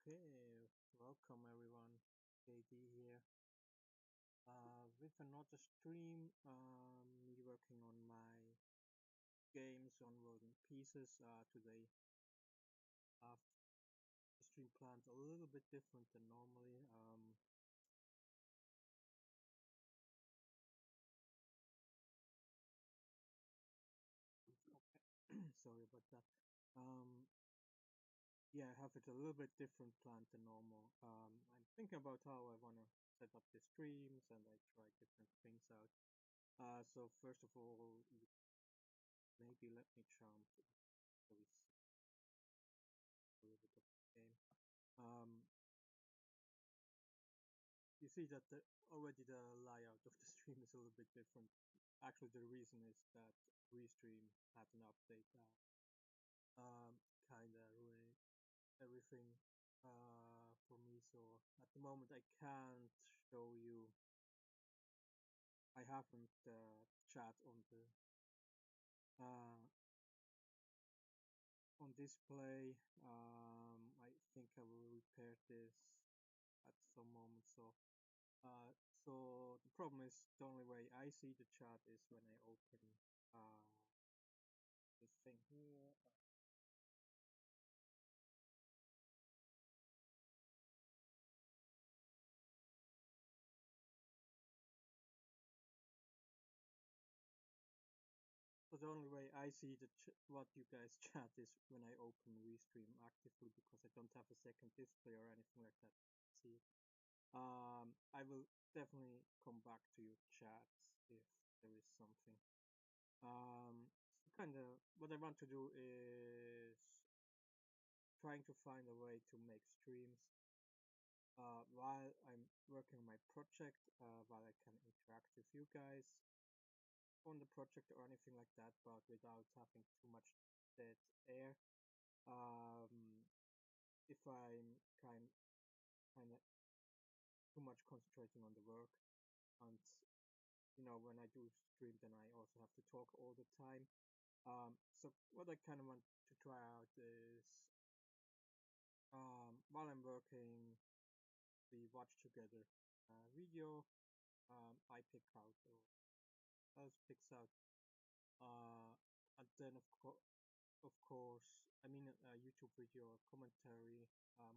Okay, welcome everyone. KD here. With another stream, me working on my games on Rolling Pieces. Today, the stream planned a little bit different than normally. Sorry about that. Um, yeah, I have it a little bit different planned than normal. I'm thinking about how I wanna set up the streams and I try different things out. So first of all, maybe let me jump so we see a little bit of the game. Um, you see that already the layout of the stream is a little bit different. Actually, the reason is that Restream had an update that kind of ruined everything for me. So at the moment, I can't show you. I haven't chat uh, on display. I think I will repair this at some moment. So the problem is the only way I see the chat is when I open uh, this thing here. So the only way I see what you guys chat is when I open Restream actively because I don't have a second display or anything like that. See it. I will definitely come back to your chats if there is something. So kind of what I want to do is trying to find a way to make streams while I'm working on my project, while I can interact with you guys on the project or anything like that, but without having too much dead air. Um, if I'm kind of too much concentrating on the work, and when I do stream, then I also have to talk all the time. So what I kind of want to try out is while I'm working, we watch together video. I pick out or else picks out. And then of course, I mean a YouTube video commentary,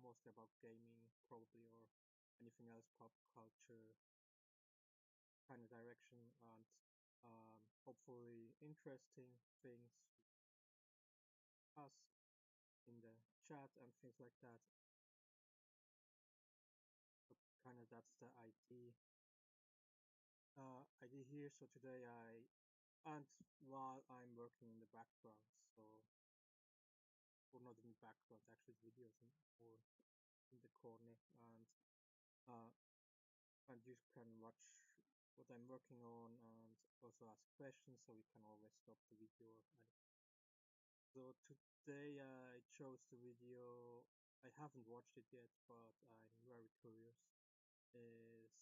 mostly about gaming, probably, or anything else, pop culture kind of direction, and hopefully interesting things us in the chat and things like that. But kind of that's the idea here. So today and while I'm working in the background, so or not in the background, actually the videos or in the corner, uh, and you can watch what I'm working on and also ask questions, so we can always stop the video. So today I chose the video. I haven't watched it yet, but I'm very curious. Is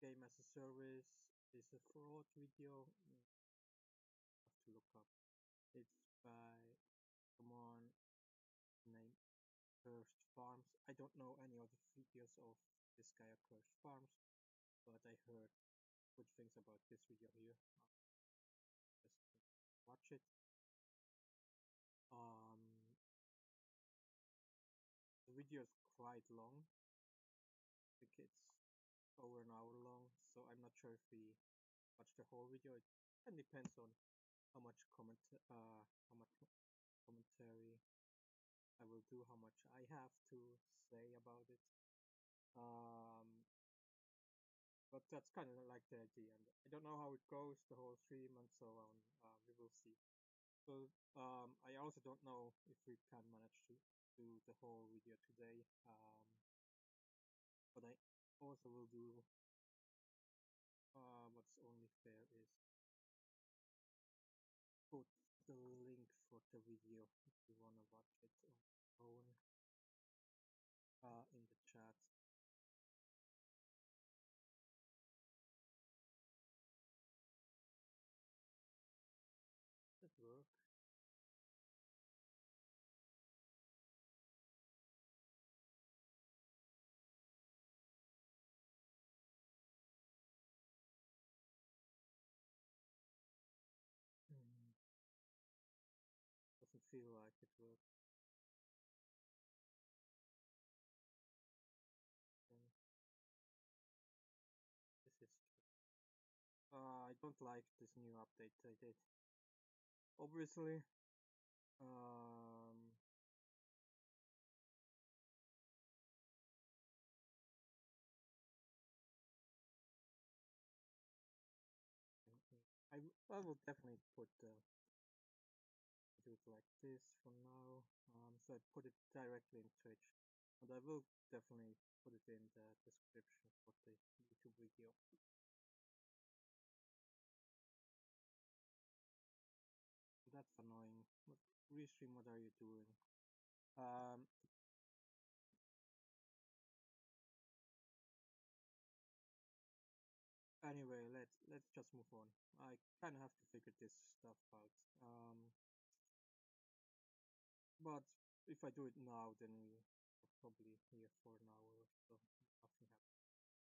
Game as a Service is a fraud video. I have to look up. It's by someone named Cursed Farms. I don't know any other videos of this guy at Cursed Farms, but I heard good things about this video here. Just watch it. Um, the video is quite long. I think it's over an hour long, so I'm not sure if we watch the whole video. It depends on how much commentary I will do, how much I have to say about it. But that's kind of like the idea, and I don't know how it goes, the whole stream and so on. We will see. So I also don't know if we can manage to do the whole video today. But I also will do what's only fair is put the link for the video if you wanna watch it on your own in the chat. That work. feel like it works. And this is true. I don't like this new update they did. Obviously, um, I will definitely do it like this for now. So I put it directly in Twitch, and I will definitely put it in the description for the YouTube video. That's annoying. Restream, what are you doing? Um, anyway, let's just move on. I kind of have to figure this stuff out. But if I do it now, then we are probably here for an hour or so. Nothing happens.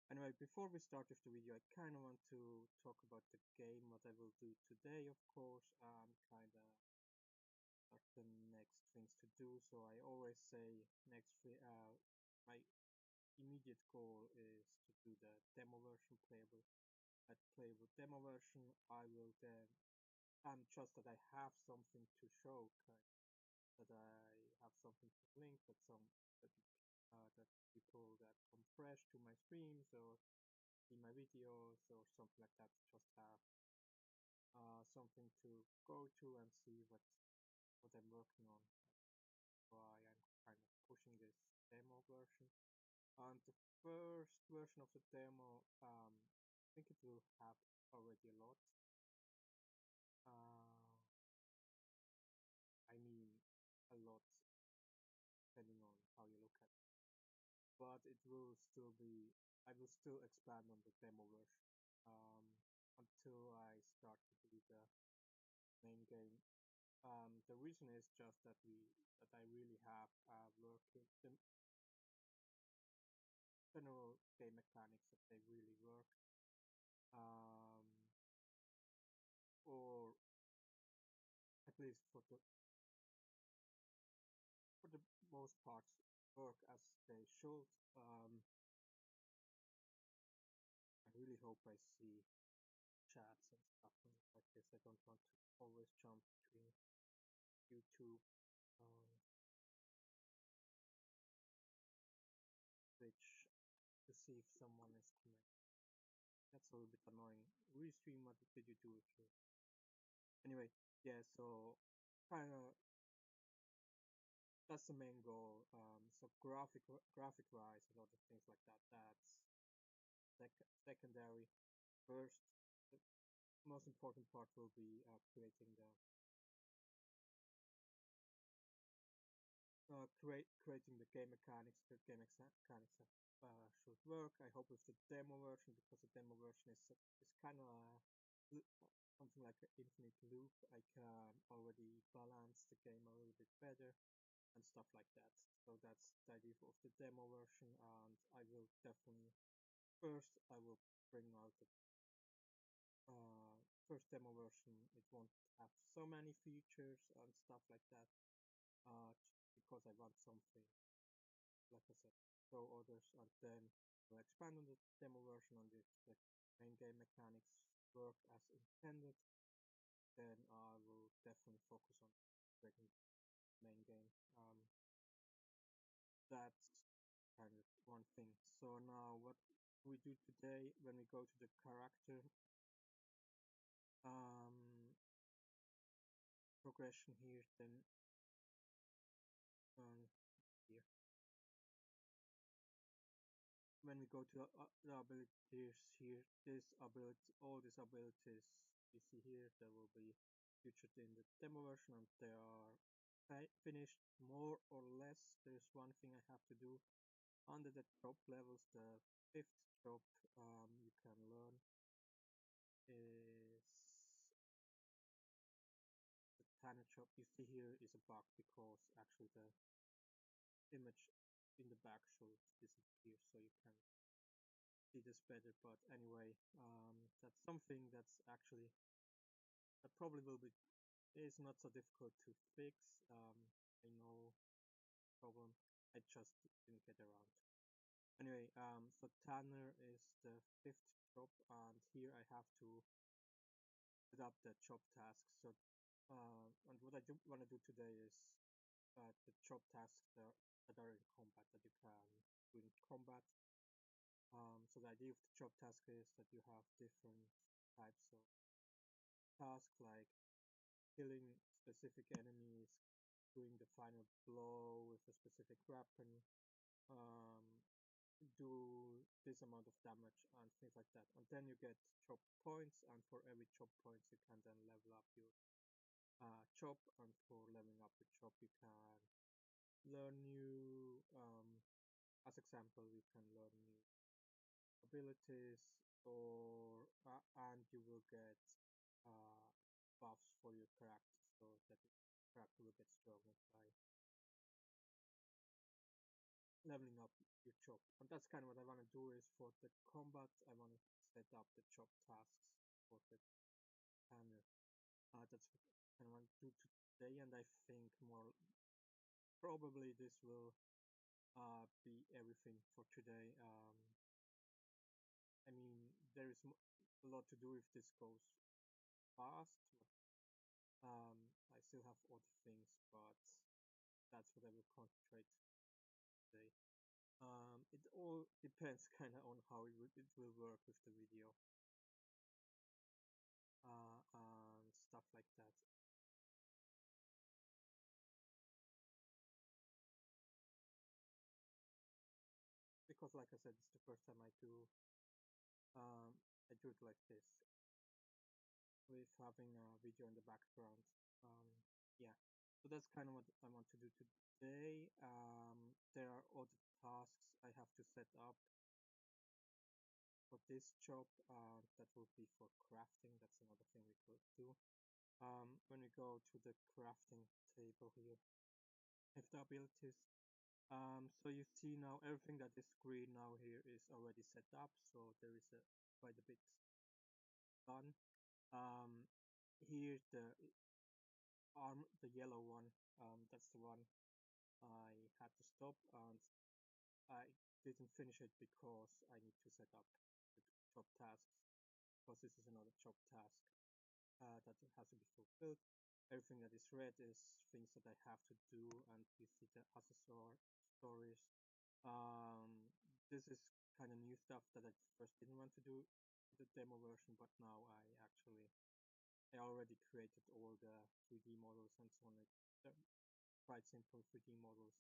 Anyway, before we start with the video, I kind of want to talk about the game, what I will do today, of course, and kind of what the next things to do. So I always say my immediate goal is to do the demo version playable. At playable demo version, I will then, and just that I have something to show, that I have something to link, that that people that come fresh to my streams or in my videos or something like that just have something to go to and see what I'm working on. That's why I'm kind of pushing this demo version. And the first version of the demo, I think it will have already a lot. I mean, a lot depending on how you look at it. But it will still be, I will still expand on the demo version until I start to do the main game. The reason is just that I really have working the general game mechanics that they really work, um, or at least for the most parts work as they should. I really hope I see chats and stuff like this. I don't want to always jump between YouTube, Twitch to see if someone is commenting. That's a little bit annoying. Restream, what did you do with you? Anyway, yeah, so kind of that's the main goal. So graphic wise and other things like that. That's secondary. First, the most important part will be creating the game mechanics. The game mechanics should work. I hope with the demo version, because the demo version is kind of something like an infinite loop. I can already balance the game a little bit better and stuff like that. So that's the idea of the demo version, and I will definitely first I will bring out the first demo version. It won't have so many features and stuff like that, because I want something, like I said, show others, and then we'll expand on the demo version, and if the main game mechanics work as intended, then I will definitely focus on creating the main game. That's kind of one thing. So now what we do today, when we go to the character um, progression here, then here, when we go to the abilities here, all these abilities you see here, they will be featured in the demo version, and they are finished more or less. There's one thing I have to do under the drop levels. The fifth drop you can learn is the Tanner chop you see here is a bug, because actually the image in the back should disappear, so you can see this better. But anyway, that's something that's actually that probably will be It's not so difficult to fix. I know problem. I just didn't get around. Anyway, so Tanner is the fifth job, and here I have to set up the job tasks. So, and what I do want to do today is the job tasks that are in combat that you can do in combat. So the idea of the job task is that you have different types of tasks, like killing specific enemies, doing the final blow with a specific weapon, um, do this amount of damage and things like that. And then you get job points, and for every job points you can then level up your job, and for leveling up your job you can learn new, as example, you can learn new abilities, or and you will get uh, buffs for your character, so that your character will get stronger by leveling up your job. And that's kind of what I want to do is for the combat, I want to set up the job tasks for the panel. That's what I kind of want to do today, and I think more probably this will be everything for today. I mean, there is a lot to do if this goes fast, but I still have other things, but that's what I will concentrate today. It all depends kind of on how it will work with the video and stuff like that. Because, like I said, it's the first time I do it like this with having a video in the background. Um, yeah, so that's kind of what I want to do today. There are other tasks I have to set up for this job. That will be for crafting. That's another thing we could do. When we go to the crafting table here, if the abilities. So you see now everything that is green now here is already set up. So there is quite a bit done. Um, here the yellow one, that's the one I had to stop, and I didn't finish it because I need to set up the job tasks, because this is another job task that has to be fulfilled. Everything that is red is things that I have to do, and you see the accessory stories. This is kind of new stuff that I first didn't want to do the demo version, but now I already created all the 3D models and so on. They're quite simple 3D models,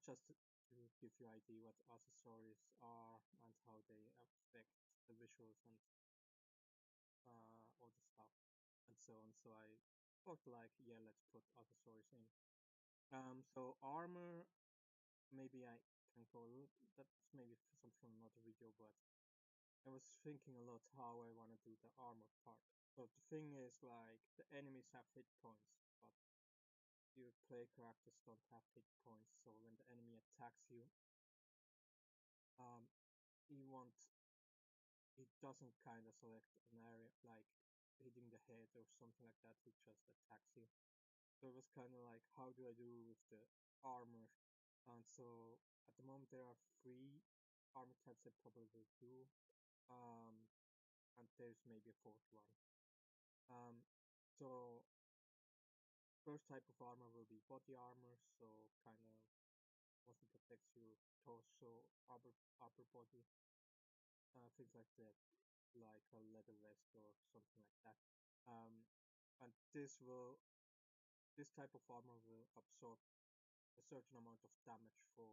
just to give you idea what accessories are and how they affect the visuals and all the stuff and so on. So I thought like, yeah, let's put accessories in. So armor, maybe I can go a little, that's maybe something from another video, but I was thinking a lot how I want to do the armor part. So the thing is, like, the enemies have hit points, but your player characters don't have hit points. So when the enemy attacks you, um, he won't, he doesn't kind of select an area like hitting the head or something like that. He just attacks you. So it was kind of like, how do I do with the armor? And so at the moment there are 3 armor types I probably will do. And there's maybe a 4th one. So first type of armor will be body armor, so kind of mostly protects your torso, upper body, things like that, like a leather vest or something like that. Um, and this type of armor will absorb a certain amount of damage for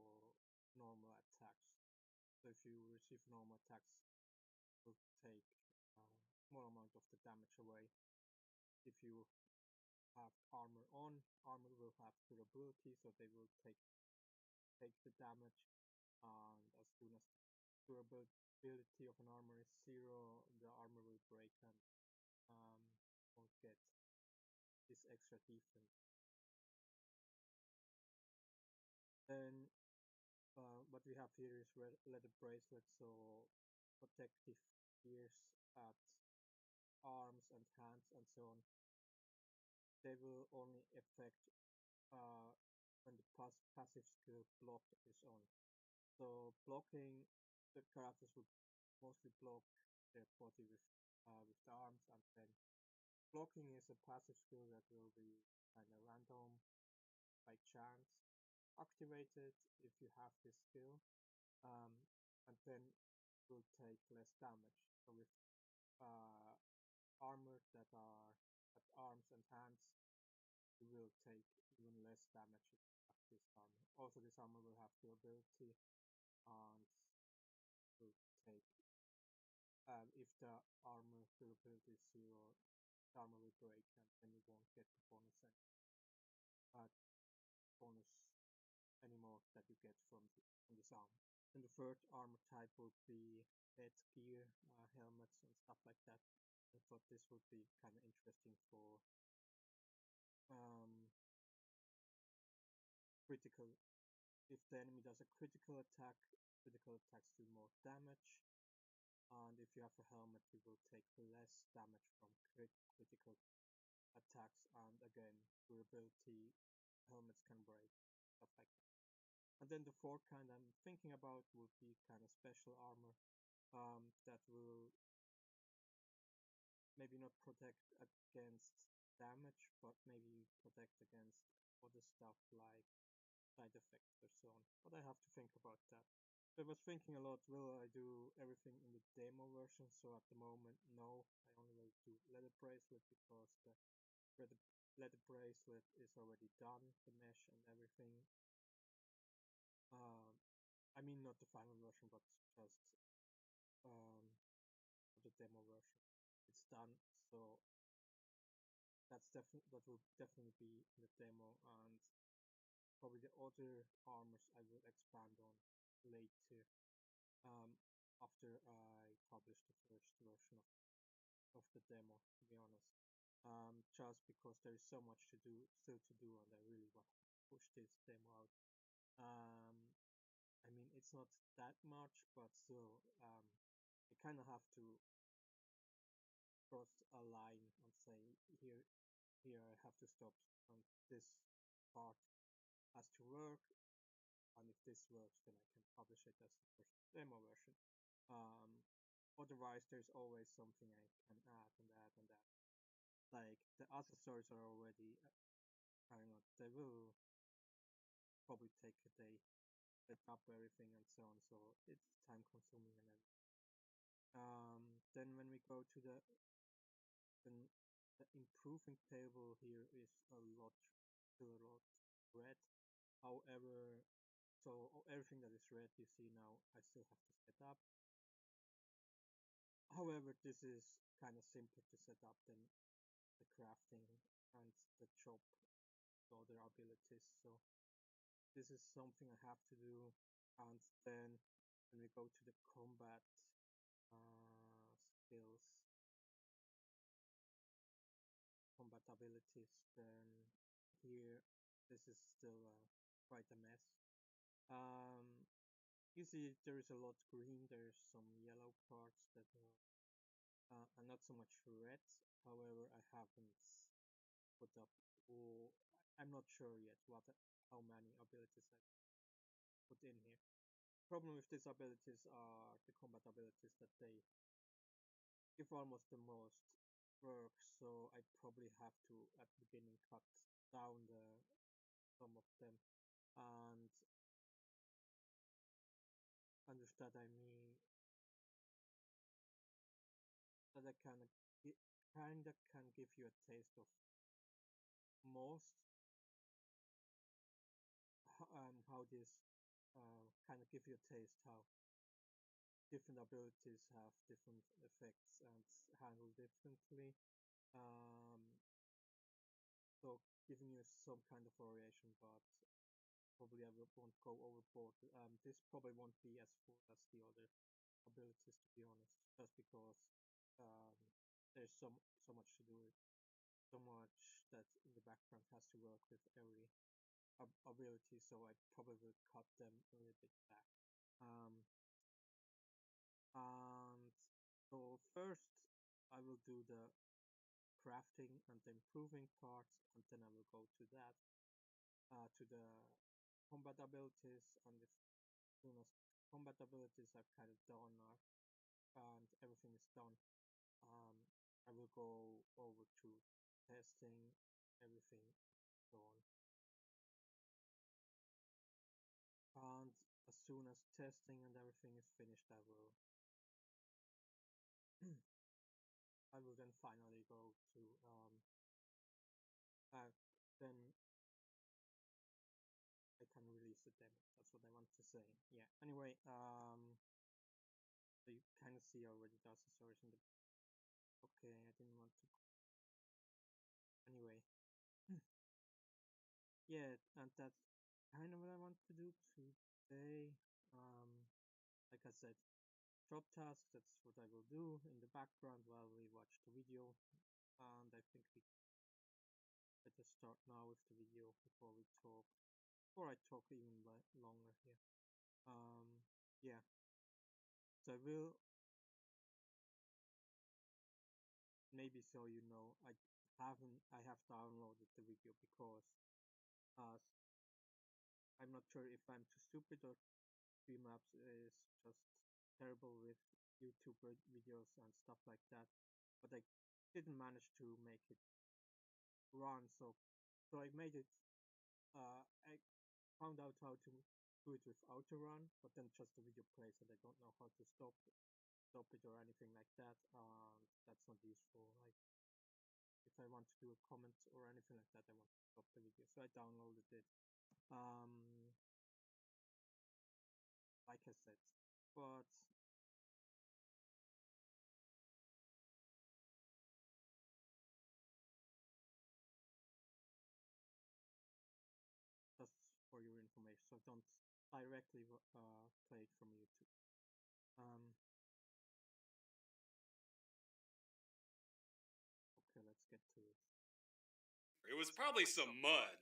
normal attacks. So if you receive normal attacks, it will take a small amount of the damage away. If you have armor on, armor will have durability, so they will take the damage, and as soon as durability of an armor is 0, the armor will break and um, won't get this extra defense. Then what we have here is leather bracelets, so protective ears at arms and hands and so on. they will only affect uh, when the passive skill block is on. So blocking, the characters would mostly block their body with the arms, and then blocking is a passive skill that will be kind of random by chance activated if you have this skill, um, and then will take less damage. So with uh, armor that are at arms and hands, you will take even less damage if you have this armor. Also, this armor will have durability and will take if the armor durability is 0, the armor will break and then you won't get the uh, bonus anymore that you get from this armor. Then the third armor type would be headgear, helmets and stuff like that. I thought this would be kind of interesting for um, critical. If the enemy does a critical attacks do more damage. And if you have a helmet, you will take less damage from critical attacks. And again, durability, helmets can break, stuff like that. And then the fourth kind I'm thinking about would be kind of special armor that will maybe not protect against damage, but maybe protect against other stuff like side effects or so on. But I have to think about that. I was thinking a lot, will I do everything in the demo version? So at the moment, no, I only will do leather bracelet because the leather bracelet is already done, the mesh and everything. I mean, not the final version, but just the demo version. It's done, so that will definitely be in the demo, and probably the other armors I will expand on later after I publish the first version of the demo, to be honest. Just because there is so much to do, still to do, and I really want to push this demo out. I mean, it's not that much, but still, I kind of have to cross a line and say, here I have to stop, and this part has to work, and if this works, then I can publish it as the first demo version. Otherwise, there's always something I can add and add and add. Like the other stories are already, I don't know, they will probably take a day, set up everything and so on. So it's time consuming and everything. Then when we go to then the improving table here is still a lot red. However, so everything that is red you see now, I still have to set up. However, this is kind of simpler to set up than the crafting and the chop, the other abilities. So this is something I have to do. And then when we go to the combat skills, combat abilities, then here this is still quite a mess. You see there is a lot green, there's some yellow parts that are not so much red. However, I haven't put up all, I'm not sure yet how many abilities I put in here. Problem with these abilities are the combat abilities that they give almost the most work, so I probably have to at the beginning cut down some of them, and understand I mean that I kinda can give you a taste of most how this kind of give you a taste how different abilities have different effects and handle differently. Um, so giving you some kind of variation, but probably I won't go overboard. This probably won't be as full as the other abilities, to be honest, just because um, there's so much to do, so much that in the background has to work with every ability. So I probably will cut them a little bit back. And so first I will do the crafting and the improving parts, and then I will go to that, to the combat abilities, and if soon as combat abilities are kind of done and everything is done, I will go over to testing everything done. And as soon as testing and everything is finished, I will I will then finally go to then I can release the demo. That's what I want to say. Yeah. Anyway, so you kind of see already the accessories in the. Okay, I didn't want to. Anyway, yeah, and that's kind of what I want to do today. Like I said, job task. That's what I will do in the background while we watch the video. And I think we better start now with the video before we talk. Before I talk even longer here. Yeah. So I will, maybe so you know, I have downloaded the video because uh, I'm not sure if I'm too stupid or Streamlabs is just terrible with YouTube videos and stuff like that. But I didn't manage to make it run, so I made it. I found out how to do it without a run, but then just the video plays, and I don't know how to stop it or anything like that. That's not useful. Like if I want to do a comment or anything like that, I want to stop the video, so I downloaded it. Like I said, but just for your information, so don't directly play it from YouTube. Okay, let's get to it. It was probably some mud.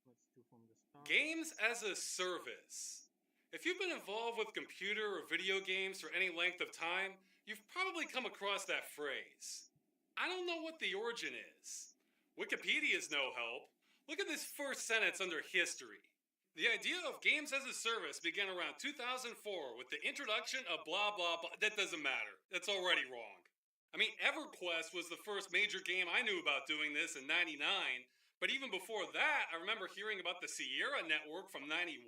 Let's do from the start. Games as a service. If you've been involved with computer or video games for any length of time, you've probably come across that phrase. I don't know what the origin is. Wikipedia's no help. Look at this first sentence under history. The idea of games as a service began around 2004 with the introduction of blah blah blah. That doesn't matter. That's already wrong. I mean, EverQuest was the first major game I knew about doing this in '99, but even before that, I remember hearing about the Sierra Network from '91.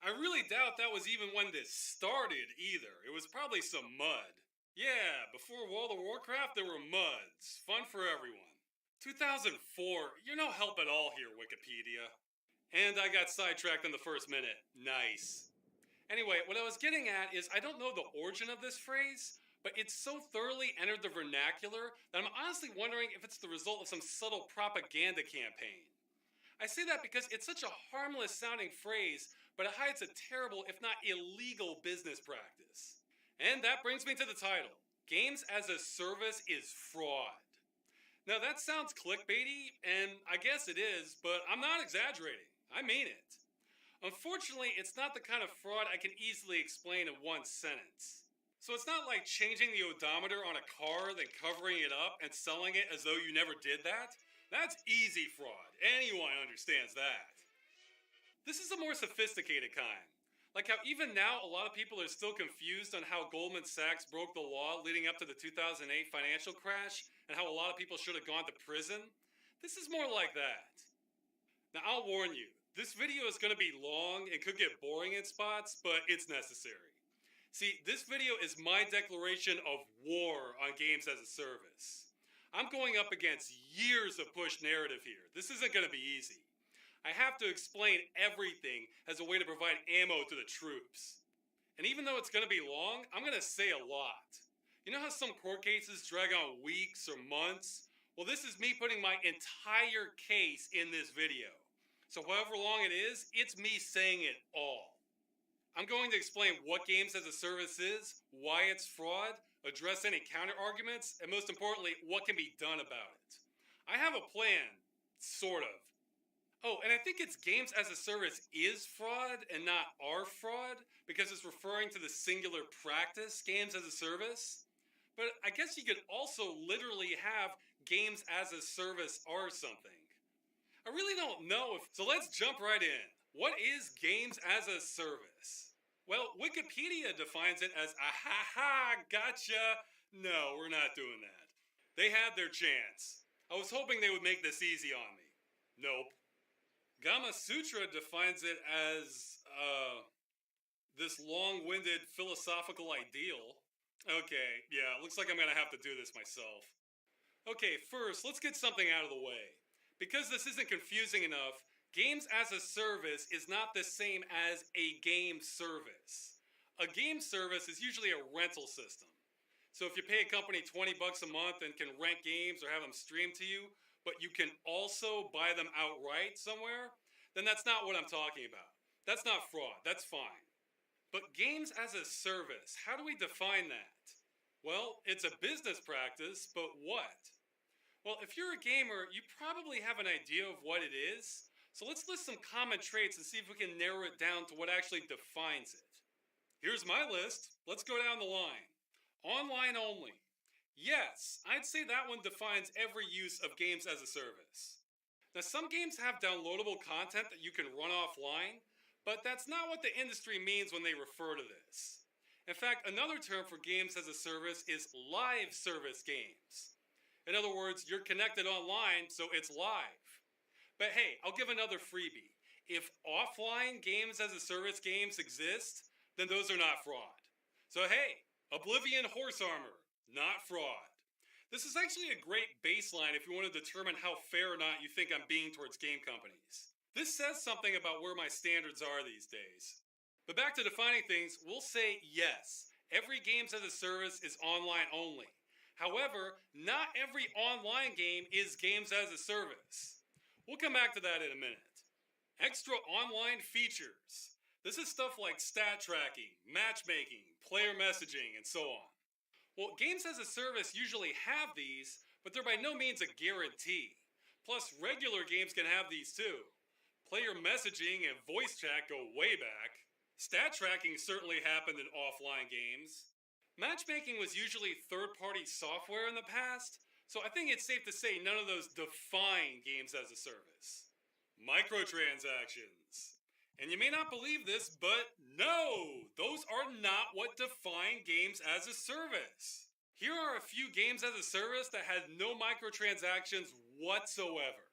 I really doubt that was even when this started either. It was probably some mud. Yeah, before World of Warcraft, there were muds. Fun for everyone. 2004, you're no help at all here, Wikipedia. And I got sidetracked in the first minute. Nice. Anyway, what I was getting at is I don't know the origin of this phrase, but it's so thoroughly entered the vernacular that I'm honestly wondering if it's the result of some subtle propaganda campaign. I say that because it's such a harmless sounding phrase, but it hides a terrible, if not illegal, business practice. And that brings me to the title. Games as a Service is fraud. Now that sounds clickbaity, and I guess it is, but I'm not exaggerating. I mean it. Unfortunately, it's not the kind of fraud I can easily explain in one sentence. So it's not like changing the odometer on a car, then covering it up and selling it as though you never did that. That's easy fraud. Anyone understands that. This is a more sophisticated kind. Like how even now a lot of people are still confused on how Goldman Sachs broke the law leading up to the 2008 financial crash and how a lot of people should have gone to prison. This is more like that. Now I'll warn you, this video is going to be long and could get boring in spots, but it's necessary. See, this video is my declaration of war on games as a service. I'm going up against years of push narrative here. This isn't going to be easy. I have to explain everything as a way to provide ammo to the troops. And even though it's going to be long, I'm going to say a lot. You know how some court cases drag on weeks or months? Well, this is me putting my entire case in this video. So however long it is, it's me saying it all. I'm going to explain what games as a service is, why it's fraud, address any counter arguments, and most importantly, what can be done about it. I have a plan, sort of. Oh, and I think it's games as a service is fraud and not are fraud because it's referring to the singular practice, games as a service. But I guess you could also literally have games as a service are something? I really don't know so let's jump right in. What is games as a service? Well, Wikipedia defines it as a gotcha. No, we're not doing that. They had their chance. I was hoping they would make this easy on me. Nope. Gama Sutra defines it as, this long-winded philosophical ideal. Okay, yeah, looks like I'm gonna have to do this myself. Okay, first, let's get something out of the way. Because this isn't confusing enough, games as a service is not the same as a game service. A game service is usually a rental system. So if you pay a company 20 bucks a month and can rent games or have them streamed to you, but you can also buy them outright somewhere, then that's not what I'm talking about. That's not fraud, that's fine. But games as a service, how do we define that? Well, it's a business practice, but what? Well, if you're a gamer, you probably have an idea of what it is. So let's list some common traits and see if we can narrow it down to what actually defines it. Here's my list. Let's go down the line. Online only. Yes, I'd say that one defines every use of games as a service. Now, some games have downloadable content that you can run offline, but that's not what the industry means when they refer to this. In fact, another term for games as a service is live service games. In other words, you're connected online, so it's live. But hey, I'll give another freebie. If offline games as a service games exist, then those are not fraud. So hey, Oblivion Horse Armor, not fraud. This is actually a great baseline if you want to determine how fair or not you think I'm being towards game companies. This says something about where my standards are these days. But back to defining things, we'll say yes, every games as a service is online only. However, not every online game is games as a service. We'll come back to that in a minute. Extra online features. This is stuff like stat tracking, matchmaking, player messaging, and so on. Well, games as a service usually have these, but they're by no means a guarantee. Plus, regular games can have these too. Player messaging and voice chat go way back. Stat tracking certainly happened in offline games. Matchmaking was usually third-party software in the past, so I think it's safe to say none of those define games as a service. Microtransactions. And you may not believe this, but no! Those are not what define games as a service. Here are a few games as a service that had no microtransactions whatsoever.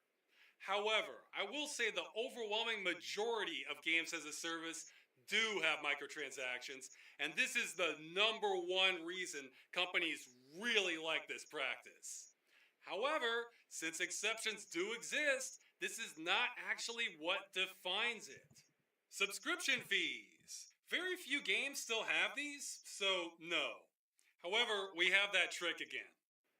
However, I will say the overwhelming majority of games as a service do have microtransactions, and this is the number one reason companies really like this practice. However, since exceptions do exist, this is not actually what defines it. Subscription fees. Very few games still have these, so no. However, we have that trick again.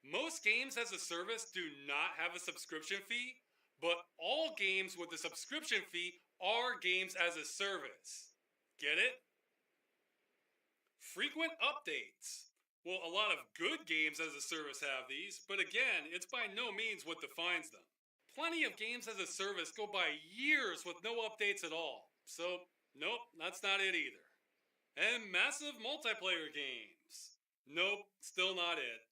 Most games as a service do not have a subscription fee, but all games with a subscription fee are games as a service. Get it? Frequent updates. Well, a lot of good games as a service have these, but again, it's by no means what defines them. Plenty of games as a service go by years with no updates at all, so nope, that's not it either. And massive multiplayer games. Nope, still not it.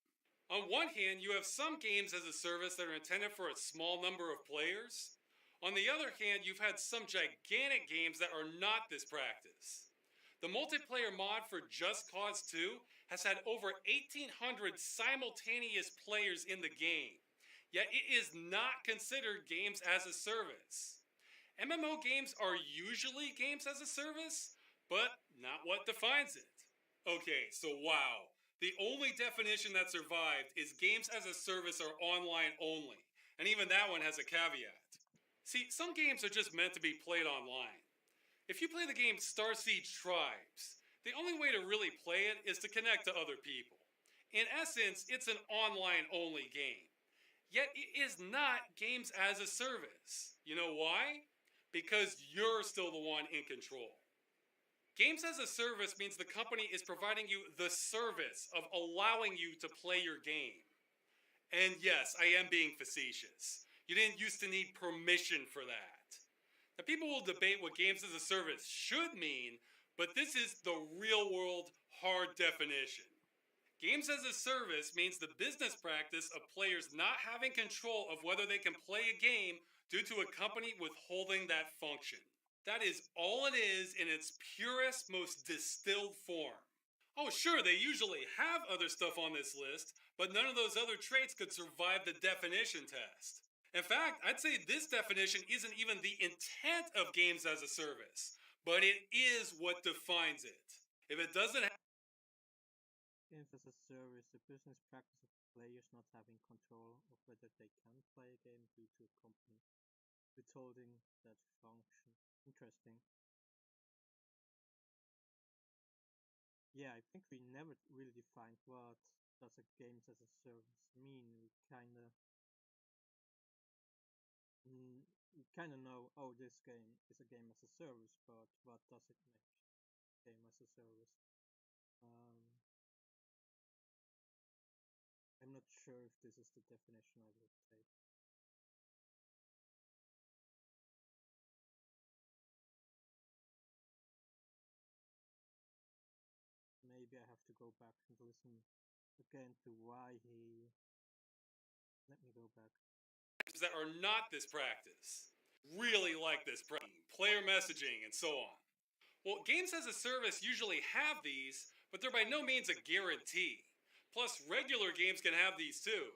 On one hand, you have some games as a service that are intended for a small number of players. On the other hand, you've had some gigantic games that are not this practice. The multiplayer mod for Just Cause 2 has had over 1,800 simultaneous players in the game, yet it is not considered games as a service. MMO games are usually games as a service, but not what defines it. Okay, so wow. The only definition that survived is games as a service are online only, and even that one has a caveat. See, some games are just meant to be played online. If you play the game Star Siege Tribes, the only way to really play it is to connect to other people. In essence, it's an online-only game. Yet it is not games as a service. You know why? Because you're still the one in control. Games as a service means the company is providing you the service of allowing you to play your game. And yes, I am being facetious. You didn't used to need permission for that. Now, people will debate what games as a service should mean, but this is the real world hard definition. Games as a service means the business practice of players not having control of whether they can play a game due to a company withholding that function. That is all it is in its purest, most distilled form. Oh, sure, they usually have other stuff on this list, but none of those other traits could survive the definition test. In fact, I'd say this definition isn't even the intent of games as a service, but it is what defines it. If it doesn't have Games as a service, the business practice of players not having control of whether they can play a game due to a company withholding that function. Interesting. Yeah, I think we never really defined what does a games as a service mean. We kind of know, oh, this game is a game as a service, but what does it make game as a service? Um, I'm not sure if this is the definition I would take. Maybe I have to go back and listen again to why he. Let me go back. that are not this practice really like this player messaging and so on. Well, games as a service usually have these, but they're by no means a guarantee. Plus, regular games can have these too.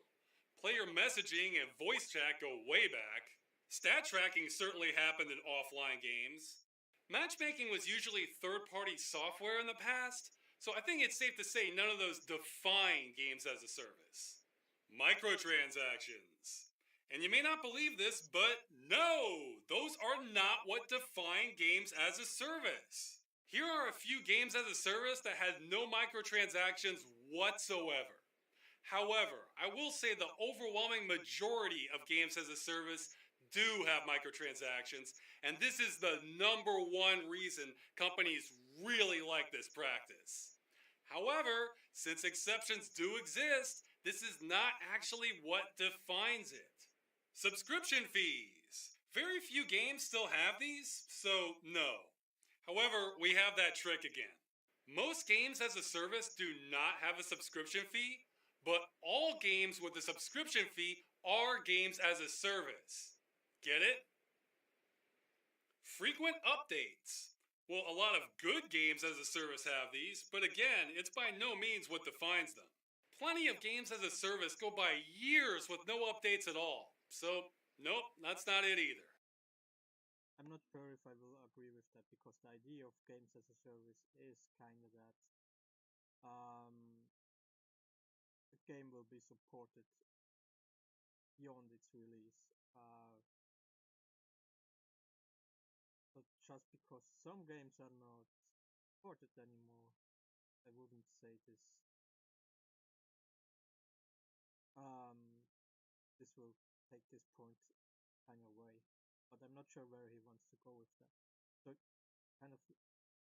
Player messaging and voice chat go way back. Stat tracking certainly happened in offline games. Matchmaking was usually third-party software in the past, so I think it's safe to say none of those define games as a service. Microtransactions. And you may not believe this, but no, those are not what define games as a service. Here are a few games as a service that had no microtransactions whatsoever. However, I will say the overwhelming majority of games as a service do have microtransactions, and this is the number one reason companies really like this practice. However, since exceptions do exist, this is not actually what defines it. Subscription fees. Very few games still have these, so no. However, we have that trick again. Most games as a service do not have a subscription fee, but all games with a subscription fee are games as a service. Get it? Frequent updates. Well, a lot of good games as a service have these, but again, it's by no means what defines them. Plenty of games as a service go by years with no updates at all. So, nope, that's not it either. I'm not sure if I will agree with that because the idea of games as a service is kind of that the game will be supported beyond its release. But just because some games are not supported anymore, I wouldn't say this. This will take this point kind of away, but I'm not sure where he wants to go with that. So, kind of,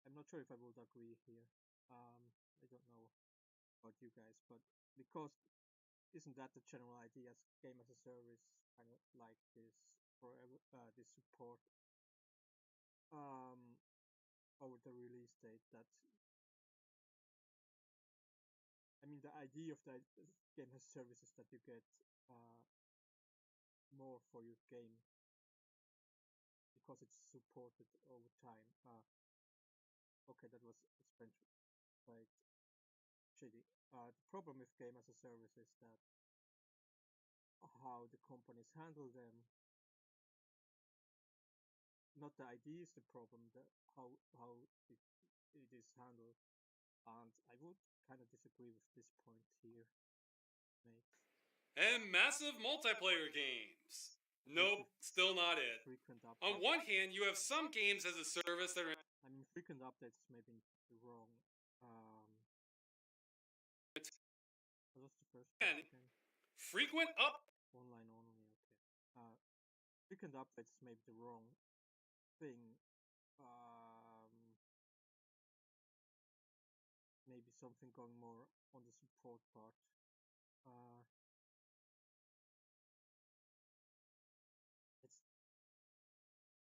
I'm not sure if I would agree here. I don't know about you guys, but because isn't that the general idea as game as a service, kind of like this forever, this support over the release date? That I mean, the idea of the game as service is that you get more for your game because it's supported over time. Okay, that was expensive, quite shitty. The problem with game as a service is that how the companies handle them. Not the idea is the problem, how it is handled, and I would kind of disagree with this point here, mate. And massive multiplayer games. Nope, still not it. Frequent updates. On one hand, you have some games as a service that are. I mean, frequent updates is maybe the wrong. What was the first part again? Frequent up. Online only. Okay. Frequent updates is maybe the wrong thing. Maybe something going more on the support part.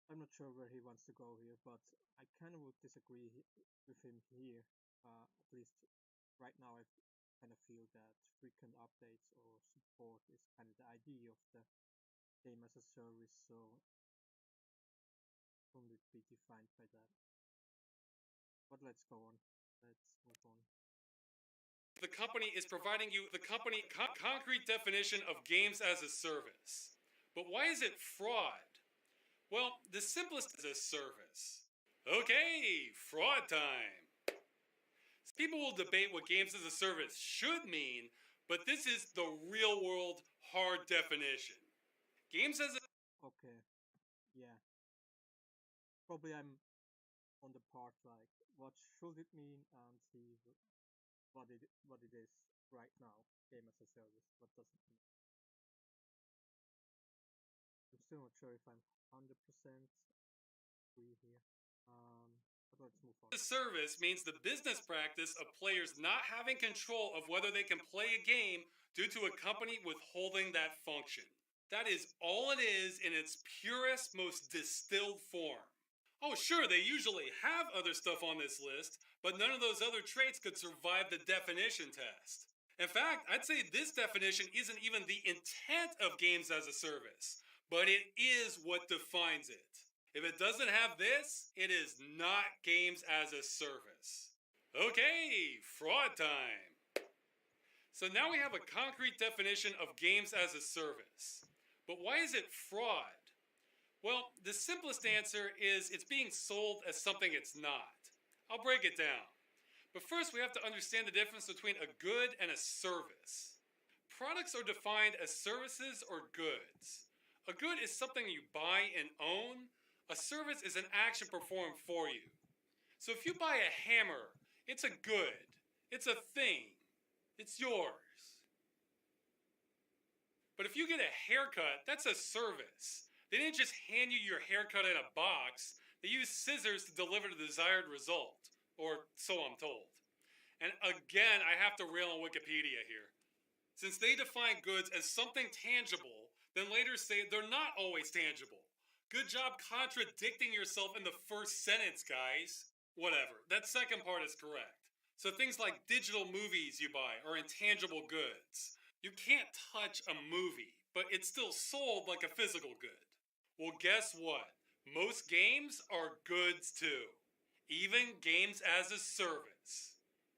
I'm not sure where he wants to go here, but I kind of would disagree with him here. At least right now, kind of feel that frequent updates or support is kind of the idea of the game as a service, so wouldn't it be defined by that? But let's go on. Let's move on. The company is providing you the concrete definition of games as a service. But why is it fraud? Well, the simplest is a service. Okay, fraud time. People will debate what games as a service should mean, but this is the real world hard definition. Games as a Okay, yeah. Probably I'm on the part like, what should it mean, and see what it is right now. Game as a service. What does it mean? I'm still not sure if I'm 100% agree here. But let's move on. service means the business practice of players not having control of whether they can play a game due to a company withholding that function. That is all it is in its purest, most distilled form. Oh, sure, they usually have other stuff on this list, but none of those other traits could survive the definition test. In fact, I'd say this definition isn't even the intent of games as a service, but it is what defines it. If it doesn't have this, it is not games as a service. Okay, fraud time. So now we have a concrete definition of games as a service. But why is it fraud? Well, the simplest answer is it's being sold as something it's not. I'll break it down. But first, we have to understand the difference between a good and a service. Products are defined as services or goods. A good is something you buy and own. A service is an action performed for you. So if you buy a hammer, it's a good. It's a thing. It's yours. But if you get a haircut, that's a service. They didn't just hand you your haircut in a box. They used scissors to deliver the desired result. Or so I'm told. And again, I have to rail on Wikipedia here. Since they define goods as something tangible, then later say they're not always tangible. Good job contradicting yourself in the first sentence, guys. Whatever, that second part is correct. So things like digital movies you buy are intangible goods. You can't touch a movie, but it's still sold like a physical good. Well, guess what? Most games are goods too. Even games as a service.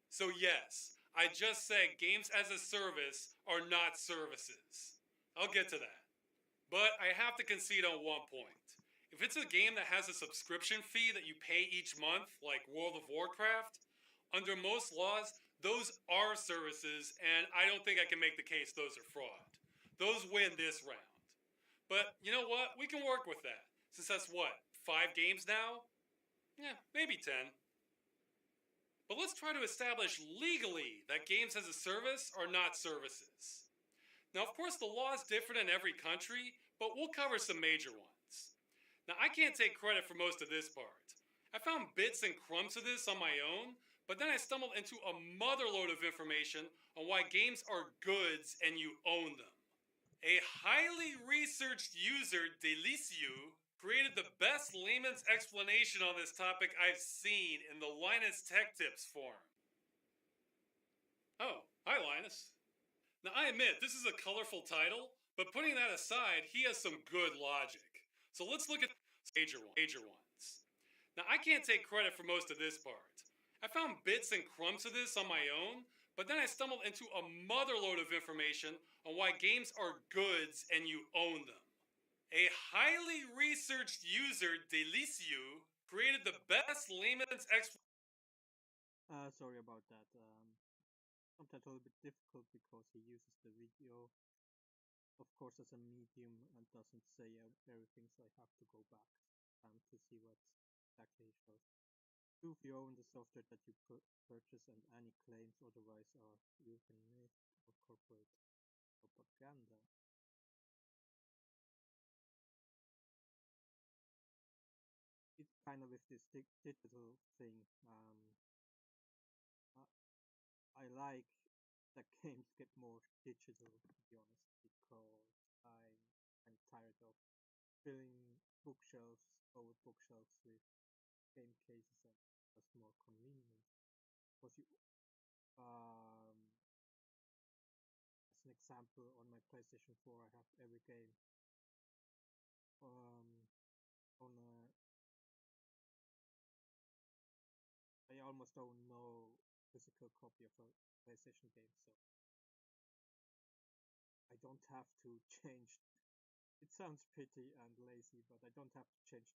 So yes, I just said games as a service are not services. I'll get to that. But I have to concede on one point. If it's a game that has a subscription fee that you pay each month, like World of Warcraft, under most laws, those are services, and I don't think I can make the case those are fraud. Those win this round. But you know what? We can work with that. Since that's what, 5 games now? Yeah, maybe 10. But let's try to establish legally that games as a service are not services. Now, of course, the law is different in every country, but we'll cover some major ones. Now, I can't take credit for most of this part. I found bits and crumbs of this on my own, but then I stumbled into a motherload of information on why games are goods and you own them. A highly researched user, Deliciu, created the best layman's explanation on this topic I've seen in the Linus Tech Tips forum. Oh, hi Linus. Now I admit, this is a colorful title, but putting that aside, he has some good logic. So let's look at major ones. Now I can't take credit for most of this part. I found bits and crumbs of this on my own, but then I stumbled into a motherload of information on why games are goods and you own them. A highly researched user, Deliciu, created the best layman's explanation. Sorry about that. Sometimes a little bit difficult because he uses the video, of course, as a medium and doesn't say everything, so I have to go back to see what exactly he shows. Do if you own the software that you purchase, and any claims otherwise are used in myth or corporate propaganda. It's kind of with this digital thing. I like that games get more digital, to be honest, because I'm tired of filling bookshelves over bookshelves with game cases, and that's more convenient. Because you, an example, on my PlayStation 4, I have every game on a. I almost own no physical copy of a PlayStation game, so I don't have to change. It sounds pretty and lazy, but I don't have to change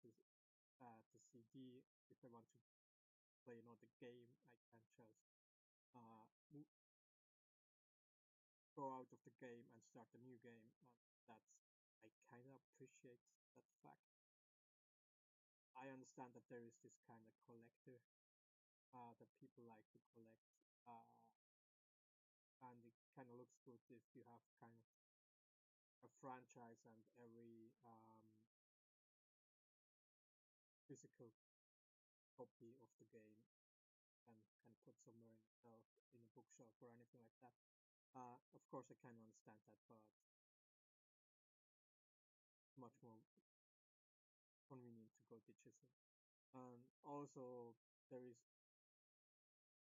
the CD if I want to play another game. I can just go out of the game and start a new game, and I kind of appreciate that fact. I understand that there is this kind of collector that people like to collect, and it kind of looks good if you have kind of a franchise and every physical copy of the game and can put somewhere in a bookshop or anything like that. Of course, I can understand that, but it's much more convenient to go digital. Also, there is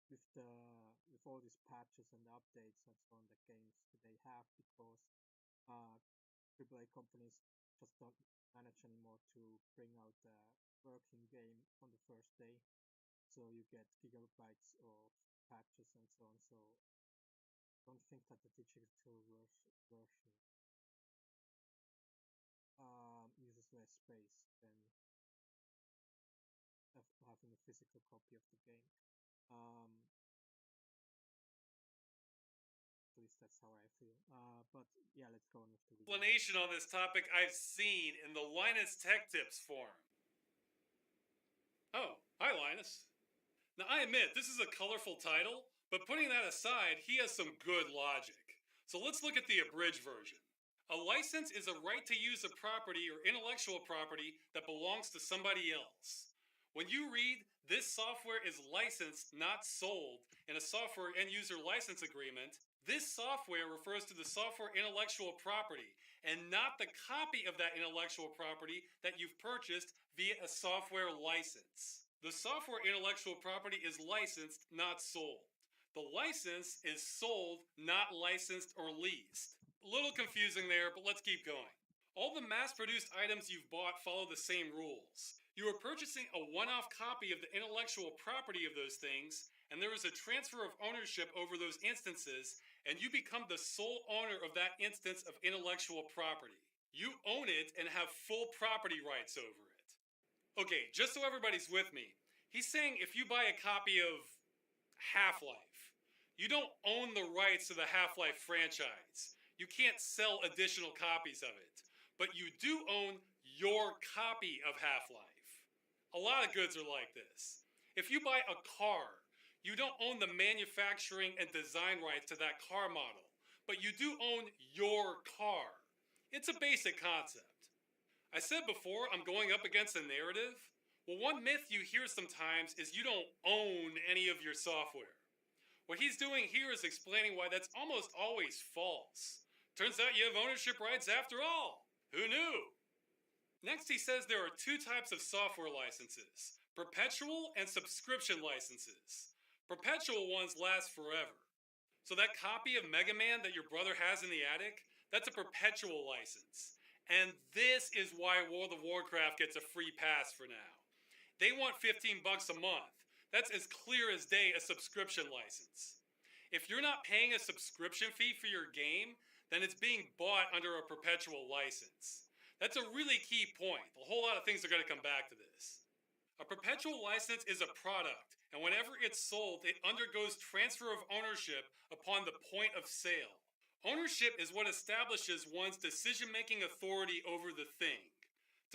with all these patches and updates and so on that games today have, because AAA companies just don't manage anymore to bring out a working game on the first day. So you get gigabytes of patches and so on. So I don't think that the digital version uses less space than having a physical copy of the game. At least that's how I feel. But yeah, let's go on with the video. Explanation on this topic I've seen in the Linus Tech Tips forum. Oh, hi Linus. Now I admit this is a colorful title, but putting that aside, he has some good logic. So let's look at the abridged version. A license is a right to use a property or intellectual property that belongs to somebody else. When you read, this software is licensed, not sold, in a software end user license agreement, this software refers to the software intellectual property and not the copy of that intellectual property that you've purchased via a software license. The software intellectual property is licensed, not sold. The license is sold, not licensed or leased. A little confusing there, but let's keep going. All the mass-produced items you've bought follow the same rules. You are purchasing a one-off copy of the intellectual property of those things, and there is a transfer of ownership over those instances, and you become the sole owner of that instance of intellectual property. You own it and have full property rights over it. Okay, just so everybody's with me, he's saying if you buy a copy of Half-Life, you don't own the rights to the Half-Life franchise. You can't sell additional copies of it, but you do own your copy of Half-Life. A lot of goods are like this. If you buy a car, you don't own the manufacturing and design rights to that car model, but you do own your car. It's a basic concept. I said before I'm going up against a narrative. Well, one myth you hear sometimes is you don't own any of your software. What he's doing here is explaining why that's almost always false. Turns out you have ownership rights after all. Who knew? Next, he says there are two types of software licenses: perpetual and subscription licenses. Perpetual ones last forever. So that copy of Mega Man that your brother has in the attic, that's a perpetual license. And this is why World of Warcraft gets a free pass for now. They want $15 a month. That's as clear as day a subscription license. If you're not paying a subscription fee for your game, then it's being bought under a perpetual license. That's a really key point. A whole lot of things are going to come back to this. A perpetual license is a product, and whenever it's sold, it undergoes transfer of ownership upon the point of sale. Ownership is what establishes one's decision-making authority over the thing.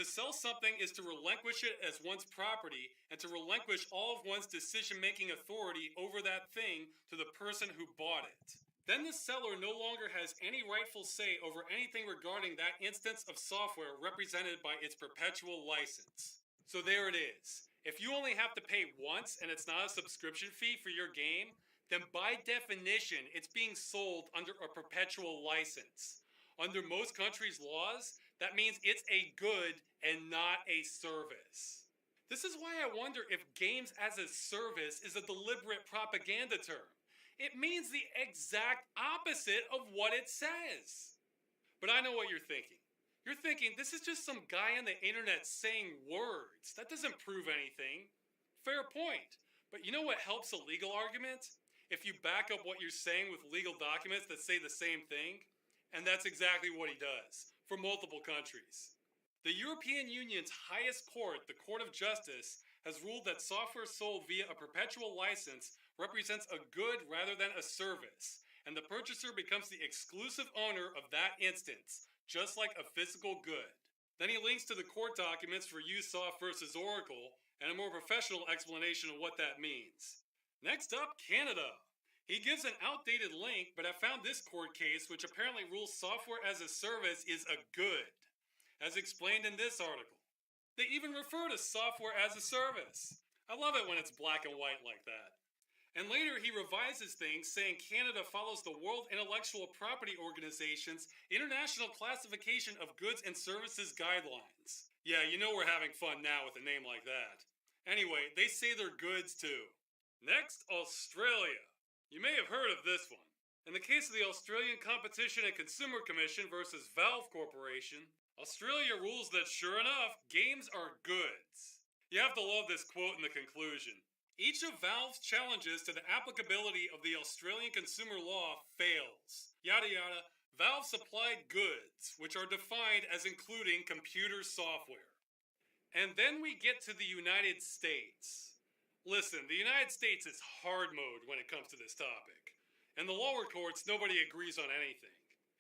To sell something is to relinquish it as one's property and to relinquish all of one's decision-making authority over that thing to the person who bought it. Then the seller no longer has any rightful say over anything regarding that instance of software represented by its perpetual license. So there it is. If you only have to pay once and it's not a subscription fee for your game, then by definition it's being sold under a perpetual license. Under most countries' laws, that means it's a good and not a service. This is why I wonder if games as a service is a deliberate propaganda term. It means the exact opposite of what it says. But I know what you're thinking. You're thinking this is just some guy on the internet saying words. That doesn't prove anything. Fair point. But you know what helps a legal argument? If you back up what you're saying with legal documents that say the same thing. And that's exactly what he does, for multiple countries. The European Union's highest court, the Court of Justice, has ruled that software sold via a perpetual license represents a good rather than a service, and the purchaser becomes the exclusive owner of that instance, just like a physical good. Then he links to the court documents for Usoft versus Oracle and a more professional explanation of what that means. Next up, Canada. He gives an outdated link, but I found this court case which apparently rules software as a service is a good, as explained in this article. They even refer to software as a service. I love it when it's black and white like that. And later he revises things saying Canada follows the World Intellectual Property Organization's International Classification of Goods and Services Guidelines. Yeah, you know we're having fun now with a name like that. Anyway, they say they're goods too. Next, Australia. You may have heard of this one. In the case of the Australian Competition and Consumer Commission versus Valve Corporation, Australia rules that sure enough, games are goods. You have to love this quote in the conclusion. Each of Valve's challenges to the applicability of the Australian consumer law fails. Yada yada. Valve supplied goods, which are defined as including computer software. And then we get to the United States. Listen, the United States is hard mode when it comes to this topic. In the lower courts, nobody agrees on anything.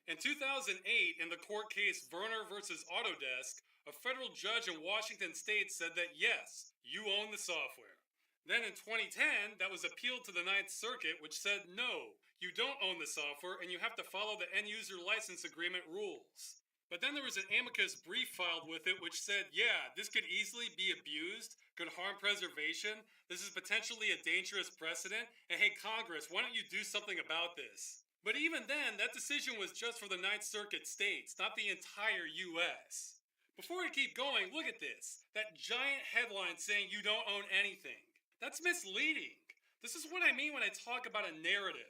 In 2008, in the court case Werner versus Autodesk, a federal judge in Washington state said that yes, you own the software. Then in 2010, that was appealed to the Ninth Circuit, which said no, you don't own the software and you have to follow the end user license agreement rules. But then there was an amicus brief filed with it which said, yeah, this could easily be abused, could harm preservation, this is potentially a dangerous precedent, and hey Congress, why don't you do something about this? But even then, that decision was just for the Ninth Circuit states, not the entire US. Before I keep going, look at this. That giant headline saying you don't own anything. That's misleading. This is what I mean when I talk about a narrative.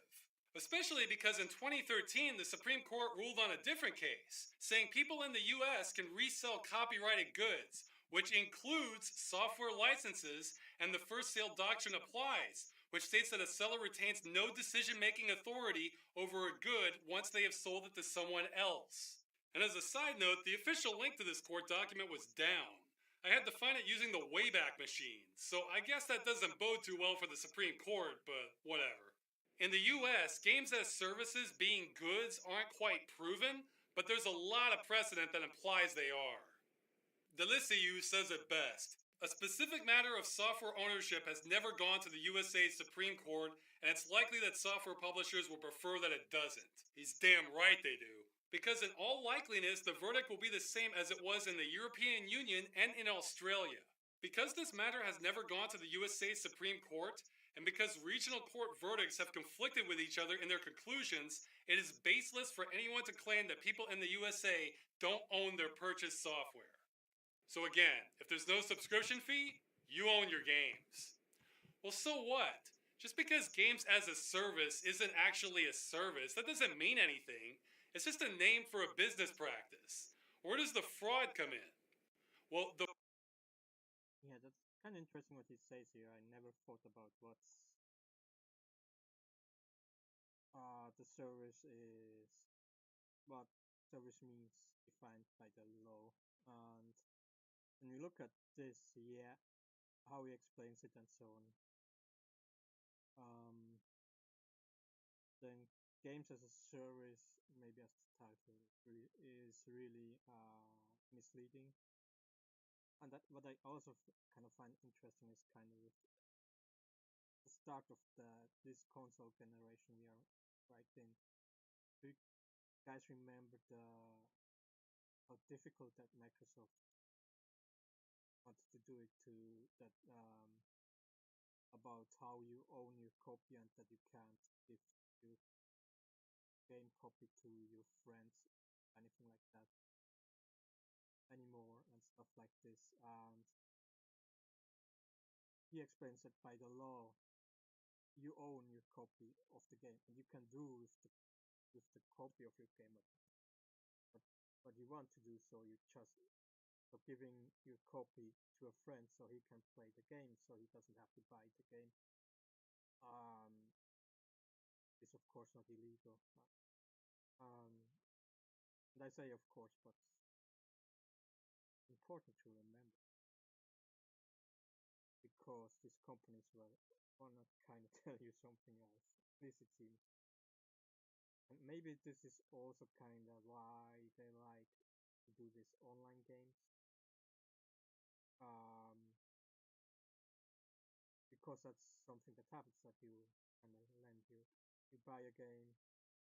Especially because in 2013, the Supreme Court ruled on a different case, saying people in the US can resell copyrighted goods, which includes software licenses, and the first sale doctrine applies, which states that a seller retains no decision-making authority over a good once they have sold it to someone else. And as a side note, the official link to this court document was down. I had to find it using the Wayback Machine, so I guess that doesn't bode too well for the Supreme Court, but whatever. In the US, games as services being goods aren't quite proven, but there's a lot of precedent that implies they are. Deliciou says it best. A specific matter of software ownership has never gone to the USA Supreme Court, and it's likely that software publishers will prefer that it doesn't. He's damn right they do. Because in all likeliness, the verdict will be the same as it was in the European Union and in Australia. Because this matter has never gone to the USA Supreme Court, and because regional court verdicts have conflicted with each other in their conclusions, it is baseless for anyone to claim that people in the USA don't own their purchased software. So again, if there's no subscription fee, you own your games. Well, so what? Just because games as a service isn't actually a service, that doesn't mean anything. It's just a name for a business practice. Where does the fraud come in? Well, Yeah, that's kind of interesting what he says here. I never thought about what's the service is, what service means defined by the law. And when you look at this, yeah, how he explains it and so on. Then games as a service, maybe as the title, is really misleading. And that what I also kind of find interesting is kind of the start of this console generation we are right in. Do you guys remember how difficult that Microsoft wanted to do it to that about how you own your copy and that you can't give your game copy to your friends, anything like that anymore, and stuff like this. And he explains that by the law, you own your copy of the game, and you can do with the copy of your game what you want to do. So you just so giving your copy to a friend so he can play the game, so he doesn't have to buy the game. Is of course not illegal. And I say of course, but important to remember because these companies wanna kind of tell you something else. At least it seems. And maybe this is also kind of why they like to do these online games. Because that's something that happens that you kind of lend you buy a game.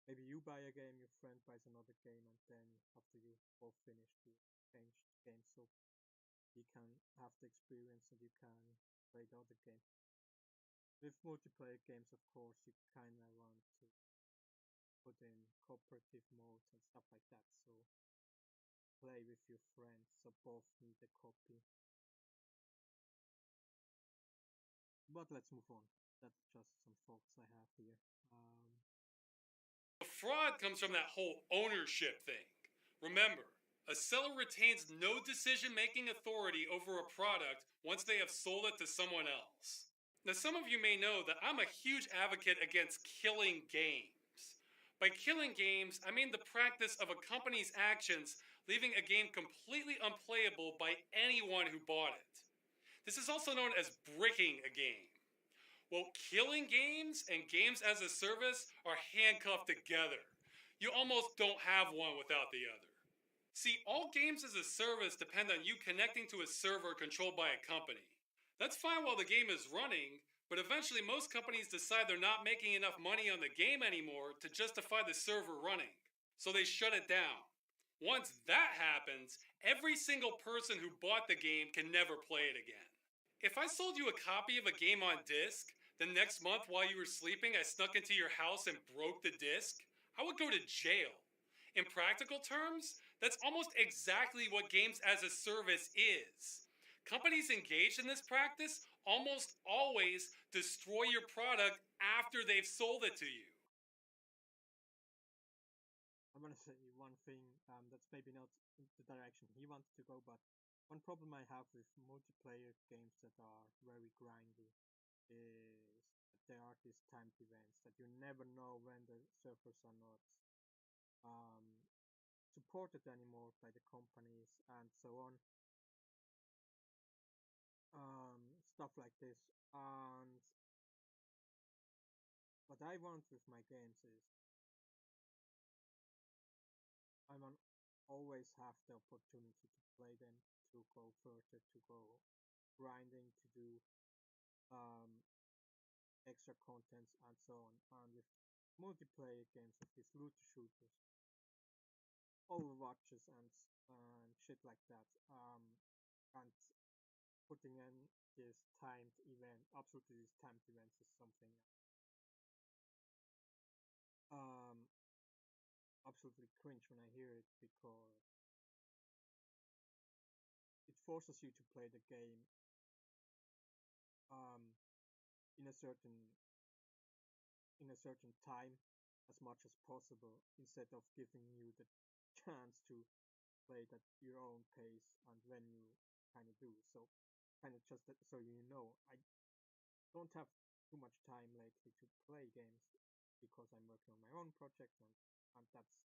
Maybe you buy a game, your friend buys another game, and then after you both finish, you change the game so you can have the experience and you can play the other game. With multiplayer games, of course, you kind of want to put in cooperative modes and stuff like that. So play with your friends, so both need a copy. But let's move on. That's just some thoughts I have here. The fraud comes from that whole ownership thing. Remember, a seller retains no decision-making authority over a product once they have sold it to someone else. Now, some of you may know that I'm a huge advocate against killing games. By killing games, I mean the practice of a company's actions leaving a game completely unplayable by anyone who bought it. This is also known as bricking a game. Well, killing games and games as a service are handcuffed together. You almost don't have one without the other. See, all games as a service depend on you connecting to a server controlled by a company. That's fine while the game is running, but eventually most companies decide they're not making enough money on the game anymore to justify the server running, so they shut it down. Once that happens, every single person who bought the game can never play it again. If I sold you a copy of a game on disc, then next month while you were sleeping I snuck into your house and broke the disc, I would go to jail. In practical terms, that's almost exactly what games as a service is. Companies engaged in this practice almost always destroy your product after they've sold it to you. I'm gonna say one thing that's maybe not the direction he wanted to go, but one problem I have with multiplayer games that are very grindy is that there are these timed events that you never know when the servers are not um, supported anymore by the companies and so on. Stuff like this. And what I want with my games is I want always have the opportunity to play them, to go further, to go grinding, to do um, extra contents and so on. And with multiplayer games, with these looter shooters, Overwatches and shit like that, and putting in this timed event, absolutely these timed events is something um absolutely cringe when I hear it because it forces you to play the game um in a certain time as much as possible instead of giving you the chance to play at your own pace and when you kind of do. So kind of just so you know, I don't have too much time lately to play games because I'm working on my own project and that's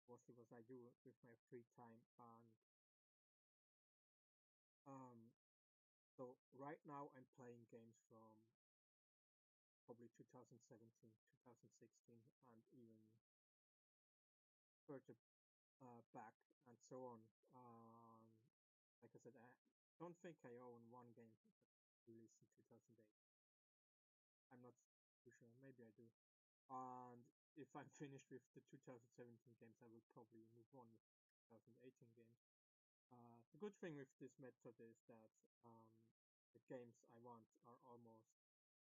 mostly what I do with my free time. And um, so right now I'm playing games from probably 2017, 2016, and even further back and so on. Like I said, I don't think I own one game that released in 2008. I'm not too sure. Maybe I do. And if I'm finished with the 2017 games, I will probably move on with 2018 games. The good thing with this method is that the games I want are almost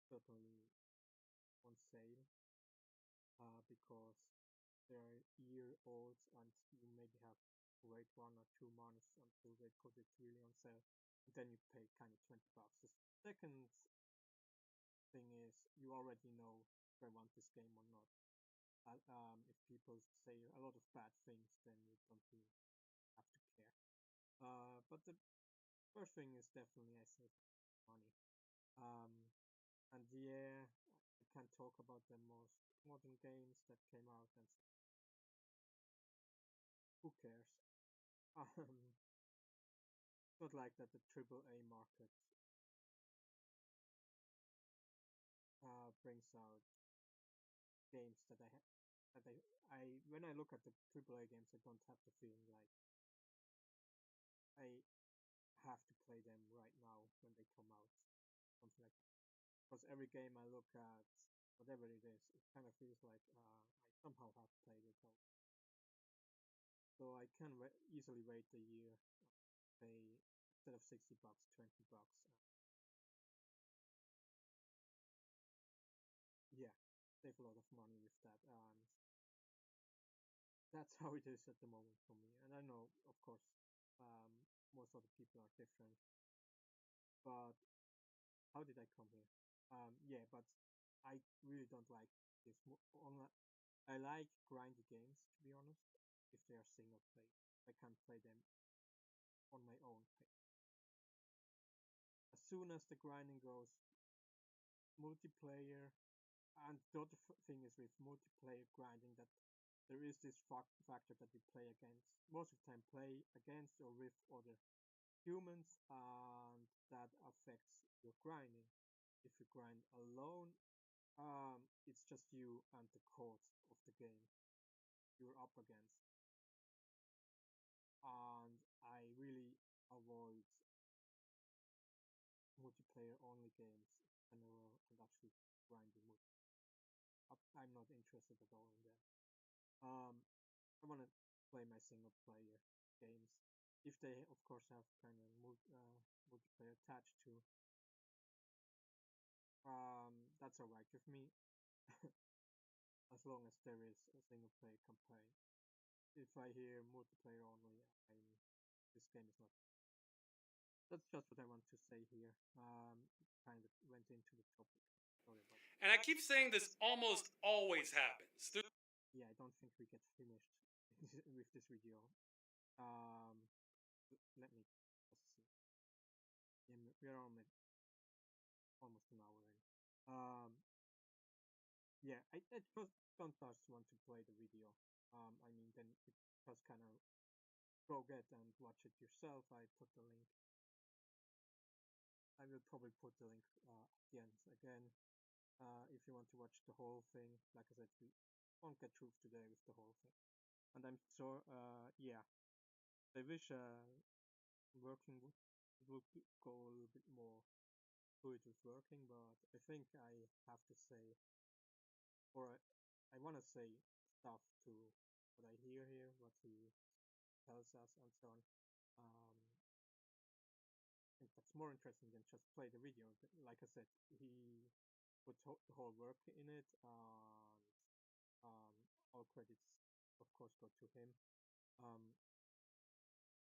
certainly on sale because they're year old and you maybe have to wait 1 or 2 months until they put it really on sale. And then you pay kind of $20. The second thing is you already know if I want this game or not. If people say a lot of bad things, then you don't really have to care. But the first thing is definitely I save money. And yeah, I can't talk about the most modern games that came out and who cares? Not like that the AAA market brings out games that I when I look at the AAA games, I don't have the feeling like I have to play them right now when they come out, something like that. Because every game I look at, whatever it is, it kind of feels like I somehow have played it all. So I can easily wait a year, pay instead of $60, $20. Yeah, save a lot of money with that, and that's how it is at the moment for me. And I know, of course, most other people are different. But how did I come here? Yeah, but I really don't like this online. I like grindy games, to be honest, if they are single player. I can't play them on my own pace. As soon as the grinding goes multiplayer, and the other thing is with multiplayer grinding that there is this factor that you play against, most of the time play against or with other humans, and that affects your grinding. If you grind alone, it's just you and the code of the game you're up against. And I really avoid multiplayer only games in general and actually grinding. I'm not interested at all in that. Um, I want to play my single player games if they, of course, have kind of multiplayer attached to. That's alright with me, as long as there is a single player campaign. If I hear multiplayer only, this game is not. That's just what I want to say here. Kind of went into the topic. Sorry about that. And I keep saying this almost always happens. Yeah, I don't think we get finished with this video. Let me just see. Yeah, we are almost an hour in. Yeah, I just don't just want to play the video. I mean, then it just kind of go get and watch it yourself. I put the link. I will probably put the link at the end again. If you want to watch the whole thing, like I said, we won't get through today with the whole thing. And I'm sure, yeah, I wish working would go a little bit more fluid with working, but I think I have to say, or I want to say stuff to what I hear here, what he tells us, and so on. I think that's more interesting than just play the video. Like I said, he put the whole work in it, and all credits, of course, go to him.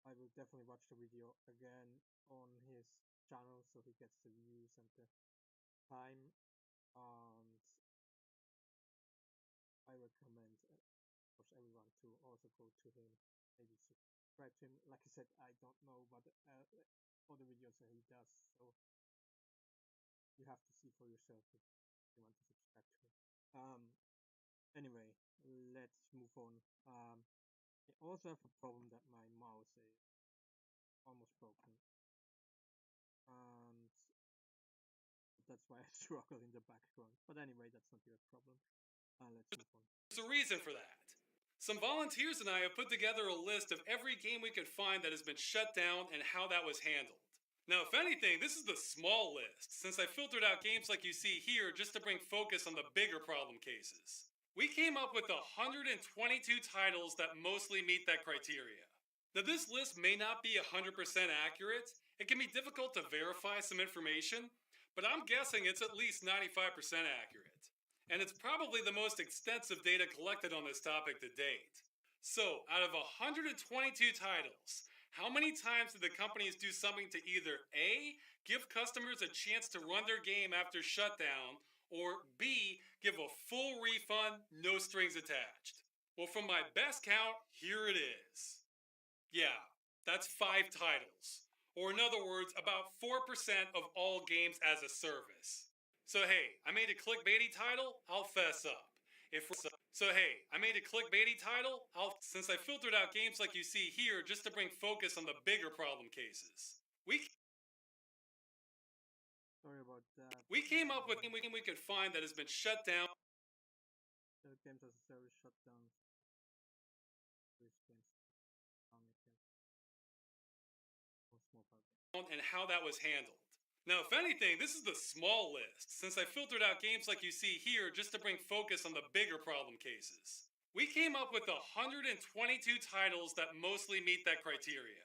I will definitely watch the video again on his channel so he gets the views and the time. And I recommend, of course, everyone to also go to him, maybe subscribe to him. Like I said, I don't know what other videos that he does, so you have to see for yourself if you want to subscribe to him. Anyway, let's move on. I also have a problem that my mouse is almost broken, and that's why I struggle in the background. But anyway, that's not your problem. Let's move on. There's a reason for that. Some volunteers and I have put together a list of every game we could find that has been shut down and how that was handled. Now, if anything, this is the small list, since I filtered out games like you see here just to bring focus on the bigger problem cases. We came up with 122 titles that mostly meet that criteria. Now, this list may not be 100% accurate. It can be difficult to verify some information, but I'm guessing it's at least 95% accurate. And it's probably the most extensive data collected on this topic to date. So, out of 122 titles, How many times did the companies do something to either A, give customers a chance to run their game after shutdown, or B, give a full refund, no strings attached? Well, from my best count, here it is. Yeah, that's 5 titles. Or in other words, about 4% of all games as a service. So hey, I made a clickbaity title, I'll fess up. Since I filtered out games like you see here just to bring focus on the bigger problem cases. Sorry about that. We came up with a game we could find that has been shut down. Games as a service shutdowns. And how that was handled. Now, if anything, this is the small list, since I filtered out games like you see here just to bring focus on the bigger problem cases. We came up with 122 titles that mostly meet that criteria.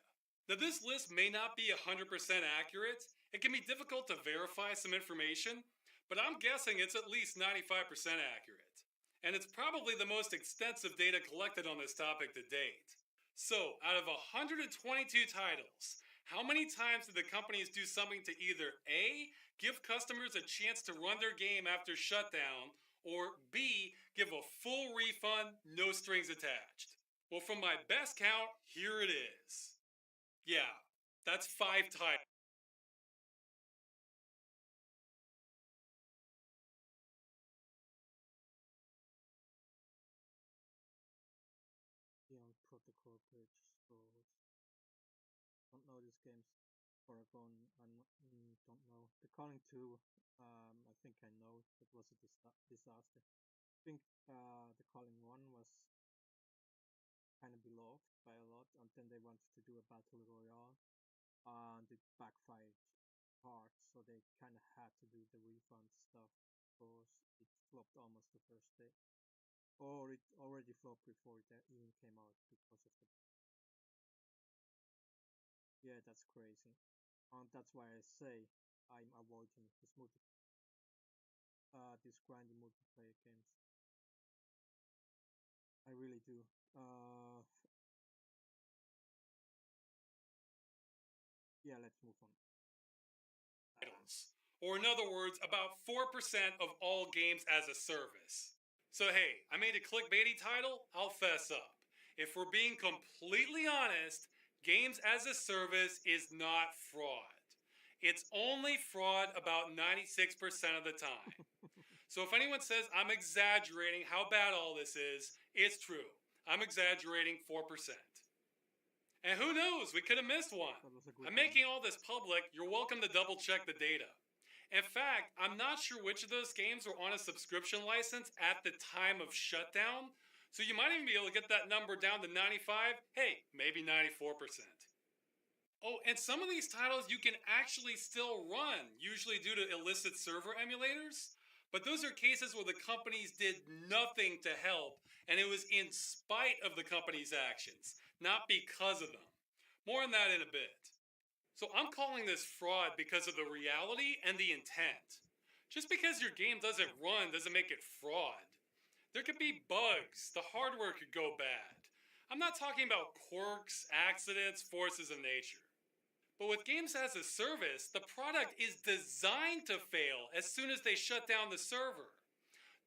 Now, this list may not be 100% accurate. It can be difficult to verify some information, but I'm guessing it's at least 95% accurate. And it's probably the most extensive data collected on this topic to date. So, out of 122 titles, how many times did the companies do something to either A, give customers a chance to run their game after shutdown, or B, give a full refund, no strings attached? Well, from my best count, here it is. Yeah, that's 5 titles. Beyond Protocol Bridge Scrolls. Don't know these games. Oregon, I don't know. The Calling 2, I think I know. It was a disaster. I think the Calling 1 was kind of beloved by a lot, and then they wanted to do a battle royale, and it backfired hard, so they kind of had to do the refund stuff because it flopped almost the first day. Or it already flopped before it even came out because of the... Yeah, that's crazy. And that's why I say I'm avoiding these grindy multiplayer games. I really do. Yeah, let's move on. Or in other words, about 4% of all games as a service. So hey, I made a clickbaity title, I'll fess up. If we're being completely honest, games as a service is not fraud. It's only fraud about 96% of the time. So if anyone says I'm exaggerating how bad all this is, it's true. I'm exaggerating 4%. And who knows, we could have missed one. I'm making all this public, you're welcome to double check the data. In fact, I'm not sure which of those games were on a subscription license at the time of shutdown, so you might even be able to get that number down to 95, hey, maybe 94%. Oh, and some of these titles you can actually still run, usually due to illicit server emulators, but those are cases where the companies did nothing to help, and it was in spite of the company's actions, not because of them. More on that in a bit. So I'm calling this fraud because of the reality and the intent. Just because your game doesn't run doesn't make it fraud. There could be bugs, the hardware could go bad. I'm not talking about quirks, accidents, forces of nature. But with games as a service, the product is designed to fail as soon as they shut down the server.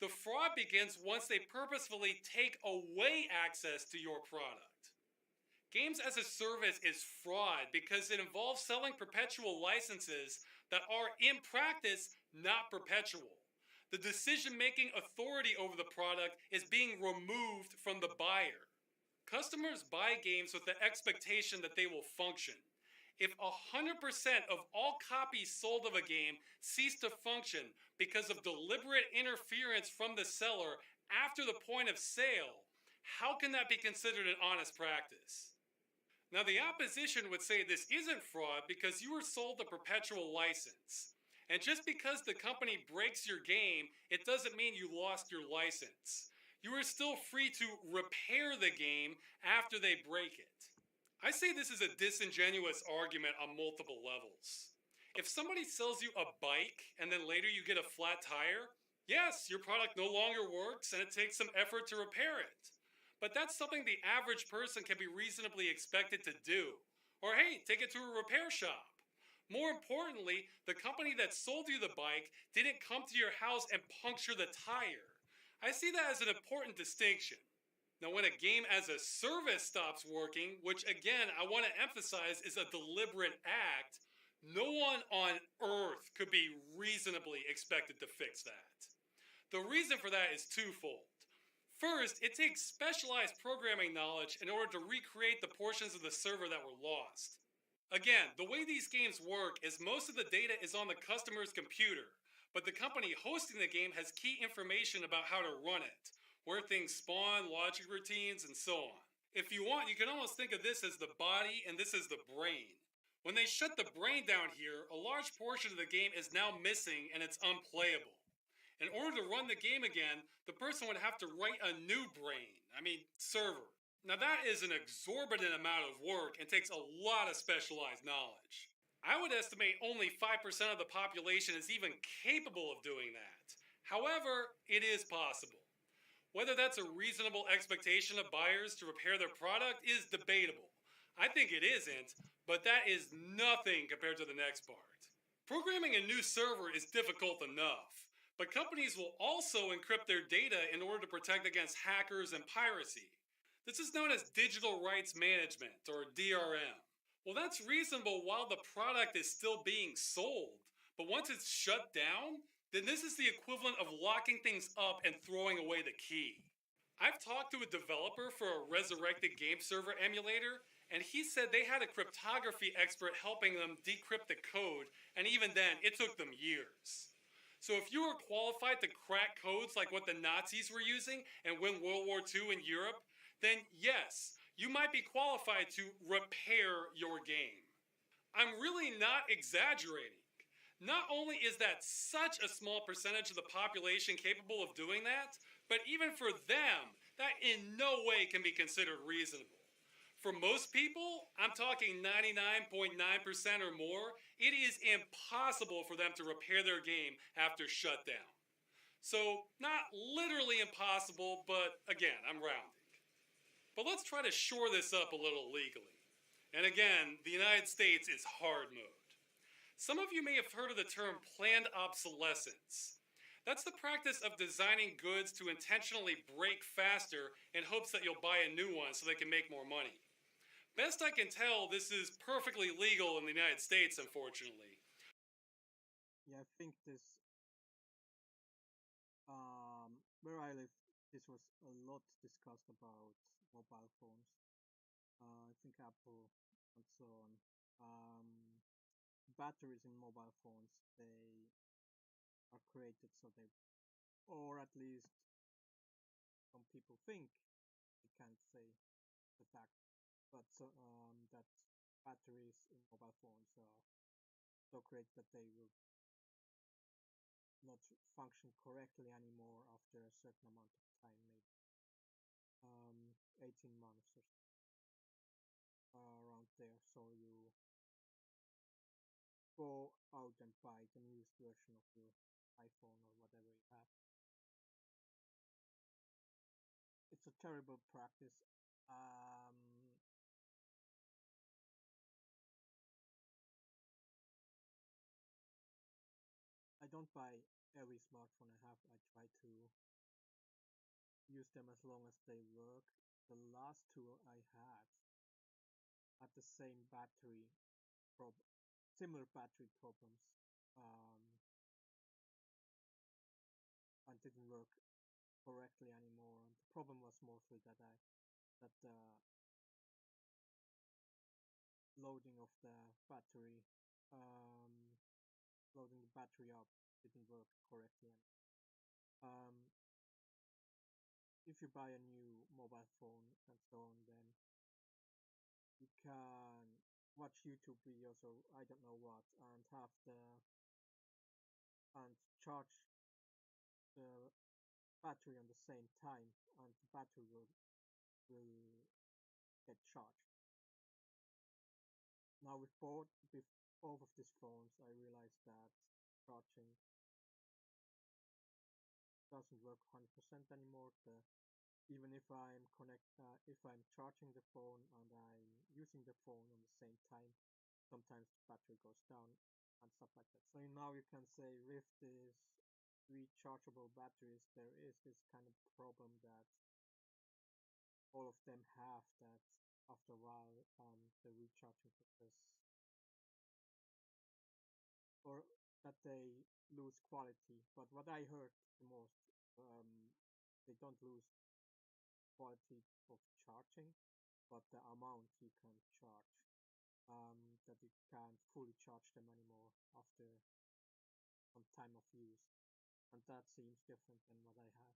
The fraud begins once they purposefully take away access to your product. Games as a service is fraud because it involves selling perpetual licenses that are, in practice, not perpetual. The decision-making authority over the product is being removed from the buyer. Customers buy games with the expectation that they will function. If 100% of all copies sold of a game cease to function because of deliberate interference from the seller after the point of sale, how can that be considered an honest practice? Now, the opposition would say this isn't fraud because you were sold a perpetual license. And just because the company breaks your game, it doesn't mean you lost your license. You are still free to repair the game after they break it. I say this is a disingenuous argument on multiple levels. If somebody sells you a bike and then later you get a flat tire, yes, your product no longer works and it takes some effort to repair it. But that's something the average person can be reasonably expected to do. Or hey, take it to a repair shop. More importantly, the company that sold you the bike didn't come to your house and puncture the tire. I see that as an important distinction. Now, when a game as a service stops working, which again I want to emphasize is a deliberate act, no one on earth could be reasonably expected to fix that. The reason for that is twofold. First, it takes specialized programming knowledge in order to recreate the portions of the server that were lost. Again, the way these games work is most of the data is on the customer's computer, but the company hosting the game has key information about how to run it, where things spawn, logic routines, and so on. If you want, you can almost think of this as the body and this as the brain. When they shut the brain down here, a large portion of the game is now missing and it's unplayable. In order to run the game again, the person would have to write a new server. Now that is an exorbitant amount of work and takes a lot of specialized knowledge. I would estimate only 5% of the population is even capable of doing that. However, it is possible. Whether that's a reasonable expectation of buyers to repair their product is debatable. I think it isn't, but that is nothing compared to the next part. Programming a new server is difficult enough, but companies will also encrypt their data in order to protect against hackers and piracy. This is known as digital rights management, or DRM. Well, that's reasonable while the product is still being sold, but once it's shut down, then this is the equivalent of locking things up and throwing away the key. I've talked to a developer for a resurrected game server emulator, and he said they had a cryptography expert helping them decrypt the code, and even then, it took them years. So if you were qualified to crack codes like what the Nazis were using and win World War II in Europe, then yes, you might be qualified to repair your game. I'm really not exaggerating. Not only is that such a small percentage of the population capable of doing that, but even for them, that in no way can be considered reasonable. For most people, I'm talking 99.9% or more, it is impossible for them to repair their game after shutdown. So, not literally impossible, but again, I'm rounding. But let's try to shore this up a little legally. And again, the United States is hard mode. Some of you may have heard of the term planned obsolescence. That's the practice of designing goods to intentionally break faster in hopes that you'll buy a new one so they can make more money. Best I can tell, this is perfectly legal in the United States, unfortunately. Yeah, I think this, where I live, this was a lot discussed about mobile phones. I think Apple and so on. Batteries in mobile phones, they are created so they, or at least some people think, I can't say the fact, but that batteries in mobile phones are so created that they will not function correctly anymore after a certain amount of time, maybe 18 months or around there. So you go out and buy the newest version of your iPhone or whatever you have. It's a terrible practice. I don't buy every smartphone I have. I try to use them as long as they work. The last two I had the same similar battery problems, and didn't work correctly anymore. And the problem was mostly that the loading of the battery, loading the battery up didn't work correctly. If you buy a new mobile phone and so on, then you can watch YouTube videos or I don't know what, and charge the battery on the same time, and the battery will get charged. Now with both of these phones, I realized that charging doesn't work 100% anymore. Even if I'm charging the phone and I'm using the phone on the same time, sometimes the battery goes down and stuff like that. So now you can say with these rechargeable batteries, there is this kind of problem that all of them have, that after a while the recharging process, or that they lose quality. But what I heard the most, they don't lose quality of charging, but the amount you can charge, that you can't fully charge them anymore after some time of use. And that seems different than what I have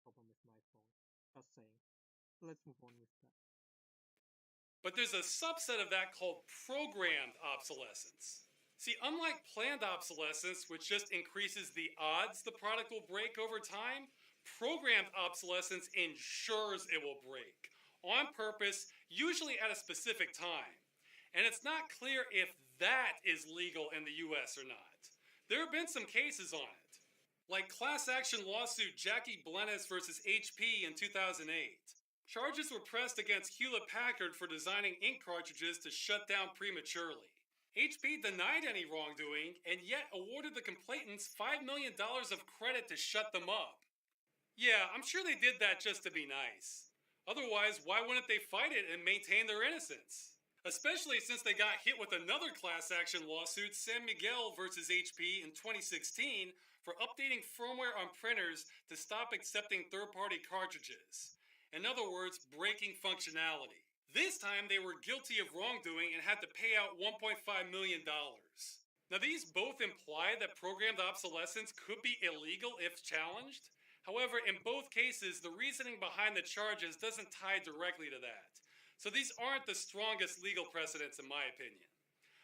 problem with my phone. Just saying. Let's move on with that. But there's a subset of that called programmed obsolescence. See, unlike planned obsolescence, which just increases the odds the product will break over time, programmed obsolescence ensures it will break, on purpose, usually at a specific time. And it's not clear if that is legal in the US or not. There have been some cases on it, like class action lawsuit Jackie Blennis versus HP in 2008. Charges were pressed against Hewlett Packard for designing ink cartridges to shut down prematurely. HP denied any wrongdoing and yet awarded the complainants $5 million of credit to shut them up. Yeah, I'm sure they did that just to be nice. Otherwise, why wouldn't they fight it and maintain their innocence? Especially since they got hit with another class action lawsuit, San Miguel versus HP in 2016, for updating firmware on printers to stop accepting third-party cartridges. In other words, breaking functionality. This time they were guilty of wrongdoing and had to pay out $1.5 million. Now these both imply that programmed obsolescence could be illegal if challenged. However, in both cases, the reasoning behind the charges doesn't tie directly to that. So these aren't the strongest legal precedents in my opinion.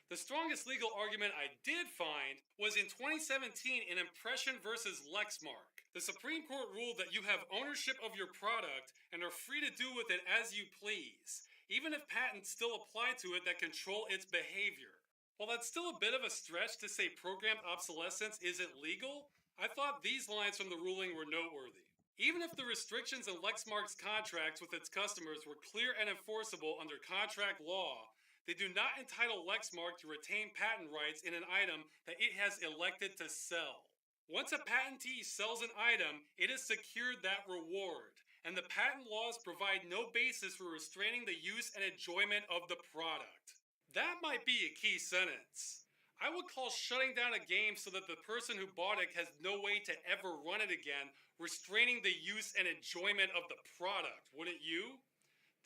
The strongest legal argument I did find was in 2017 in Impression versus Lexmark. The Supreme Court ruled that you have ownership of your product and are free to do with it as you please, even if patents still apply to it that control its behavior. While that's still a bit of a stretch to say programmed obsolescence isn't legal, I thought these lines from the ruling were noteworthy. Even if the restrictions in Lexmark's contracts with its customers were clear and enforceable under contract law, they do not entitle Lexmark to retain patent rights in an item that it has elected to sell. Once a patentee sells an item, it has secured that reward, and the patent laws provide no basis for restraining the use and enjoyment of the product. That might be a key sentence. I would call shutting down a game so that the person who bought it has no way to ever run it again restraining the use and enjoyment of the product, wouldn't you?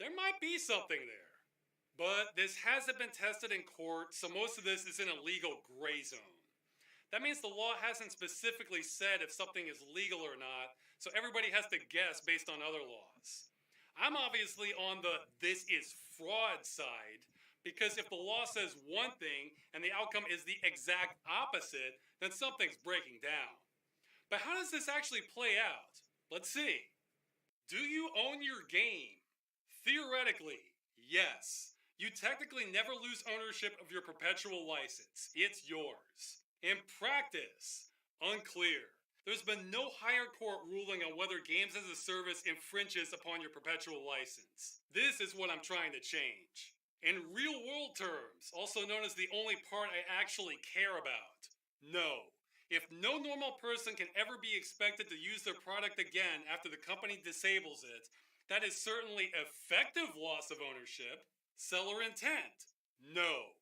There might be something there. But this hasn't been tested in court, so most of this is in a legal gray zone. That means the law hasn't specifically said if something is legal or not, so everybody has to guess based on other laws. I'm obviously on the this is fraud side, because if the law says one thing and the outcome is the exact opposite, then something's breaking down. But how does this actually play out? Let's see. Do you own your game? Theoretically, yes. You technically never lose ownership of your perpetual license. It's yours. In practice, unclear. There's been no higher court ruling on whether games as a service infringes upon your perpetual license. This is what I'm trying to change. In real world terms, also known as the only part I actually care about, no. If no normal person can ever be expected to use their product again after the company disables it, that is certainly effective loss of ownership. Seller intent? No.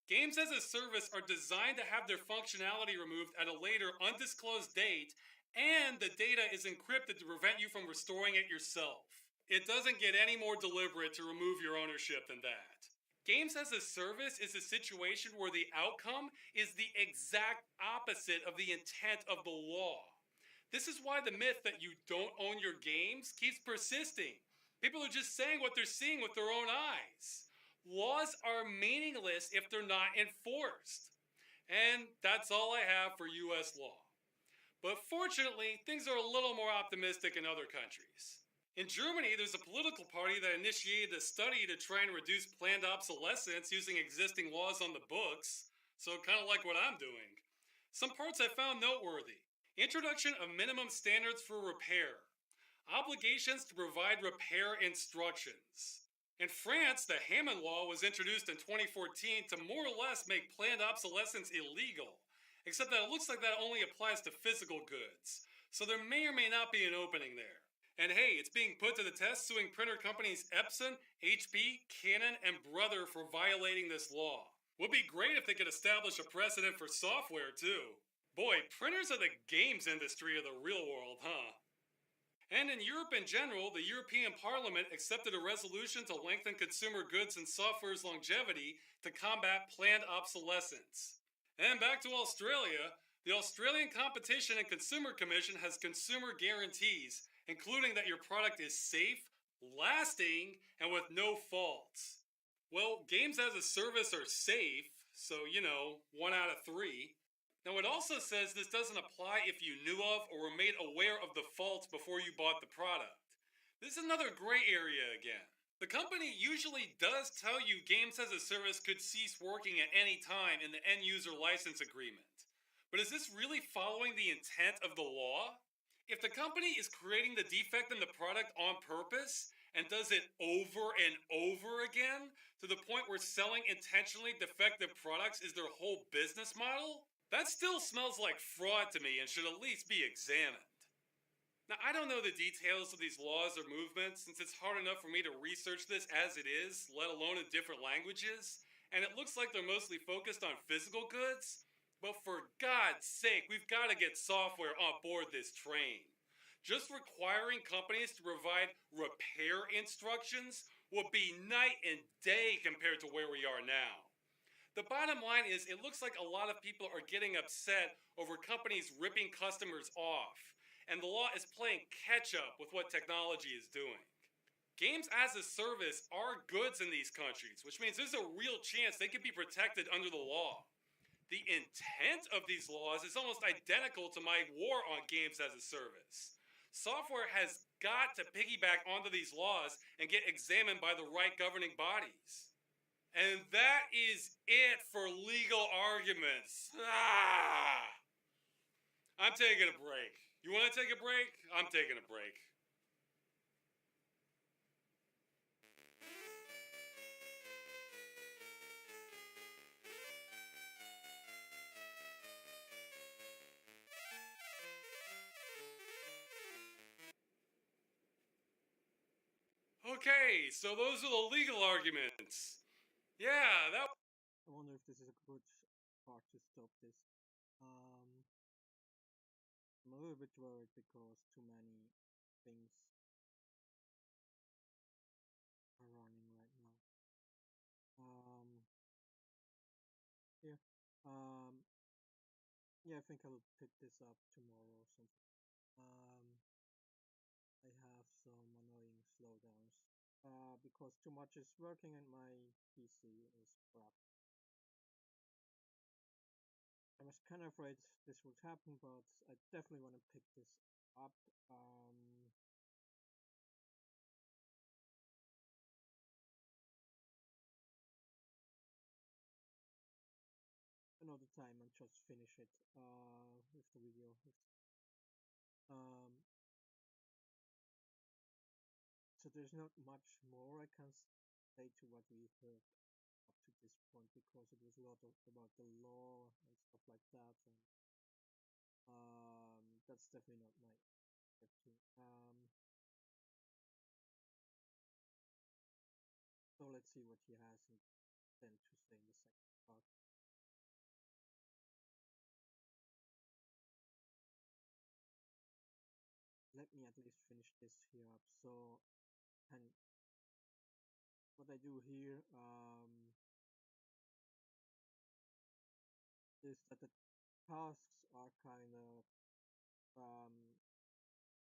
Games as a service are designed to have their functionality removed at a later undisclosed date, and the data is encrypted to prevent you from restoring it yourself. It doesn't get any more deliberate to remove your ownership than that. Games as a service is a situation where the outcome is the exact opposite of the intent of the law. This is why the myth that you don't own your games keeps persisting. People are just saying what they're seeing with their own eyes. Laws are meaningless if they're not enforced. And that's all I have for US law. But fortunately, things are a little more optimistic in other countries. In Germany, there's a political party that initiated a study to try and reduce planned obsolescence using existing laws on the books, so kind of like what I'm doing. Some parts I found noteworthy. Introduction of minimum standards for repair. Obligations to provide repair instructions. In France, the Hammond Law was introduced in 2014 to more or less make planned obsolescence illegal, except that it looks like that only applies to physical goods, so there may or may not be an opening there. And hey, it's being put to the test suing printer companies Epson, HP, Canon, and Brother for violating this law. Would be great if they could establish a precedent for software, too. Boy, printers are the games industry of the real world, huh? And in Europe in general, the European Parliament accepted a resolution to lengthen consumer goods and software's longevity to combat planned obsolescence. And back to Australia, the Australian Competition and Consumer Commission has consumer guarantees, including that your product is safe, lasting, and with no faults. Well, games as a service are safe, so 1 out of 3. Now, it also says this doesn't apply if you knew of or were made aware of the faults before you bought the product. This is another gray area again. The company usually does tell you games as a service could cease working at any time in the end user license agreement. But is this really following the intent of the law? If the company is creating the defect in the product on purpose and does it over and over again to the point where selling intentionally defective products is their whole business model, that still smells like fraud to me and should at least be examined. Now, I don't know the details of these laws or movements since it's hard enough for me to research this as it is, let alone in different languages, and it looks like they're mostly focused on physical goods. But for God's sake, we've got to get software on board this train. Just requiring companies to provide repair instructions would be night and day compared to where we are now. The bottom line is, it looks like a lot of people are getting upset over companies ripping customers off, and the law is playing catch up with what technology is doing. Games as a service are goods in these countries, which means there's a real chance they could be protected under the law. The intent of these laws is almost identical to my war on games as a service. Software has got to piggyback onto these laws and get examined by the right governing bodies. And that is it for legal arguments. I'm taking a break. You want to take a break? I'm taking a break. Okay, so those are the legal arguments. Yeah, that. I wonder if this is a good part to stop this. I'm a little bit worried because too many things are running right now. Yeah. Yeah, I think I'll pick this up tomorrow or something. I have some annoying slowdowns. Because too much is working and my PC is crap. I was kind of afraid this would happen, but I definitely want to pick this up. Another time and just finish it with the video. So there's not much more I can say to what we heard up to this point because it was a lot about the law and stuff like that, and that's definitely not my thing. So let's see what he has then to say in the second part. Let me at least finish this here up. So, and what I do here is that the tasks are kind of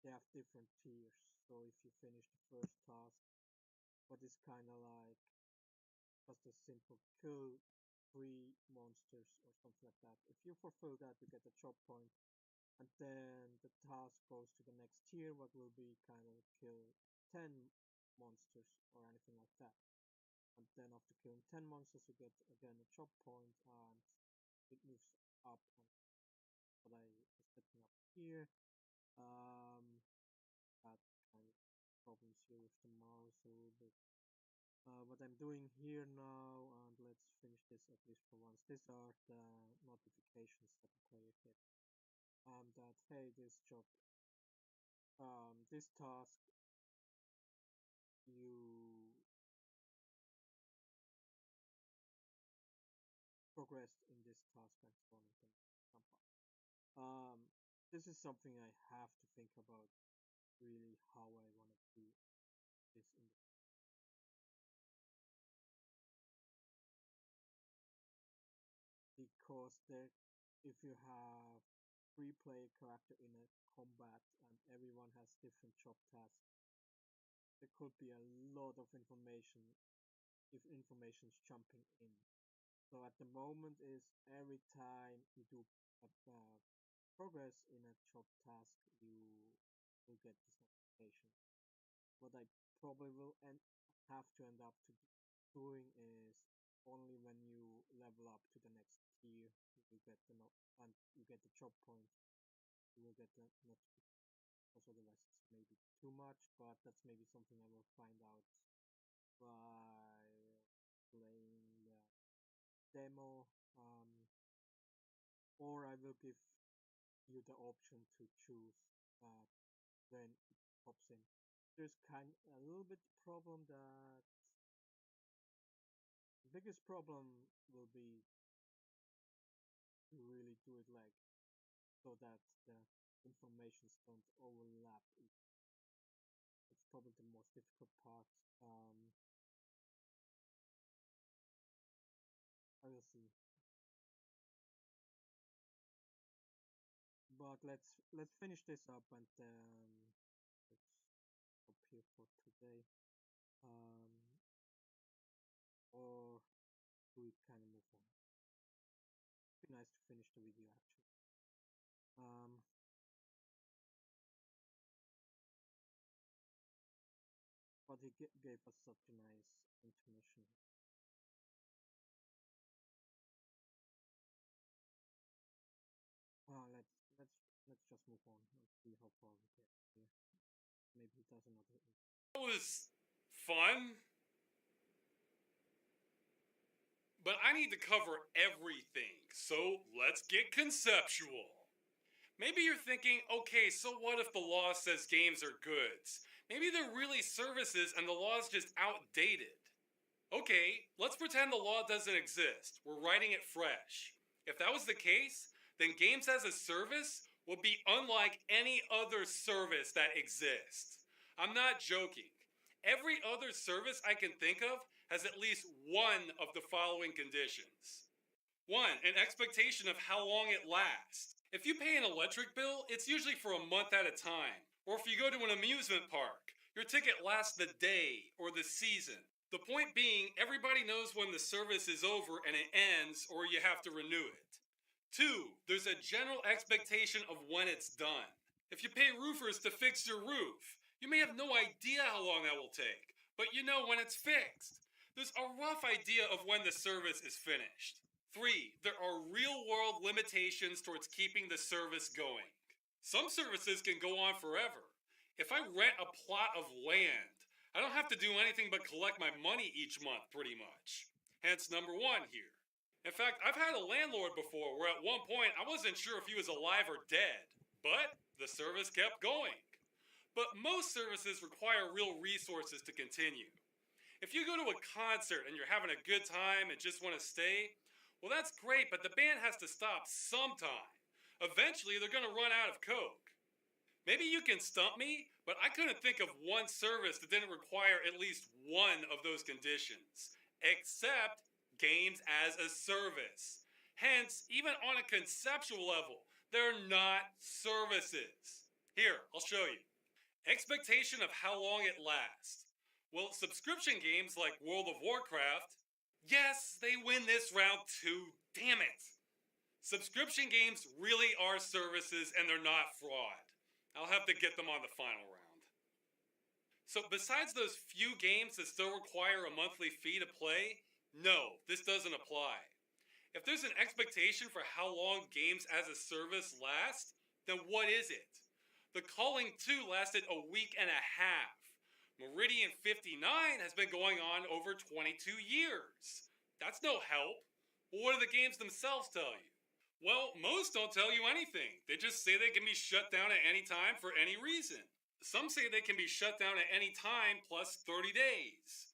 they have different tiers. So if you finish the first task, what is kind of like just a simple kill 3 monsters or something like that. If you fulfill that, you get a job point, and then the task goes to the next tier, what will be kind of kill 10 monsters or anything like that. And then after killing 10 monsters, you get again a job point, and it moves up. And what I was setting up here, had kind of problems here with the mouse a little bit. what I'm doing here now, and let's finish this at least for once. These are the notifications that the player gets. That hey, this task, you progressed in this task and so on and then jump up. This is something I have to think about really how I want to do this in the because if you have 3 player character in a combat and everyone has different job tasks, there could be a lot of information if information's jumping in. So at the moment is every time you do a progress in a job task, you will get this notification. What I probably will have to end up doing is only when you level up to the next tier, you get and you get the job point, you will get the notification. Because otherwise it's maybe too much, but that's maybe something I will find out by playing the demo, or I will give you the option to choose when it pops in. There's a little bit problem that the biggest problem will be to really do it like so that the informations don't overlap. It's probably the most difficult part. I will see. But let's finish this up and let's stop here for today. Or we kind of move on. It'd be nice to finish the video actually. But he gave us such a nice intermission. Let's just move on and see how far we get here. Maybe he does another. It was fun, but I need to cover everything, so let's get conceptual. Maybe you're thinking, okay, so what if the law says games are goods? Maybe they're really services and the law's just outdated. Okay, let's pretend the law doesn't exist. We're writing it fresh. If that was the case, then games as a service would be unlike any other service that exists. I'm not joking. Every other service I can think of has at least one of the following conditions. 1. An expectation of how long it lasts. If you pay an electric bill, it's usually for a month at a time. Or if you go to an amusement park, your ticket lasts the day or the season. The point being, everybody knows when the service is over and it ends, or you have to renew it. 2. There's a general expectation of when it's done. If you pay roofers to fix your roof, you may have no idea how long that will take, but you know when it's fixed. There's a rough idea of when the service is finished. 3. There are real-world limitations towards keeping the service going. Some services can go on forever. If I rent a plot of land, I don't have to do anything but collect my money each month, pretty much. Hence number 1 here. In fact, I've had a landlord before where at one point I wasn't sure if he was alive or dead, but the service kept going. But most services require real resources to continue. If you go to a concert and you're having a good time and just want to stay, well, that's great, but the band has to stop sometime. Eventually, they're going to run out of Coke. Maybe you can stump me, but I couldn't think of one service that didn't require at least one of those conditions, except games as a service. Hence, even on a conceptual level, they're not services. Here, I'll show you. Expectation of how long it lasts. Well, subscription games like World of Warcraft, yes, they win this round too, damn it. Subscription games really are services and they're not fraud. I'll have to get them on the final round. So besides those few games that still require a monthly fee to play, no, this doesn't apply. If there's an expectation for how long games as a service last, then what is it? The Calling 2 lasted a week and a half. Meridian 59 has been going on over 22 years. That's no help. Well, what do the games themselves tell you? Well, most don't tell you anything. They just say they can be shut down at any time for any reason. Some say they can be shut down at any time plus 30 days.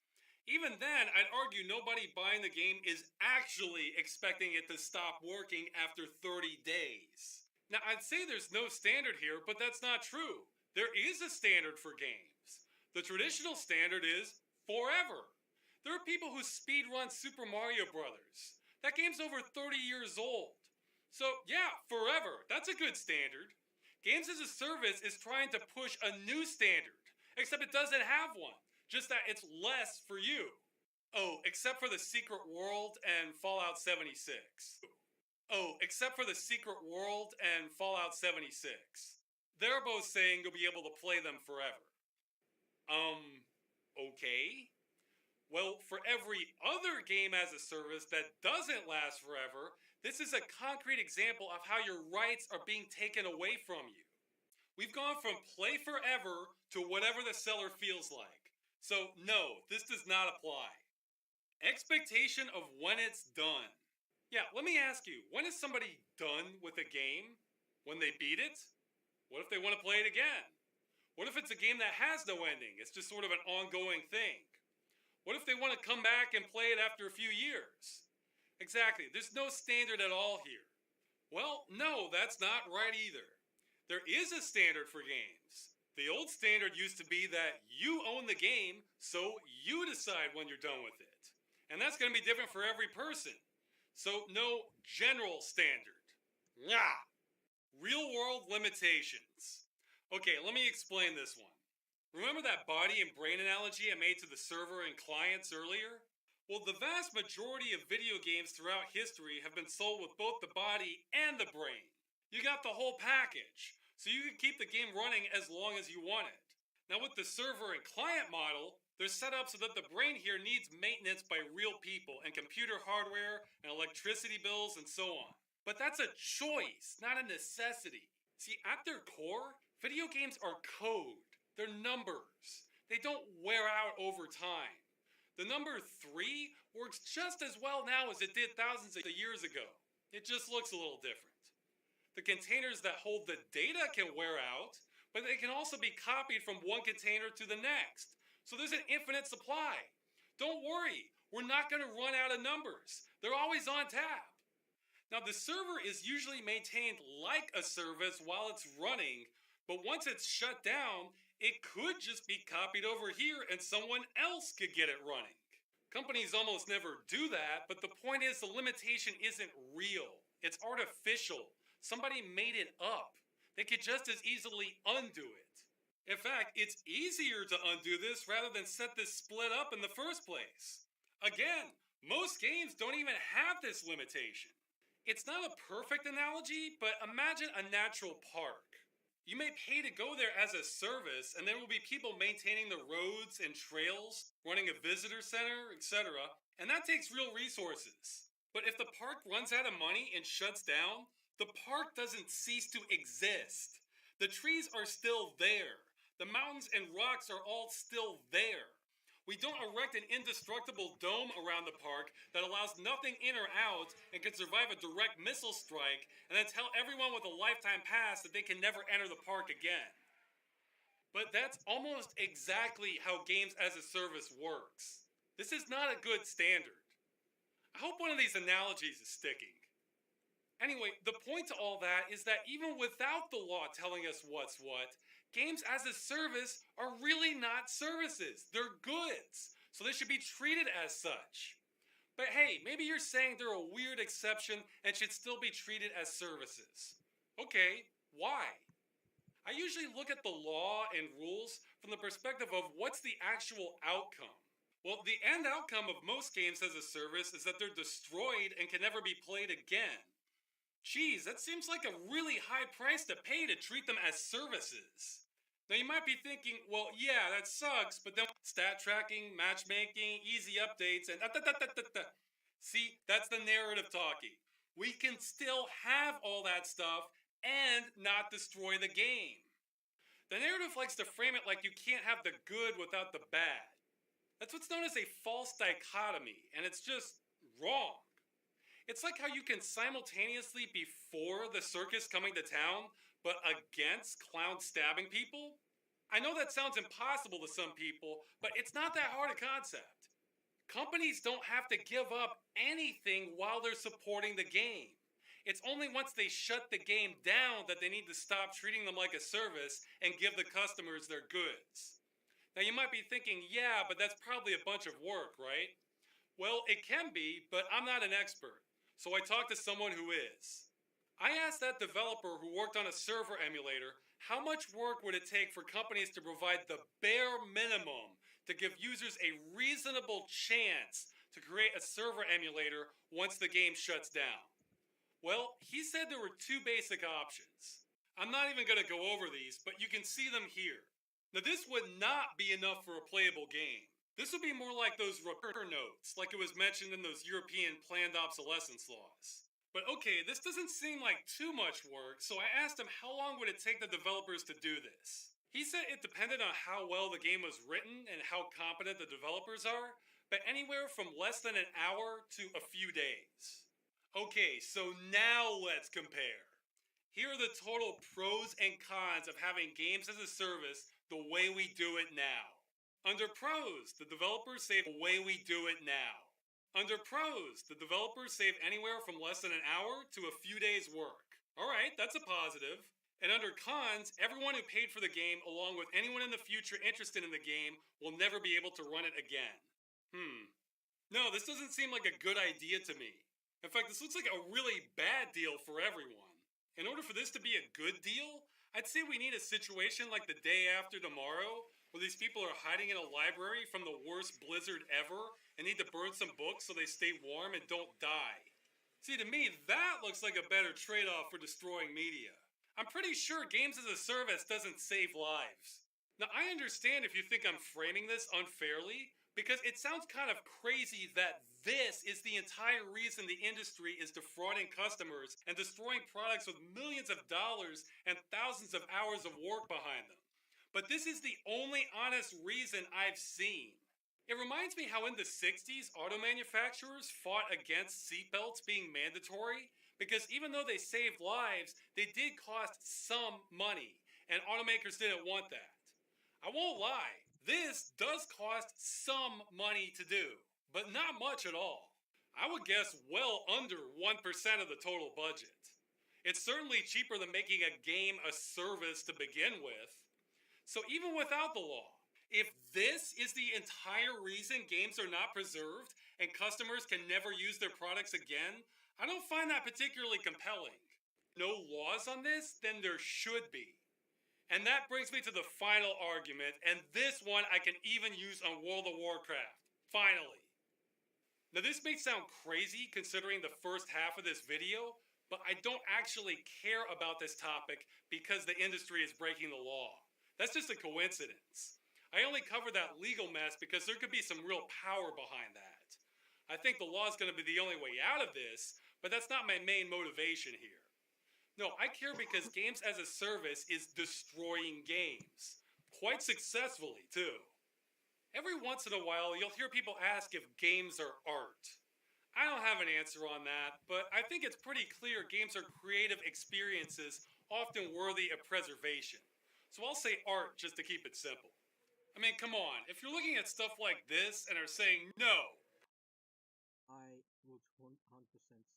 Even then, I'd argue nobody buying the game is actually expecting it to stop working after 30 days. Now, I'd say there's no standard here, but that's not true. There is a standard for games. The traditional standard is forever. There are people who speedrun Super Mario Brothers. That game's over 30 years old. So, yeah, forever. That's a good standard. Games as a Service is trying to push a new standard, except it doesn't have one. Just that it's less for you. Oh, except for the Secret World and Fallout 76. Oh, except for the Secret World and Fallout 76. They're both saying you'll be able to play them forever. Okay. Well, for every other game as a service that doesn't last forever, this is a concrete example of how your rights are being taken away from you. We've gone from play forever to whatever the seller feels like. So, no, this does not apply. Expectation of when it's done. Yeah, let me ask you, when is somebody done with a game? When they beat it? What if they want to play it again? What if it's a game that has no ending? It's just sort of an ongoing thing. What if they want to come back and play it after a few years? Exactly, there's no standard at all here. Well, no, that's not right either. There is a standard for games. The old standard used to be that you own the game, so you decide when you're done with it. And that's going to be different for every person. So no general standard. Yeah. Real world limitations. Okay, let me explain this one. Remember that body and brain analogy I made to the server and clients earlier? Well, the vast majority of video games throughout history have been sold with both the body and the brain. You got the whole package, so you can keep the game running as long as you want it. Now with the server and client model, they're set up so that the brain here needs maintenance by real people and computer hardware and electricity bills and so on. But that's a choice, not a necessity. See, at their core, video games are code. They're numbers. They don't wear out over time. The number 3 works just as well now as it did thousands of years ago. It just looks a little different. The containers that hold the data can wear out, but they can also be copied from one container to the next. So there's an infinite supply. Don't worry, we're not going to run out of numbers. They're always on tap. Now the server is usually maintained like a service while it's running, but once it's shut down, it could just be copied over here and someone else could get it running. Companies almost never do that, but the point is the limitation isn't real. It's artificial. Somebody made it up. They could just as easily undo it. In fact, it's easier to undo this rather than set this split up in the first place. Again, most games don't even have this limitation. It's not a perfect analogy, but imagine a natural park. You may pay to go there as a service, and there will be people maintaining the roads and trails, running a visitor center, etc., and that takes real resources. But if the park runs out of money and shuts down, the park doesn't cease to exist. The trees are still there. The mountains and rocks are all still there. We don't erect an indestructible dome around the park that allows nothing in or out and can survive a direct missile strike and then tell everyone with a lifetime pass that they can never enter the park again. But that's almost exactly how games as a service works. This is not a good standard. I hope one of these analogies is sticking. Anyway, the point to all that is that even without the law telling us what's what, games as a service are really not services. They're goods. So they should be treated as such. But hey, maybe you're saying they're a weird exception and should still be treated as services. Okay, why? I usually look at the law and rules from the perspective of what's the actual outcome. Well, the end outcome of most games as a service is that they're destroyed and can never be played again. Geez, that seems like a really high price to pay to treat them as services. Now you might be thinking, well, yeah, that sucks, but then stat tracking, matchmaking, easy updates, and See, that's the narrative talking. We can still have all that stuff and not destroy the game. The narrative likes to frame it like you can't have the good without the bad. That's what's known as a false dichotomy, and it's just wrong. It's like how you can simultaneously be for the circus coming to town, but against clowns stabbing people. I know that sounds impossible to some people, but it's not that hard a concept. Companies don't have to give up anything while they're supporting the game. It's only once they shut the game down that they need to stop treating them like a service and give the customers their goods. Now you might be thinking, yeah, but that's probably a bunch of work, right? Well, it can be, but I'm not an expert, so I talked to someone who is. I asked that developer who worked on a server emulator how much work would it take for companies to provide the bare minimum to give users a reasonable chance to create a server emulator once the game shuts down. Well, he said there were two basic options. I'm not even going to go over these, but you can see them here. Now, this would not be enough for a playable game. This would be more like those repair notes, like it was mentioned in those European planned obsolescence laws. But okay, this doesn't seem like too much work, so I asked him how long would it take the developers to do this. He said it depended on how well the game was written and how competent the developers are, but anywhere from less than an hour to a few days. Okay, so now let's compare. Here are the total pros and cons of having games as a service the way we do it now. Under pros, the developers save the way we do it now. Under pros, the developers save anywhere from less than an hour to a few days' work. Alright, that's a positive. And under cons, everyone who paid for the game, along with anyone in the future interested in the game, will never be able to run it again. No, this doesn't seem like a good idea to me. In fact, this looks like a really bad deal for everyone. In order for this to be a good deal, I'd say we need a situation like the day after tomorrow, where these people are hiding in a library from the worst blizzard ever and need to burn some books so they stay warm and don't die. See, to me, that looks like a better trade-off for destroying media. I'm pretty sure games as a service doesn't save lives. Now, I understand if you think I'm framing this unfairly, because it sounds kind of crazy that this is the entire reason the industry is defrauding customers and destroying products with millions of dollars and thousands of hours of work behind them. But this is the only honest reason I've seen. It reminds me how in the 60s, auto manufacturers fought against seatbelts being mandatory, because even though they saved lives, they did cost some money, and automakers didn't want that. I won't lie, this does cost some money to do, but not much at all. I would guess well under 1% of the total budget. It's certainly cheaper than making a game a service to begin with. So even without the law, if this is the entire reason games are not preserved and customers can never use their products again, I don't find that particularly compelling. No laws on this? Then there should be. And that brings me to the final argument, and this one I can even use on World of Warcraft. Finally. Now this may sound crazy considering the first half of this video, but I don't actually care about this topic because the industry is breaking the law. That's just a coincidence. I only cover that legal mess because there could be some real power behind that. I think the law is going to be the only way out of this, but that's not my main motivation here. No, I care because games as a service is destroying games. Quite successfully, too. Every once in a while, you'll hear people ask if games are art. I don't have an answer on that, but I think it's pretty clear games are creative experiences often worthy of preservation. So I'll say art just to keep it simple. I mean, come on, if you're looking at stuff like this and are saying no, I would 100%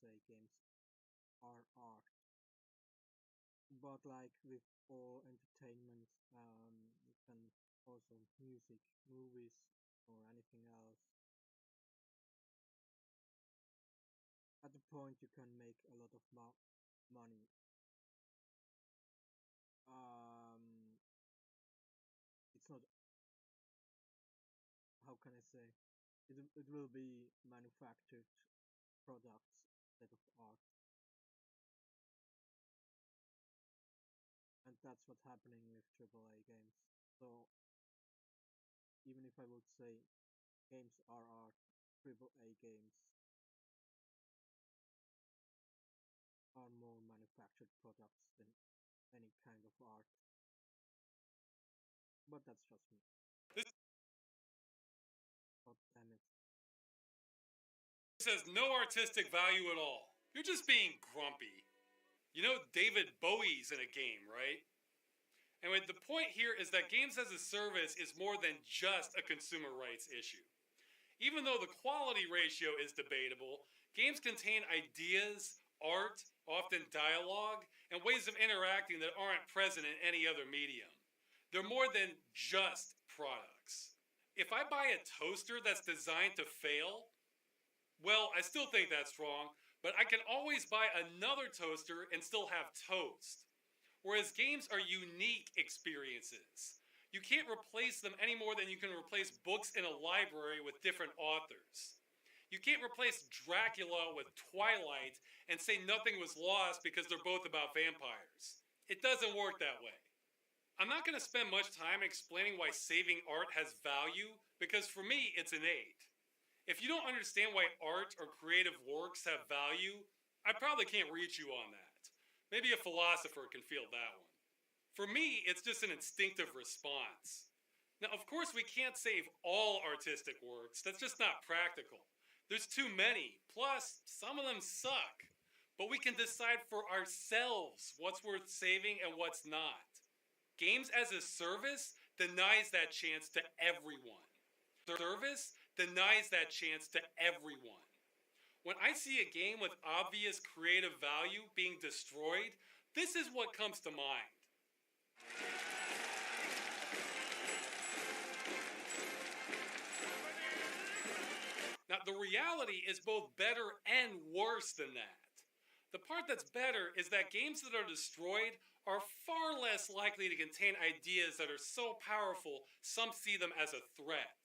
say games are art. But like with all entertainment, you can also music, movies, or anything else. At the point you can make a lot of money. It's not. How can I say? It will be manufactured products instead of art, and that's what's happening with AAA games. So even if I would say games are art, AAA games are more manufactured products than any kind of art. but that's just me. This God damn it. has no artistic value at all. You're just being grumpy. You know David Bowie's in a game, right? Anyway, the point here is that games as a service is more than just a consumer rights issue. Even though the quality ratio is debatable, games contain ideas, art, often dialogue, and ways of interacting that aren't present in any other medium. They're more than just products. If I buy a toaster that's designed to fail, well, I still think that's wrong, but I can always buy another toaster and still have toast. Whereas games are unique experiences. You can't replace them any more than you can replace books in a library with different authors. You can't replace Dracula with Twilight and say nothing was lost because they're both about vampires. It doesn't work that way. I'm not going to spend much time explaining why saving art has value, because for me, it's innate. If you don't understand why art or creative works have value, I probably can't reach you on that. Maybe a philosopher can feel that one. For me, it's just an instinctive response. Now, of course, we can't save all artistic works. That's just not practical. There's too many. Plus, some of them suck. But we can decide for ourselves what's worth saving and what's not. Games as a service denies that chance to everyone. Service denies that chance to everyone. When I see a game with obvious creative value being destroyed, this is what comes to mind. Now, the reality is both better and worse than that. The part that's better is that games that are destroyed are far less likely to contain ideas that are so powerful some see them as a threat.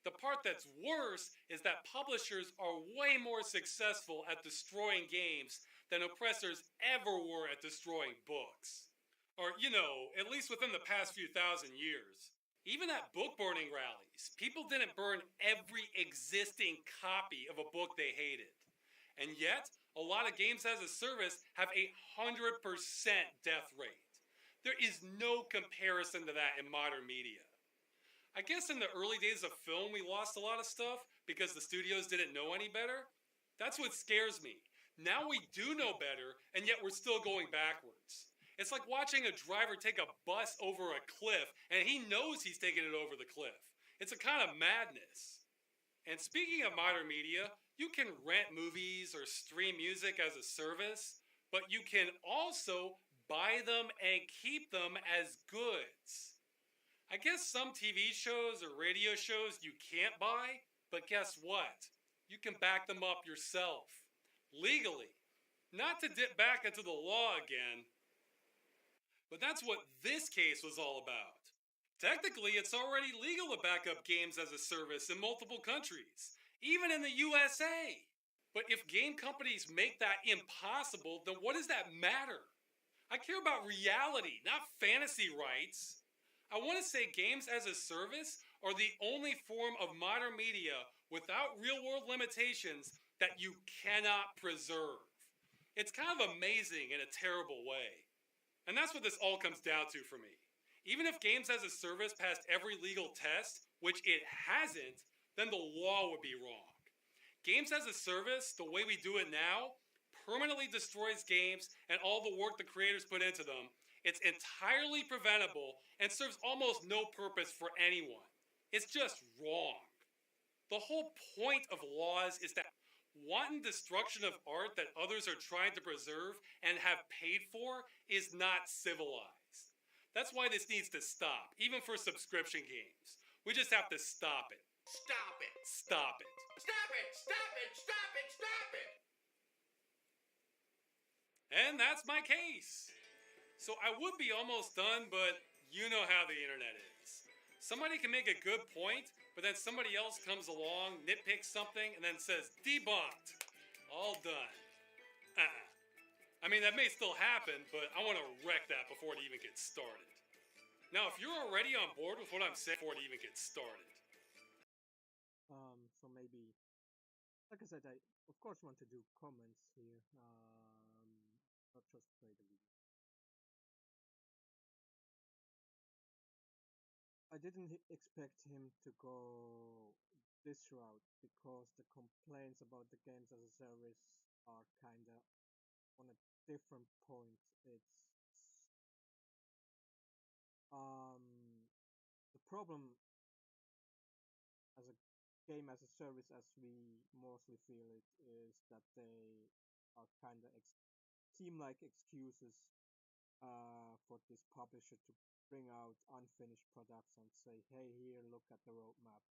The part that's worse is that publishers are way more successful at destroying games than oppressors ever were at destroying books. Or, at least within the past few thousand years. Even at book burning rallies, people didn't burn every existing copy of a book they hated. And yet, a lot of games as a service have a 100% death rate. There is no comparison to that in modern media. I guess in the early days of film, we lost a lot of stuff because the studios didn't know any better. That's what scares me. Now we do know better, and yet we're still going backwards. It's like watching a driver take a bus over a cliff, and he knows he's taking it over the cliff. It's a kind of madness. And speaking of modern media, you can rent movies or stream music as a service, but you can also buy them and keep them as goods. I guess some TV shows or radio shows you can't buy, but guess what? You can back them up yourself. Legally. Not to dip back into the law again. But that's what this case was all about. Technically, it's already legal to back up games as a service in multiple countries, even in the USA. But if game companies make that impossible, then what does that matter? I care about reality, not fantasy rights. I want to say games as a service are the only form of modern media without real-world limitations that you cannot preserve. It's kind of amazing in a terrible way. And that's what this all comes down to for me. Even if games as a service passed every legal test, which it hasn't, then the law would be wrong. Games as a service, the way we do it now, permanently destroys games and all the work the creators put into them. It's entirely preventable and serves almost no purpose for anyone. It's just wrong. The whole point of laws is that wanton destruction of art that others are trying to preserve and have paid for is not civilized. That's why this needs to stop, even for subscription games. We just have to stop it. Stop it! Stop it. Stop it! Stop it! Stop it! Stop it! And that's my case. So I would be almost done, but you know how the internet is. Somebody can make a good point, but then somebody else comes along, nitpicks something, and then says, debunked. All done. I mean, that may still happen, but I want to wreck that before it even gets started. Now, if you're already on board with what I'm saying before it even gets started. So maybe, like I said, I of course want to do comments here, not just play the video. I didn't expect him to go this route because the complaints about the games as a service are kind of on a different point. It's the problem as a game as a service, as we mostly feel it, is that they are kind of seem like excuses for this publisher to bring out unfinished products and say, hey, here, look at the roadmap.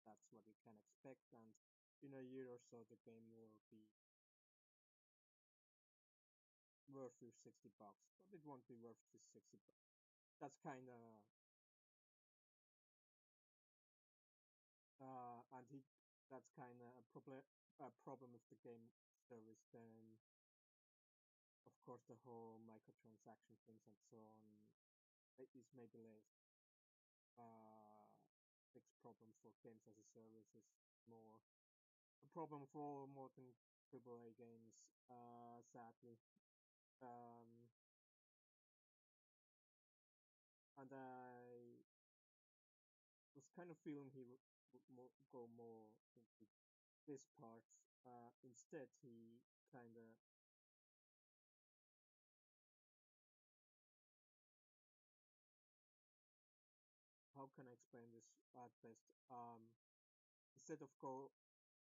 That's what you can expect, and in a year or so, the game will be worth you $60, but it won't be worth you $60. That's kind of and he that's kind of a problem with the game service. Then, of course, the whole microtransaction things and so on is maybe less fixed problem for games as a service. Is more a problem for modern AAA games, sadly. Um, and I was kind of feeling he would go more into this part. Instead, he kind of how can I explain this at best? Instead of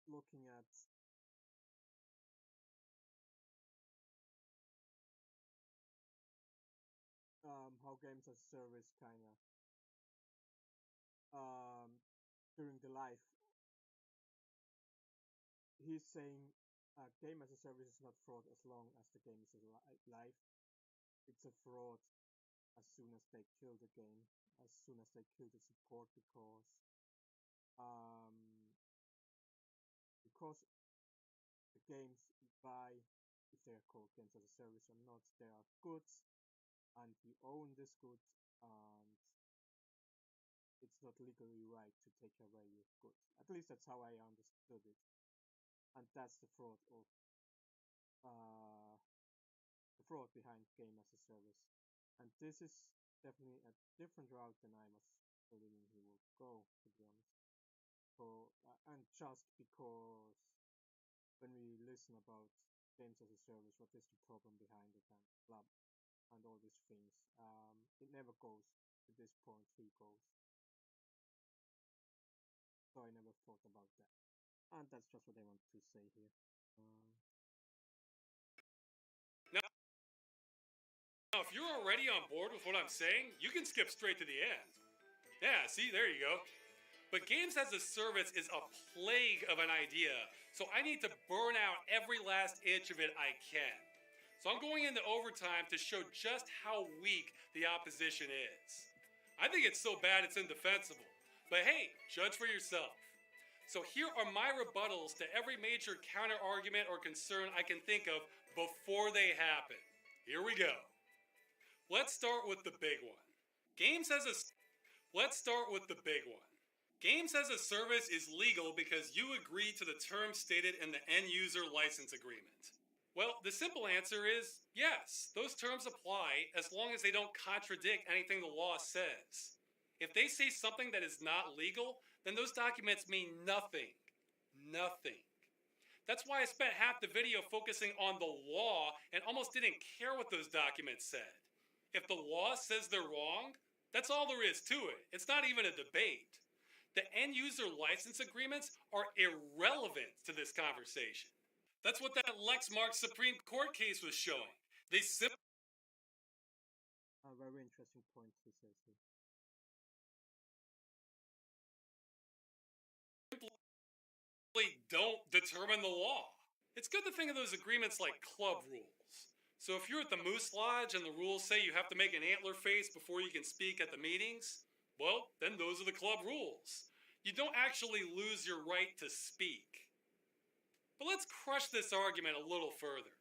looking at how games as a service kind of during the life, he's saying game as a service is not fraud as long as the game is alive. It's a fraud as soon as they kill the game, as soon as they kill the support, um, because the games you buy, if they are called games as a service or not, they are goods, and you own this goods, and it's not legally right to take away your goods. At least that's how I understood it, and that's uh, the fraud behind game as a service. And this is definitely a different route than I was believing he would go, to be honest. And just because when we listen about games as a service, what is the problem behind it, and blah, and all these things, it never goes to this point he goes. So I never thought about that. And that's just what I want to say here. Now, if you're already on board with what I'm saying, you can skip straight to the end. Yeah, see, there you go. But games as a service is a plague of an idea, so I need to burn out every last inch of it I can. So I'm going into overtime to show just how weak the opposition is. I think it's so bad it's indefensible. But hey, judge for yourself. So here are my rebuttals to every major counter argument or concern I can think of before they happen. Here we go. Let's start with the big one. Let's start with the big one. Games as a service is legal because you agree to the terms stated in the end user license agreement. Well, the simple answer is yes, those terms apply as long as they don't contradict anything the law says. If they say something that is not legal, then those documents mean nothing. Nothing. That's why I spent half the video focusing on the law and almost didn't care what those documents said. If the law says they're wrong, that's all there is to it. It's not even a debate. The end user license agreements are irrelevant to this conversation. That's what that Lexmark Supreme Court case was showing. They simply A very interesting point he says here. don't determine the law. It's good to think of those agreements like club rules. So if you're at the Moose Lodge and the rules say you have to make an antler face before you can speak at the meetings, well, then those are the club rules. You don't actually lose your right to speak. But let's crush this argument a little further.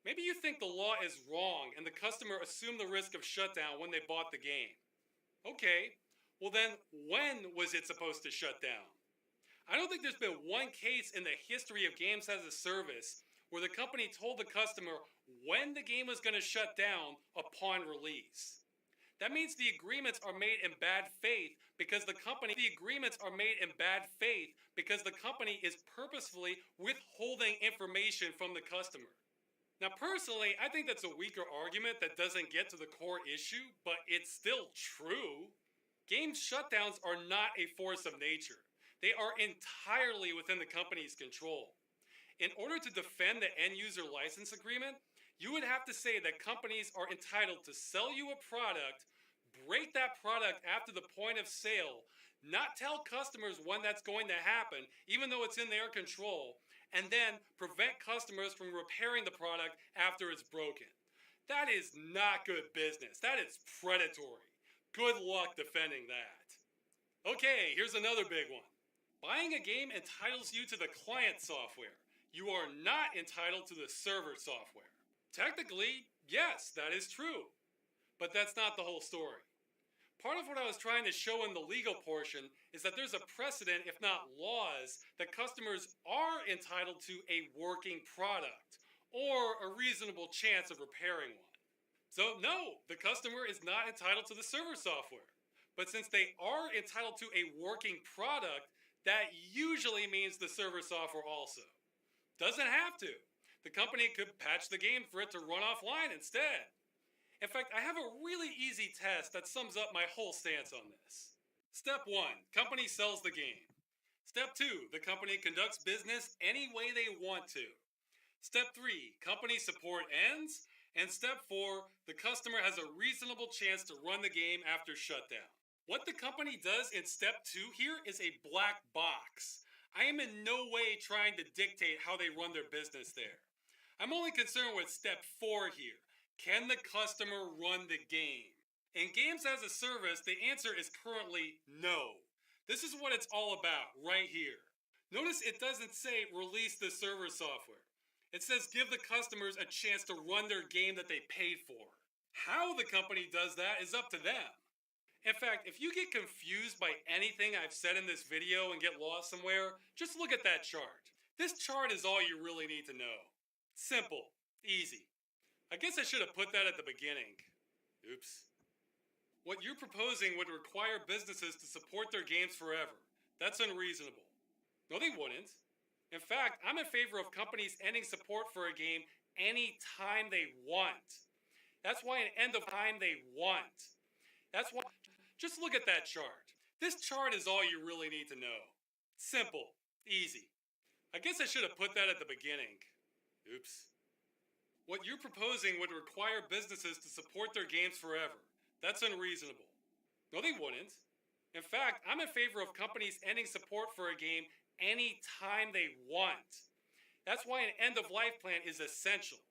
Maybe you think the law is wrong and the customer assumed the risk of shutdown when they bought the game. Okay, well then, when was it supposed to shut down? I don't think there's been one case in the history of games as a service where the company told the customer when the game was going to shut down upon release. That means the agreements are made in bad faith because the company is purposefully withholding information from the customer. Now, personally, I think that's a weaker argument that doesn't get to the core issue, but it's still true. Game shutdowns are not a force of nature. They are entirely within the company's control. In order to defend the end-user license agreement, you would have to say that companies are entitled to sell you a product, break that product after the point of sale, not tell customers when that's going to happen, even though it's in their control, and then prevent customers from repairing the product after it's broken. That is not good business. That is predatory. Good luck defending that. Okay, here's another big one. Buying a game entitles you to the client software. You are not entitled to the server software. Technically, yes, that is true. But that's not the whole story. Part of what I was trying to show in the legal portion is that there's a precedent, if not laws, that customers are entitled to a working product or a reasonable chance of repairing one. So no, the customer is not entitled to the server software. But since they are entitled to a working product, that usually means the server software also. Doesn't have to. The company could patch the game for it to run offline instead. In fact, I have a really easy test that sums up my whole stance on this. Step 1, company sells the game. Step 2, the company conducts business any way they want to. Step 3, company support ends. And step 4, the customer has a reasonable chance to run the game after shutdown. What the company does in step 2 here is a black box. I am in no way trying to dictate how they run their business there. I'm only concerned with step 4 here. Can the customer run the game? In games as a service, the answer is currently no. This is what it's all about right here. Notice it doesn't say release the server software. It says give the customers a chance to run their game that they paid for. How the company does that is up to them. In fact, if you get confused by anything I've said in this video and get lost somewhere, just look at that chart. This chart is all you really need to know. Simple, easy. I guess I should have put that at the beginning. Oops. What you're proposing would require businesses to support their games forever. That's unreasonable. No, they wouldn't. In fact, I'm in favor of companies ending support for a game any time they want. That's why an end of time they want. That's why. Just look at that chart. This chart is all you really need to know. Simple, easy. I guess I should have put that at the beginning. Oops. What you're proposing would require businesses to support their games forever. That's unreasonable. No, they wouldn't. In fact, I'm in favor of companies ending support for a game any time they want. That's why an end-of-life plan is essential.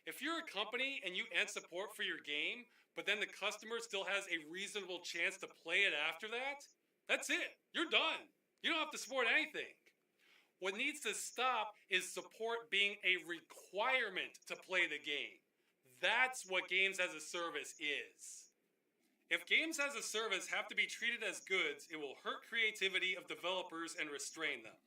If you're a company and you end support for your game, but then the customer still has a reasonable chance to play it after that, that's it. You're done. You don't have to support anything. What needs to stop is support being a requirement to play the game. That's what games as a service is. If games as a service have to be treated as goods, it will hurt creativity of developers and restrain them.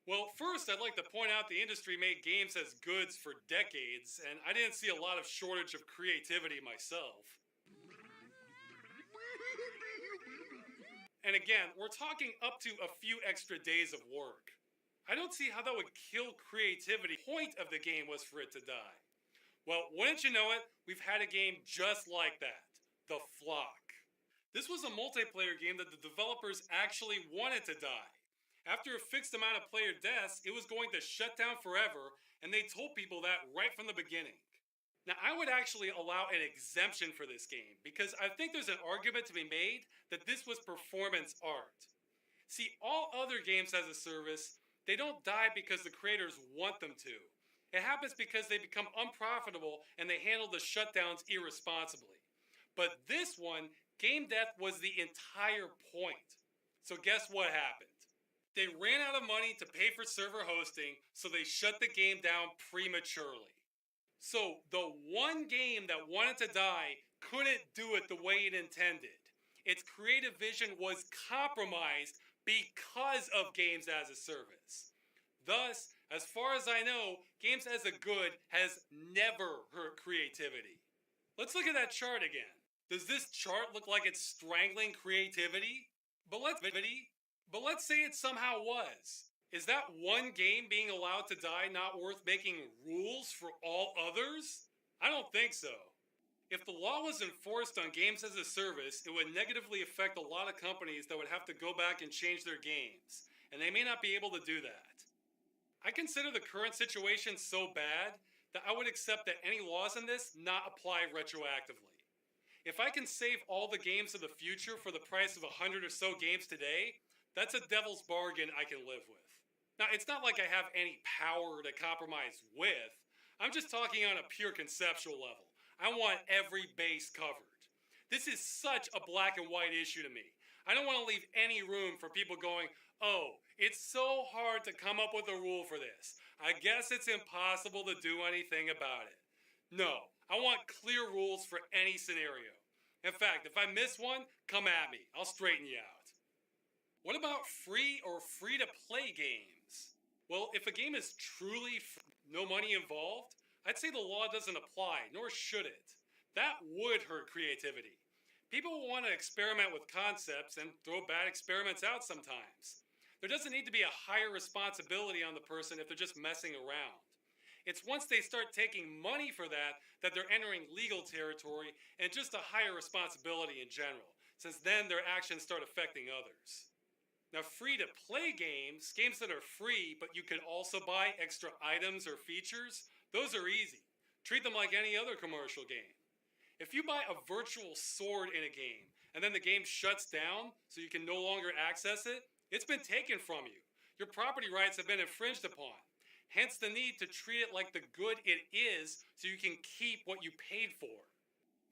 Well, first, I'd like to point out the industry made games as goods for decades, and I didn't see a lot of shortage of creativity myself. And again, we're talking up to a few extra days of work. I don't see how that would kill creativity. The point of the game was for it to die. Well, wouldn't you know it, we've had a game just like that, The Flock. This was a multiplayer game that the developers actually wanted to die. After a fixed amount of player deaths, it was going to shut down forever, and they told people that right from the beginning. Now, I would actually allow an exemption for this game, because I think there's an argument to be made that this was performance art. See, all other games as a service, they don't die because the creators want them to. It happens because they become unprofitable and they handle the shutdowns irresponsibly. But this one, game death was the entire point. So guess what happened? They ran out of money to pay for server hosting, so they shut the game down prematurely. So the one game that wanted to die couldn't do it the way it intended. Its creative vision was compromised because of games as a service. Thus, as far as I know, games as a good has never hurt creativity. Let's look at that chart again. Does this chart look like it's strangling creativity? But let's say it somehow was. Is that one game being allowed to die not worth making rules for all others? I don't think so. If the law was enforced on games as a service, it would negatively affect a lot of companies that would have to go back and change their games, and they may not be able to do that. I consider the current situation so bad that I would accept that any laws in this not apply retroactively. If I can save all the games of the future for the price of 100 or so games today, that's a devil's bargain I can live with. Now, it's not like I have any power to compromise with. I'm just talking on a pure conceptual level. I want every base covered. This is such a black and white issue to me. I don't want to leave any room for people going, oh, it's so hard to come up with a rule for this. I guess it's impossible to do anything about it. No, I want clear rules for any scenario. In fact, if I miss one, come at me. I'll straighten you out. What about free or free-to-play games? Well, if a game is truly no money involved, I'd say the law doesn't apply, nor should it. That would hurt creativity. People will want to experiment with concepts and throw bad experiments out sometimes. There doesn't need to be a higher responsibility on the person if they're just messing around. It's once they start taking money for that they're entering legal territory and just a higher responsibility in general, since then their actions start affecting others. Now, free-to-play games that are free but you can also buy extra items or features, those are easy. Treat them like any other commercial game. If you buy a virtual sword in a game and then the game shuts down so you can no longer access it, it's been taken from you. Your property rights have been infringed upon. Hence the need to treat it like the good it is so you can keep what you paid for.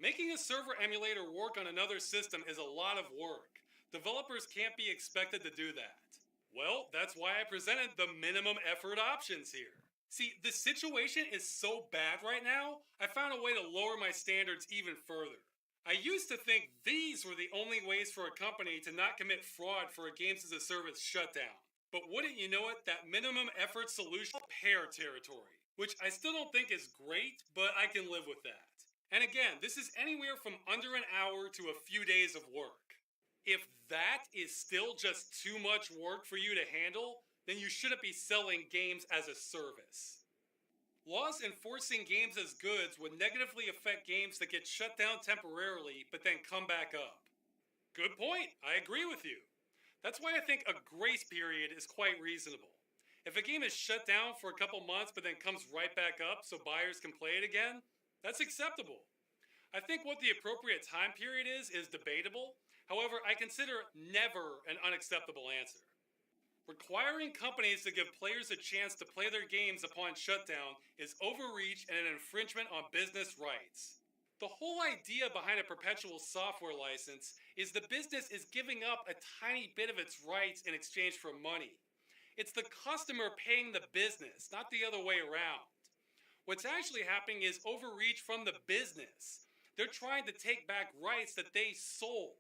Making a server emulator work on another system is a lot of work. Developers can't be expected to do that. Well, that's why I presented the minimum effort options here. See, the situation is so bad right now, I found a way to lower my standards even further. I used to think these were the only ways for a company to not commit fraud for a games as a service shutdown. But wouldn't you know it, that minimum effort solution pair territory, which I still don't think is great, but I can live with that. And again, this is anywhere from under an hour to a few days of work. If that is still just too much work for you to handle, then you shouldn't be selling games as a service. Laws enforcing games as goods would negatively affect games that get shut down temporarily but then come back up. Good point, I agree with you. That's why I think a grace period is quite reasonable. If a game is shut down for a couple months but then comes right back up so buyers can play it again, that's acceptable. I think what the appropriate time period is debatable. However, I consider never an unacceptable answer. Requiring companies to give players a chance to play their games upon shutdown is overreach and an infringement on business rights. The whole idea behind a perpetual software license is the business is giving up a tiny bit of its rights in exchange for money. It's the customer paying the business, not the other way around. What's actually happening is overreach from the business. They're trying to take back rights that they sold.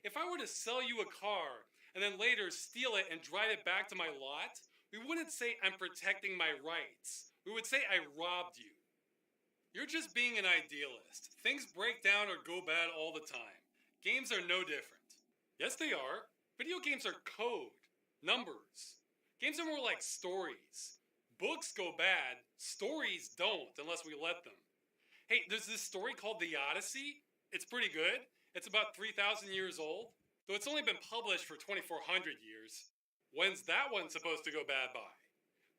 If I were to sell you a car and then later steal it and drive it back to my lot, we wouldn't say I'm protecting my rights. We would say I robbed you. You're just being an idealist. Things break down or go bad all the time. Games are no different. Yes, they are. Video games are code, numbers. Games are more like stories. Books go bad, stories don't unless we let them. Hey, there's this story called The Odyssey. It's pretty good. It's about 3,000 years old, though it's only been published for 2,400 years. When's that one supposed to go bad by?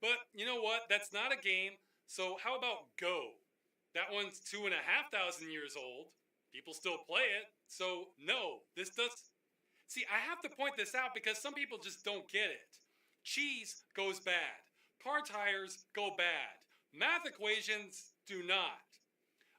But you know what? That's not a game, so how about Go? That one's 2,500 years old. People still play it, so no, this does... See, I have to point this out because some people just don't get it. Cheese goes bad. Car tires go bad. Math equations do not.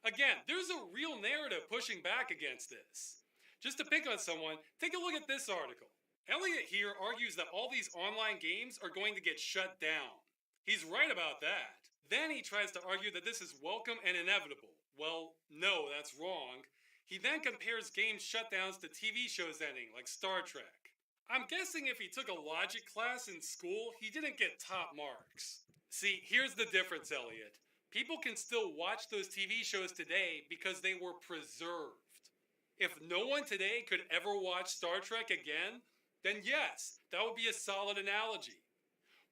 Again, there's a real narrative pushing back against this. Just to pick on someone, take a look at this article. Elliot here argues that all these online games are going to get shut down. He's right about that. Then he tries to argue that this is welcome and inevitable. Well, no, that's wrong. He then compares game shutdowns to TV shows ending, like Star Trek. I'm guessing if he took a logic class in school, he didn't get top marks. See, here's the difference, Elliot. People can still watch those TV shows today because they were preserved. If no one today could ever watch Star Trek again, then yes, that would be a solid analogy.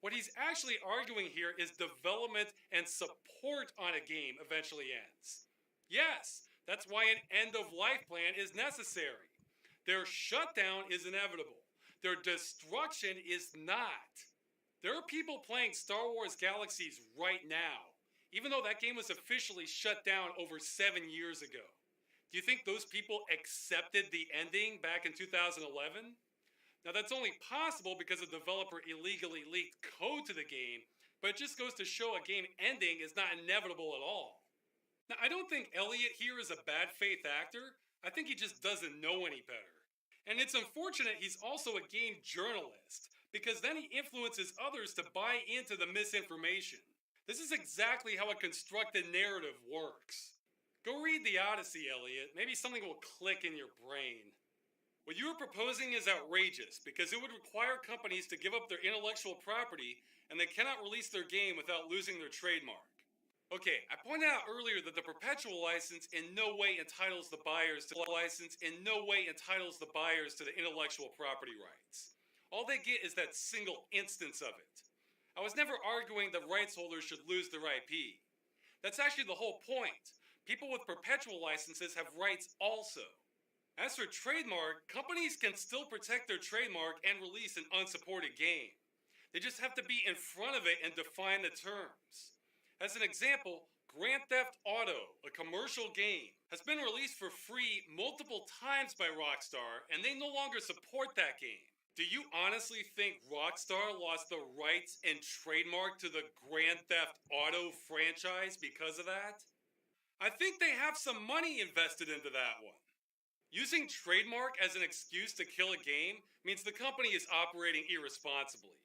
What he's actually arguing here is development and support on a game eventually ends. Yes, that's why an end-of-life plan is necessary. Their shutdown is inevitable. Their destruction is not. There are people playing Star Wars Galaxies right now, even though that game was officially shut down over 7 years ago. Do you think those people accepted the ending back in 2011? Now that's only possible because a developer illegally leaked code to the game, but it just goes to show a game ending is not inevitable at all. Now I don't think Elliot here is a bad faith actor. I think he just doesn't know any better. And it's unfortunate he's also a game journalist, because then he influences others to buy into the misinformation. This is exactly how a constructed narrative works. Go read the Odyssey, Elliot. Maybe something will click in your brain. What you are proposing is outrageous, because it would require companies to give up their intellectual property, and they cannot release their game without losing their trademark. Okay, I pointed out earlier that the perpetual license in no way entitles the buyers to the intellectual property rights. All they get is that single instance of it. I was never arguing that rights holders should lose their IP. That's actually the whole point. People with perpetual licenses have rights also. As for trademark, companies can still protect their trademark and release an unsupported game. They just have to be in front of it and define the terms. As an example, Grand Theft Auto, a commercial game, has been released for free multiple times by Rockstar, and they no longer support that game. Do you honestly think Rockstar lost the rights and trademark to the Grand Theft Auto franchise because of that? I think they have some money invested into that one. Using trademark as an excuse to kill a game means the company is operating irresponsibly.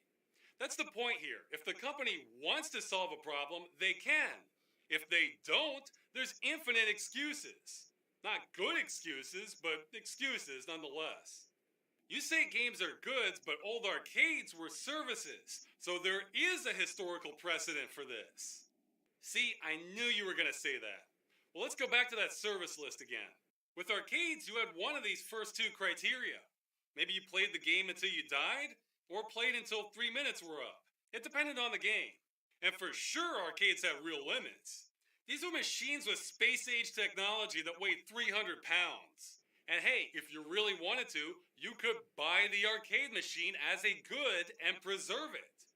That's the point here. If the company wants to solve a problem, they can. If they don't, there's infinite excuses. Not good excuses, but excuses nonetheless. You say games are goods, but old arcades were services, so there is a historical precedent for this. See, I knew you were going to say that. Well, let's go back to that service list again. With arcades, you had one of these first two criteria. Maybe you played the game until you died, or played until 3 minutes were up. It depended on the game. And for sure, arcades have real limits. These were machines with space-age technology that weighed 300 pounds. And hey, if you really wanted to, you could buy the arcade machine as a good and preserve it.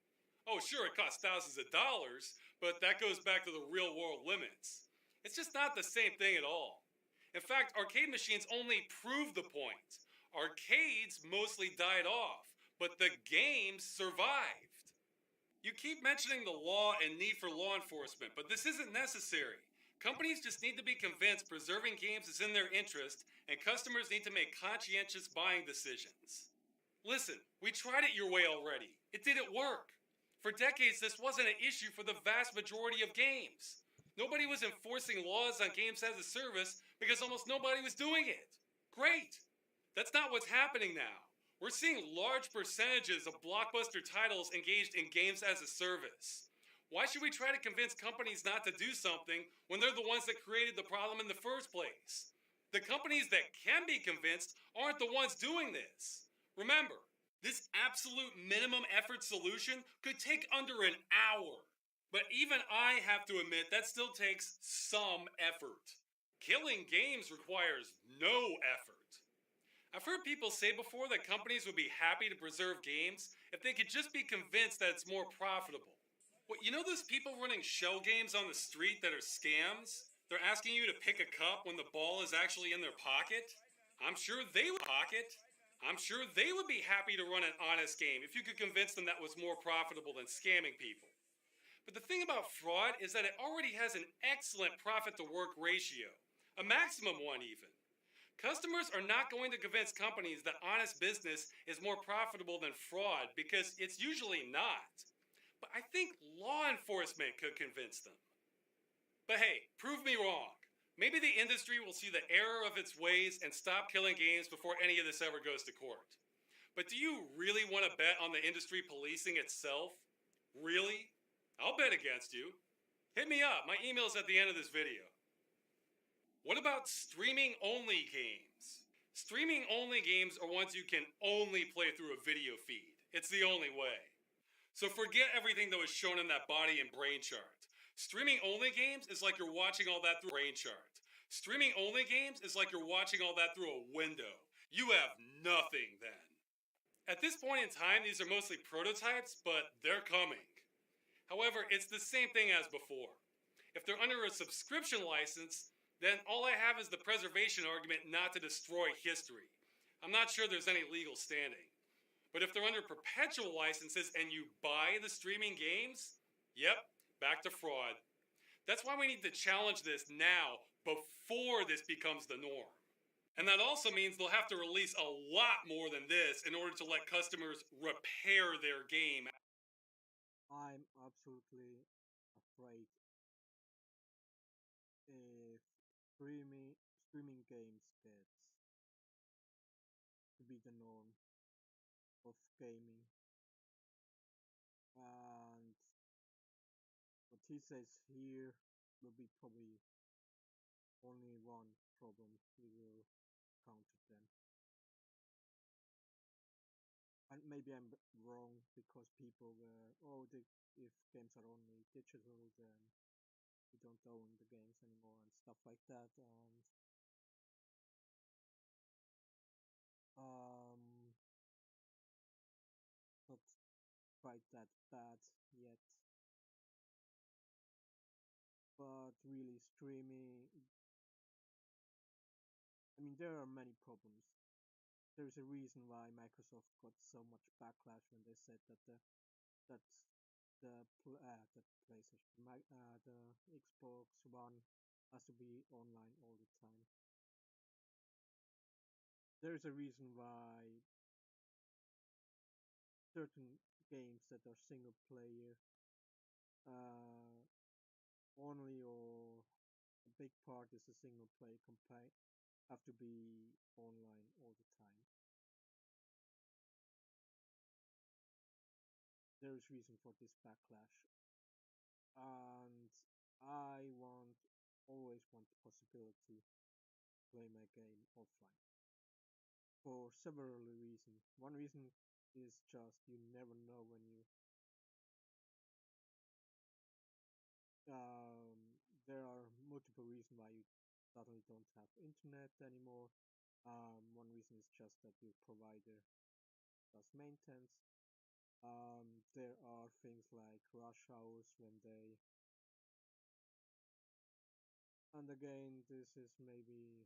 Oh, sure, it costs thousands of dollars, but that goes back to the real-world limits. It's just not the same thing at all. In fact, arcade machines only prove the point. Arcades mostly died off, but the games survived. You keep mentioning the law and need for law enforcement, but this isn't necessary. Companies just need to be convinced preserving games is in their interest, and customers need to make conscientious buying decisions. Listen, we tried it your way already. It didn't work. For decades, this wasn't an issue for the vast majority of games. Nobody was enforcing laws on games as a service because almost nobody was doing it. Great! That's not what's happening now. We're seeing large percentages of blockbuster titles engaged in games as a service. Why should we try to convince companies not to do something when they're the ones that created the problem in the first place? The companies that can be convinced aren't the ones doing this. Remember, this absolute minimum effort solution could take under an hour. But even I have to admit that still takes some effort. Killing games requires no effort. I've heard people say before that companies would be happy to preserve games if they could just be convinced that it's more profitable. What, you know those people running shell games on the street that are scams? They're asking you to pick a cup when the ball is actually in their pocket? I'm sure they would be happy to run an honest game if you could convince them that was more profitable than scamming people. But the thing about fraud is that it already has an excellent profit-to-work ratio, a maximum one even. Customers are not going to convince companies that honest business is more profitable than fraud because it's usually not. But I think law enforcement could convince them. But hey, prove me wrong. Maybe the industry will see the error of its ways and stop killing games before any of this ever goes to court. But do you really want to bet on the industry policing itself? Really? I'll bet against you. Hit me up. My email's at the end of this video. What about streaming-only games? Streaming-only games are ones you can only play through a video feed. It's the only way. So forget everything that was shown in that body and brain chart. Streaming-only games is like you're watching all that through a brain chart. Streaming-only games is like you're watching all that through a window. You have nothing then. At this point in time, these are mostly prototypes, but they're coming. However, it's the same thing as before. If they're under a subscription license, then all I have is the preservation argument not to destroy history. I'm not sure there's any legal standing. But if they're under perpetual licenses and you buy the streaming games, yep, back to fraud. That's why we need to challenge this now, before this becomes the norm. And that also means they'll have to release a lot more than this in order to let customers repair their game. I'm absolutely afraid if streaming games gets to be the norm of gaming, and what he says here will be probably only one problem we will counter then. And maybe I'm wrong because people were, if games are only digital, then we don't own the games anymore and stuff like that. And not quite that bad yet. But really, streaming, I mean, there are many problems. There's a reason why Microsoft got so much backlash when they said that the PlayStation, the Xbox One has to be online all the time. There's a reason why certain games that are single player only, or a big part is a single player campaign, have to be online all the time. There's reason for this backlash, and I always want the possibility to play my game offline for several reasons. One reason is just you never know when you there are multiple reasons why you suddenly don't have internet anymore. One reason is just that your provider does maintenance. There are things like rush hours when they, and again, this is maybe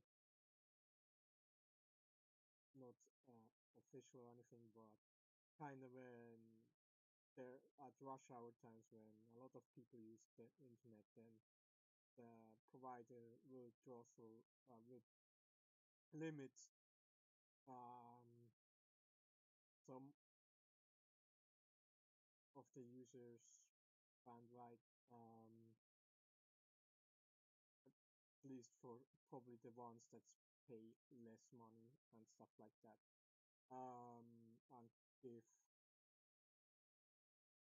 not official or anything, but kind of when there at rush hour times when a lot of people use the internet, then the provider will throttle, will limit some of the users' bandwidth, at least for probably the ones that pay less money and stuff like that, and give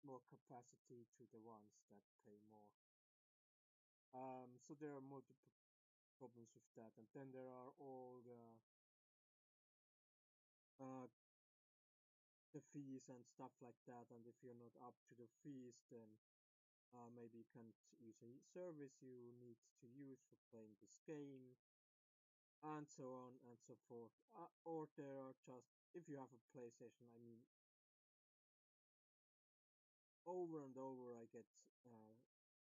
more capacity to the ones that pay more. So there are multiple problems with that, and then there are all the fees and stuff like that. And if you're not up to the fees, then maybe you can't use a service you need to use for playing this game, and so on and so forth. Or there are just, if you have a PlayStation, I mean, over and over I get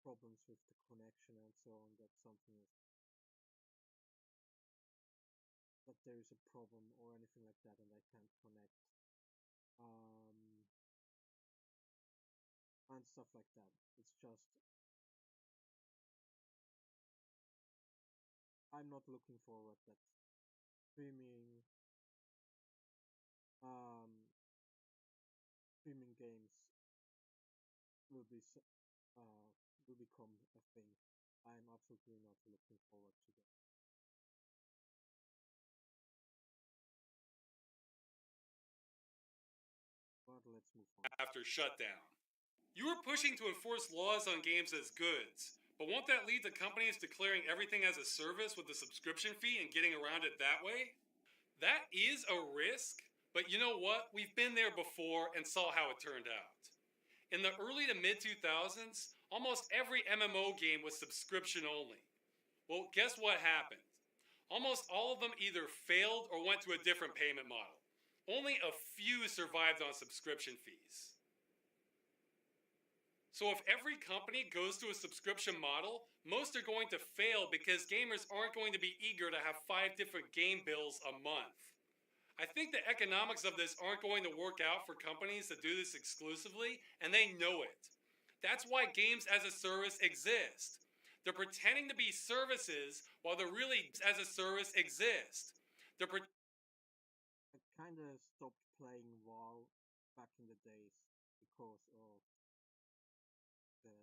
problems with the connection and so on, that something is, that there is a problem or anything like that and I can't connect, and stuff like that. It's just, I'm not looking forward that streaming streaming games will become a thing. I'm absolutely not looking forward to that. But let's move on. After shutdown, you were pushing to enforce laws on games as goods, But won't that lead to companies declaring everything as a service with a subscription fee and getting around it that way? That is a risk, but you know what? We've been there before and saw how it turned out. In the early to mid 2000s, almost every MMO game was subscription only. Well, guess what happened? Almost all of them either failed or went to a different payment model. Only a few survived on subscription fees. So if every company goes to a subscription model, most are going to fail because gamers aren't going to be eager to have 5 different game bills a month. I think the economics of this aren't going to work out for companies that do this exclusively, and they know it. That's why games as a service exist. They're pretending to be services while they're really as a service exist. I kind of stopped playing WoW back in the days because of the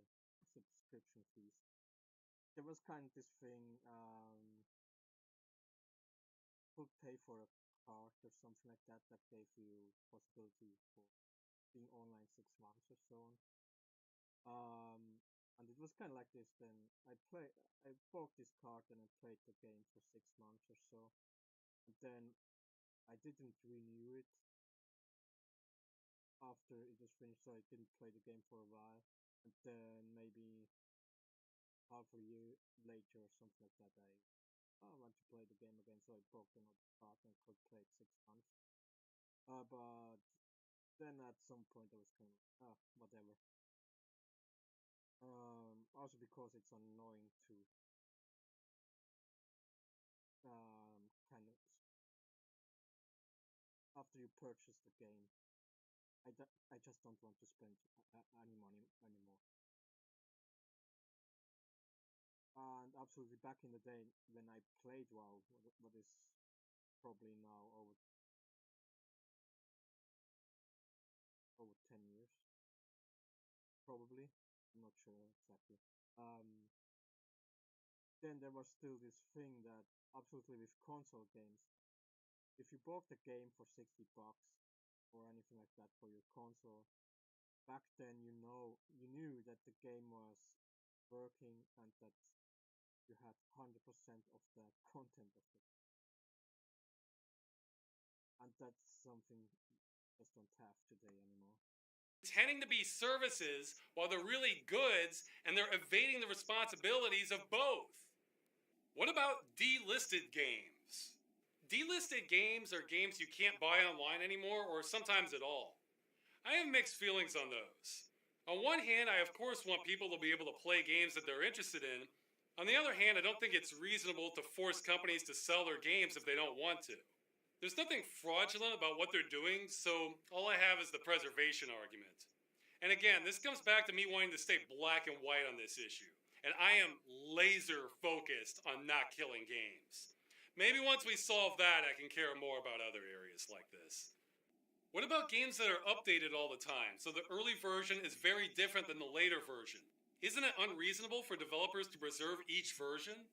subscription fees. There was kind of this thing, could pay for a card or something like that that gave you possibility for being online 6 months or so on. And it was kind of like this. Then I bought this card and I played the game for 6 months or so, and then I didn't renew it after it was finished, so I didn't play the game for a while. And then maybe half a year later or something like that, I want to play the game again, so I bought another card and could play it 6 months. But then at some point I was kind of whatever. Also because it's annoying to kind of after you purchase the game, I just don't want to spend any money anymore. And absolutely, back in the day when I played WoW, what is probably now over 10 years, probably. I'm not sure exactly. Then there was still this thing that absolutely with console games, if you bought the game for $60 or anything like that for your console, back then you knew that the game was working and that you had 100% of the content of it. And that's something I just don't have today anymore. Pretending to be services while they're really goods, and they're evading the responsibilities of both. What about delisted games? Delisted games are games you can't buy online anymore, or sometimes at all. I have mixed feelings on those. On one hand, I of course want people to be able to play games that they're interested in. On the other hand, I don't think it's reasonable to force companies to sell their games if they don't want to. There's nothing fraudulent about what they're doing, so all I have is the preservation argument. And again, this comes back to me wanting to stay black and white on this issue. And I am laser focused on not killing games. Maybe once we solve that, I can care more about other areas like this. What about games that are updated all the time, so the early version is very different than the later version? Isn't it unreasonable for developers to preserve each version?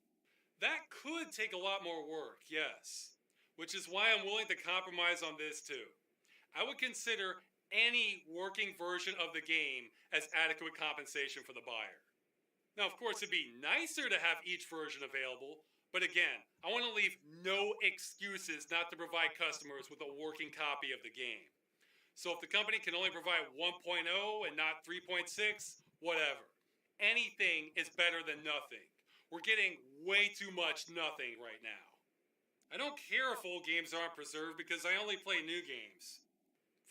That could take a lot more work, yes. Which is why I'm willing to compromise on this too. I would consider any working version of the game as adequate compensation for the buyer. Now, of course, it'd be nicer to have each version available, but again, I want to leave no excuses not to provide customers with a working copy of the game. So if the company can only provide 1.0 and not 3.6, whatever. Anything is better than nothing. We're getting way too much nothing right now. I don't care if old games aren't preserved because I only play new games.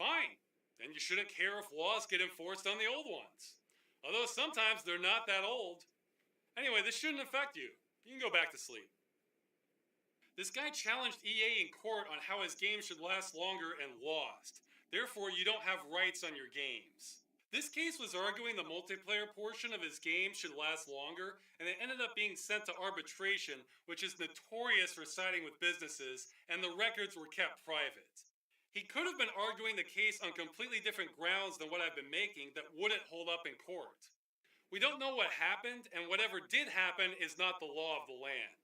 Fine, then you shouldn't care if laws get enforced on the old ones. Although sometimes they're not that old. Anyway, this shouldn't affect you. You can go back to sleep. This guy challenged EA in court on how his game should last longer and lost. Therefore, you don't have rights on your games. This case was arguing the multiplayer portion of his game should last longer, and it ended up being sent to arbitration, which is notorious for siding with businesses, and the records were kept private. He could have been arguing the case on completely different grounds than what I've been making that wouldn't hold up in court. We don't know what happened, and whatever did happen is not the law of the land.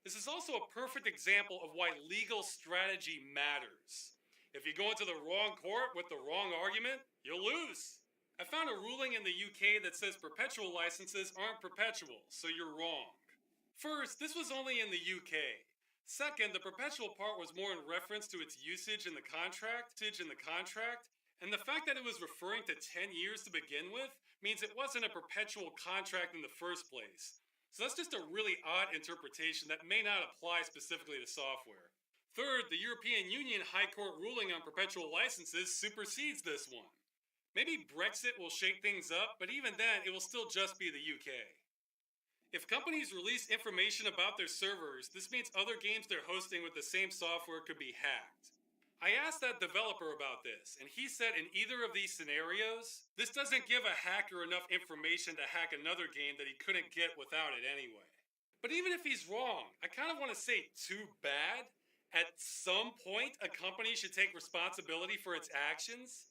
This is also a perfect example of why legal strategy matters. If you go into the wrong court with the wrong argument, you'll lose. I found a ruling in the UK that says perpetual licenses aren't perpetual, so you're wrong. First, this was only in the UK. Second, the perpetual part was more in reference to its usage in the contract, and the fact that it was referring to 10 years to begin with means it wasn't a perpetual contract in the first place. So that's just a really odd interpretation that may not apply specifically to software. Third, the European Union High Court ruling on perpetual licenses supersedes this one. Maybe Brexit will shake things up, but even then, it will still just be the UK. If companies release information about their servers, this means other games they're hosting with the same software could be hacked. I asked that developer about this, and he said in either of these scenarios, this doesn't give a hacker enough information to hack another game that he couldn't get without it anyway. But even if he's wrong, I kind of want to say too bad. At some point, a company should take responsibility for its actions.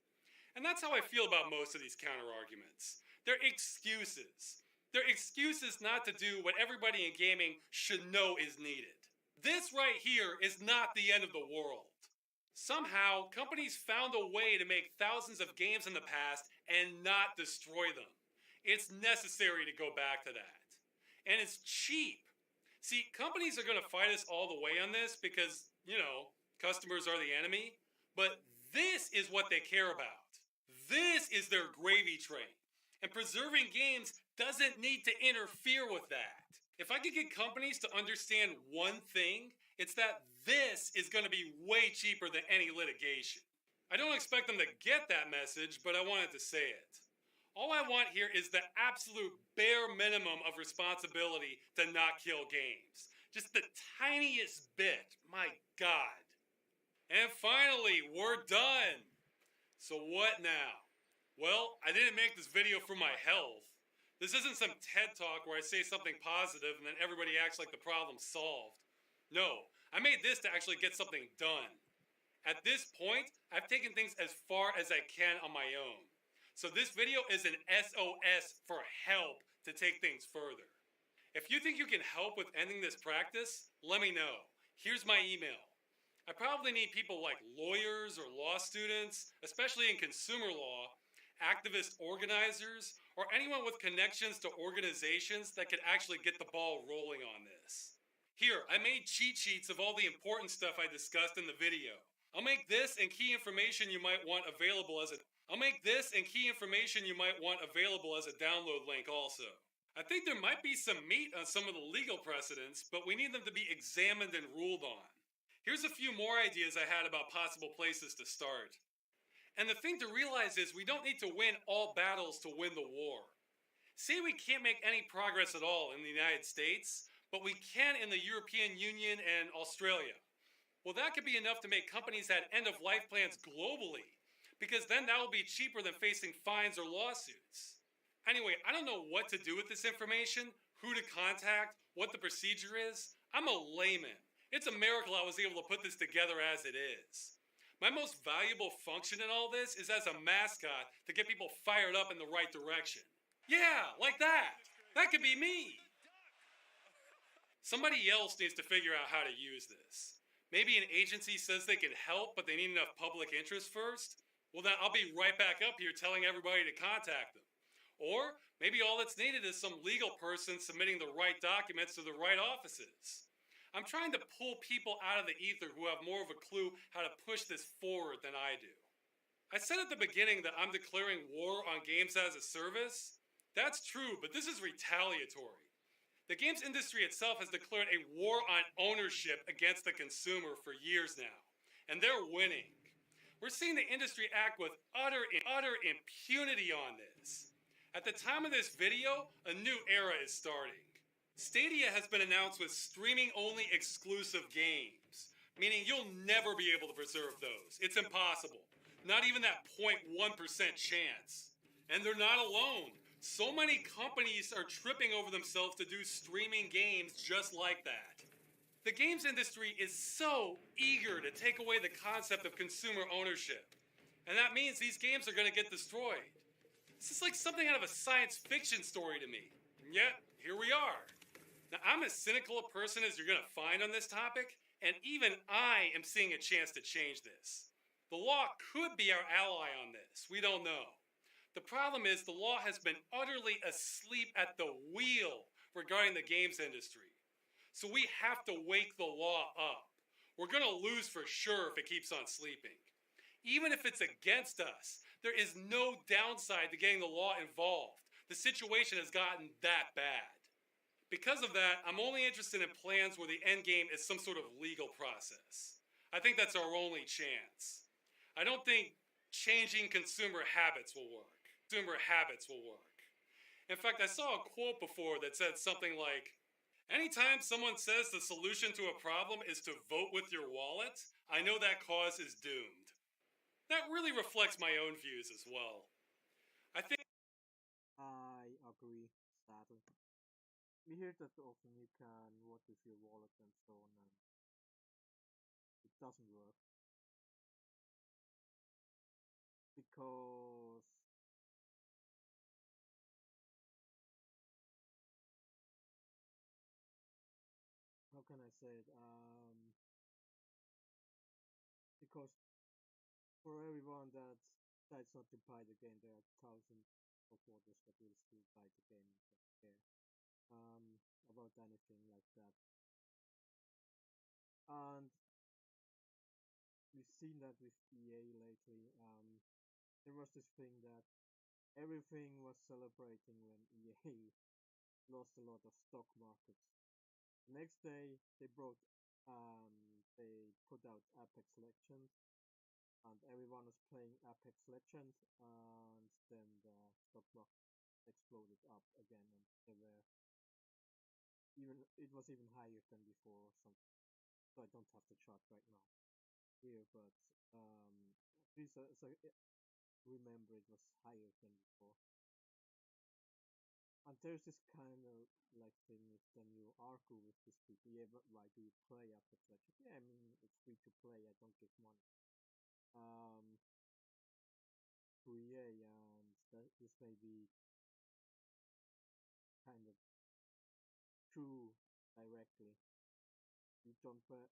And that's how I feel about most of these counter-arguments. They're excuses. They're excuses not to do what everybody in gaming should know is needed. This right here is not the end of the world. Somehow, companies found a way to make thousands of games in the past and not destroy them. It's necessary to go back to that. And it's cheap. See, companies are going to fight us all the way on this because, customers are the enemy. But this is what they care about. This is their gravy train. And preserving games doesn't need to interfere with that. If I could get companies to understand one thing, it's that this is going to be way cheaper than any litigation. I don't expect them to get that message, but I wanted to say it. All I want here is the absolute bare minimum of responsibility to not kill games. Just the tiniest bit. My God. And finally, we're done. So what now? Well, I didn't make this video for my health. This isn't some TED Talk where I say something positive and then everybody acts like the problem's solved. No, I made this to actually get something done. At this point, I've taken things as far as I can on my own. So this video is an SOS for help to take things further. If you think you can help with ending this practice, let me know. Here's my email. I probably need people like lawyers or law students, especially in consumer law, activist organizers, or anyone with connections to organizations that could actually get the ball rolling on this. Here, I made cheat sheets of all the important stuff I discussed in the video. I'll make this and key information you might want available as a download link also. I think there might be some meat on some of the legal precedents, but we need them to be examined and ruled on. Here's a few more ideas I had about possible places to start. And the thing to realize is we don't need to win all battles to win the war. Say we can't make any progress at all in the United States, but we can in the European Union and Australia. Well, that could be enough to make companies have end-of-life plans globally, because then that will be cheaper than facing fines or lawsuits. Anyway, I don't know what to do with this information, who to contact, what the procedure is. I'm a layman. It's a miracle I was able to put this together as it is. My most valuable function in all this is as a mascot to get people fired up in the right direction. Yeah, like that. That could be me. Somebody else needs to figure out how to use this. Maybe an agency says they can help, but they need enough public interest first. Well, then I'll be right back up here telling everybody to contact them. Or maybe all that's needed is some legal person submitting the right documents to the right offices. I'm trying to pull people out of the ether who have more of a clue how to push this forward than I do. I said at the beginning that I'm declaring war on games as a service. That's true, but this is retaliatory. The games industry itself has declared a war on ownership against the consumer for years now, and they're winning. We're seeing the industry act with utter impunity on this. At the time of this video, a new era is starting. Stadia has been announced with streaming-only exclusive games, meaning you'll never be able to preserve those. It's impossible. Not even that 0.1% chance. And they're not alone. So many companies are tripping over themselves to do streaming games just like that. The games industry is so eager to take away the concept of consumer ownership. And that means these games are going to get destroyed. This is like something out of a science fiction story to me. And yet, here we are. Now, I'm as cynical a person as you're going to find on this topic, and even I am seeing a chance to change this. The law could be our ally on this. We don't know. The problem is the law has been utterly asleep at the wheel regarding the games industry. So we have to wake the law up. We're going to lose for sure if it keeps on sleeping. Even if it's against us, there is no downside to getting the law involved. The situation has gotten that bad. Because of that, I'm only interested in plans where the end game is some sort of legal process. I think that's our only chance. I don't think changing consumer habits will work. In fact, I saw a quote before that said something like, anytime someone says the solution to a problem is to vote with your wallet, I know that cause is doomed. That really reflects my own views as well. I think I agree, sadly. We hear that often you can vote with your wallet and so on, and it doesn't work. Because how can I say it? Because for everyone that decides not to buy the game, there are thousands of others that will still buy the game and don't care about anything like that. And we've seen that with EA lately. There was this thing that everything was celebrating when EA lost a lot of stock markets. The next day, they put out Apex Legends, and everyone was playing Apex Legends, and then the stock market exploded up again, and it was even higher than before or something. So I don't have the chart right now here, but at least remember it was higher than before. And there's this kind of like thing if then you argue with these people, yeah, but why do you play Apex Legends? Yeah, I mean it's free to play. I don't give money to EA, and this may be kind of true directly. You don't pay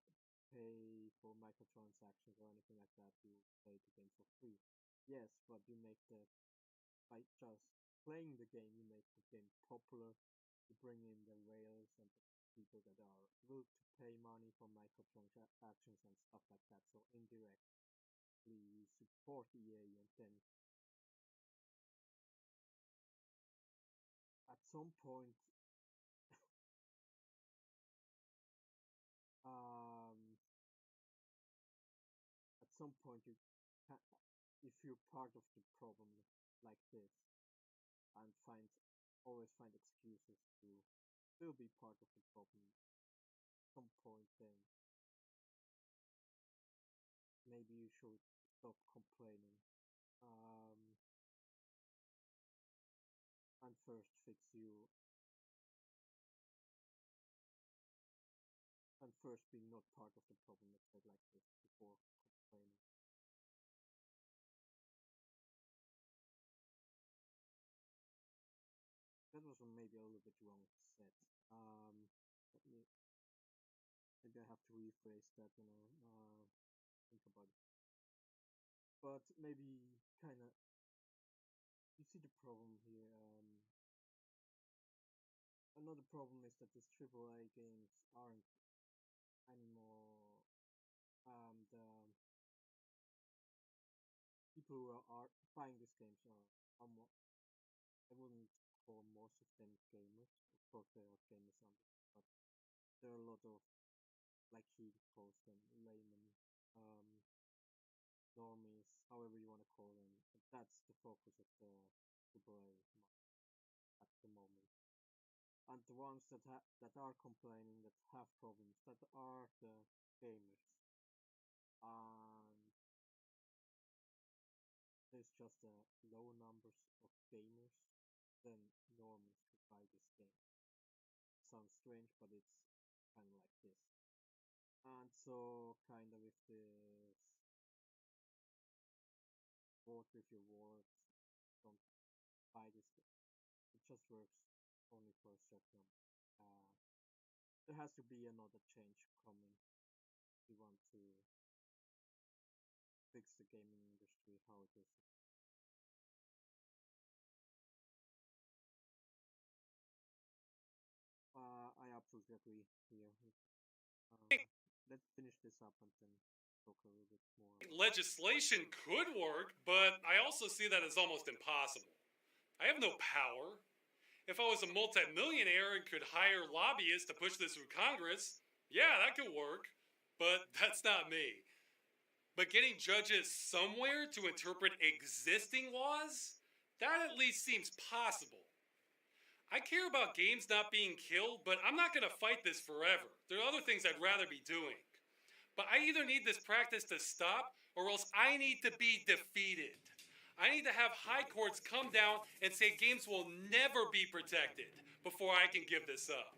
for microtransactions or anything like that. You play the game for free. Yes, but you make by just playing the game, you make the game popular. You bring in the whales and the people that are willing to pay money for microtransactions and stuff like that. So indirectly, you support EA, and then at some point, um, you can, if you're part of the problem like this, and always find excuses to still be part of the problem, at some point, then maybe you should stop complaining. Um, and first fix you and first being not part of the problem, let's say like this, before complaining. That was maybe a little bit wrong said. Let me maybe I have to rephrase that when I think about it. But maybe kind of you see the problem here. Another problem is that these AAA games aren't anymore the people who are buying these games are more, I wouldn't call most of them gamers. Of course, there are gamers on this, but there are a lot of, like he calls them, laymen, um, normies, however you want to call them. That's the focus of the AAA market at the moment. And the ones that are complaining, that have problems, that are the gamers. And there's just a low numbers of gamers than normies who buy this game. Sounds strange, but it's kind of like this. And so, kind of with this vote with your wallet, don't buy this game. It just works only for a certain number. There has to be another change coming if you want to fix the gaming industry how it is absolutely agree here. Let's finish this up and then talk a little bit more. Legislation could work, but I also see that as almost impossible. I have no power. If I was a multimillionaire and could hire lobbyists to push this through Congress, yeah, that could work. But that's not me. But getting judges somewhere to interpret existing laws? That at least seems possible. I care about games not being killed, but I'm not going to fight this forever. There are other things I'd rather be doing. But I either need this practice to stop, or else I need to be defeated. I need to have high courts come down and say games will never be protected before I can give this up.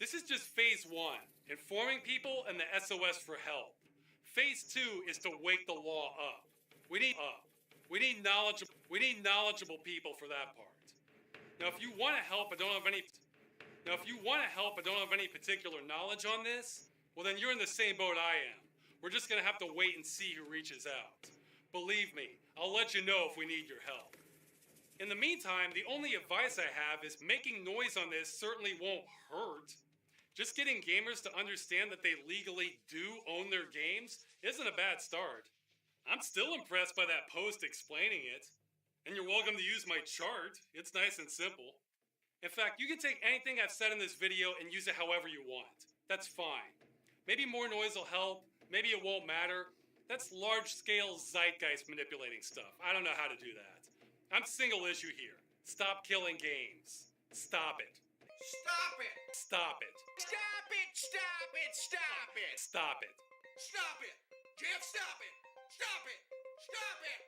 This is just phase 1, informing people and the SOS for help. Phase 2 is to wake the law up. We need knowledgeable people for that part. Now, if you want to help but don't have any particular knowledge on this, well then you're in the same boat I am. We're just gonna have to wait and see who reaches out. Believe me, I'll let you know if we need your help. In the meantime, the only advice I have is making noise on this certainly won't hurt. Just getting gamers to understand that they legally do own their games isn't a bad start. I'm still impressed by that post explaining it. And you're welcome to use my chart. It's nice and simple. In fact, you can take anything I've said in this video and use it however you want. That's fine. Maybe more noise will help, maybe it won't matter. That's large-scale zeitgeist manipulating stuff. I don't know how to do that. I'm single issue here. Stop killing games. Stop it. Stop it! Stop it. Stop it! Stop it! Stop it! Stop it. Stop it! Jeff, stop it! Stop it! Stop it!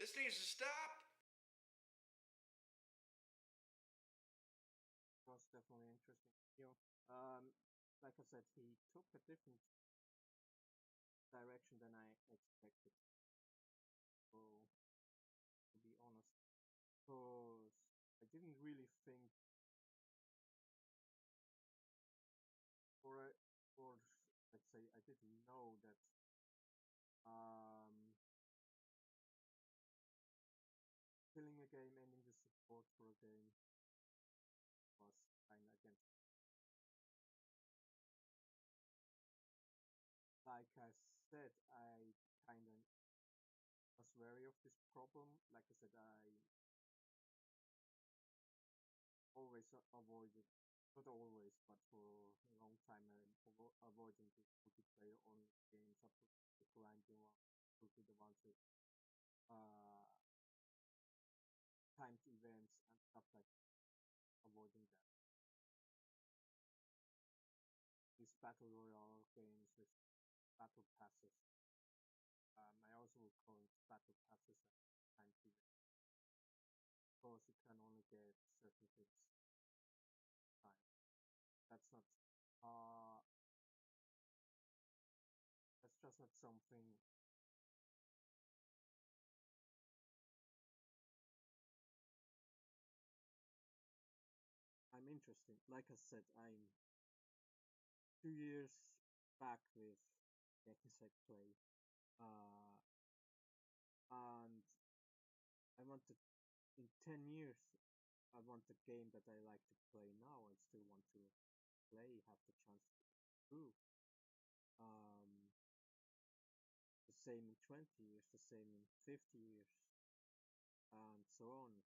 This needs to stop. Was definitely interesting. Like I said, he took a different direction than I expected. So, to be honest, because I didn't really think or let's say I didn't know that killing a game, ending the support for a game was kind of against. Like I said, I kind of was wary of this problem. Like I said, I always avoided, not always, but for a long time, avoiding the multiplayer only games up to the grinding one, to the ones with timed events and stuff like that. Avoiding that. These battle royale games with battle passes. I also would call it battle passes and timed events. Because you can only get certain things time. That's not that's just not something I'm interested. Like I said, I'm 2 years back with games I play, and I wanted in 10 years. I want the game that I like to play now. I still want to play, have the chance to improve. The same in 20 years, the same in 50 years, and so on.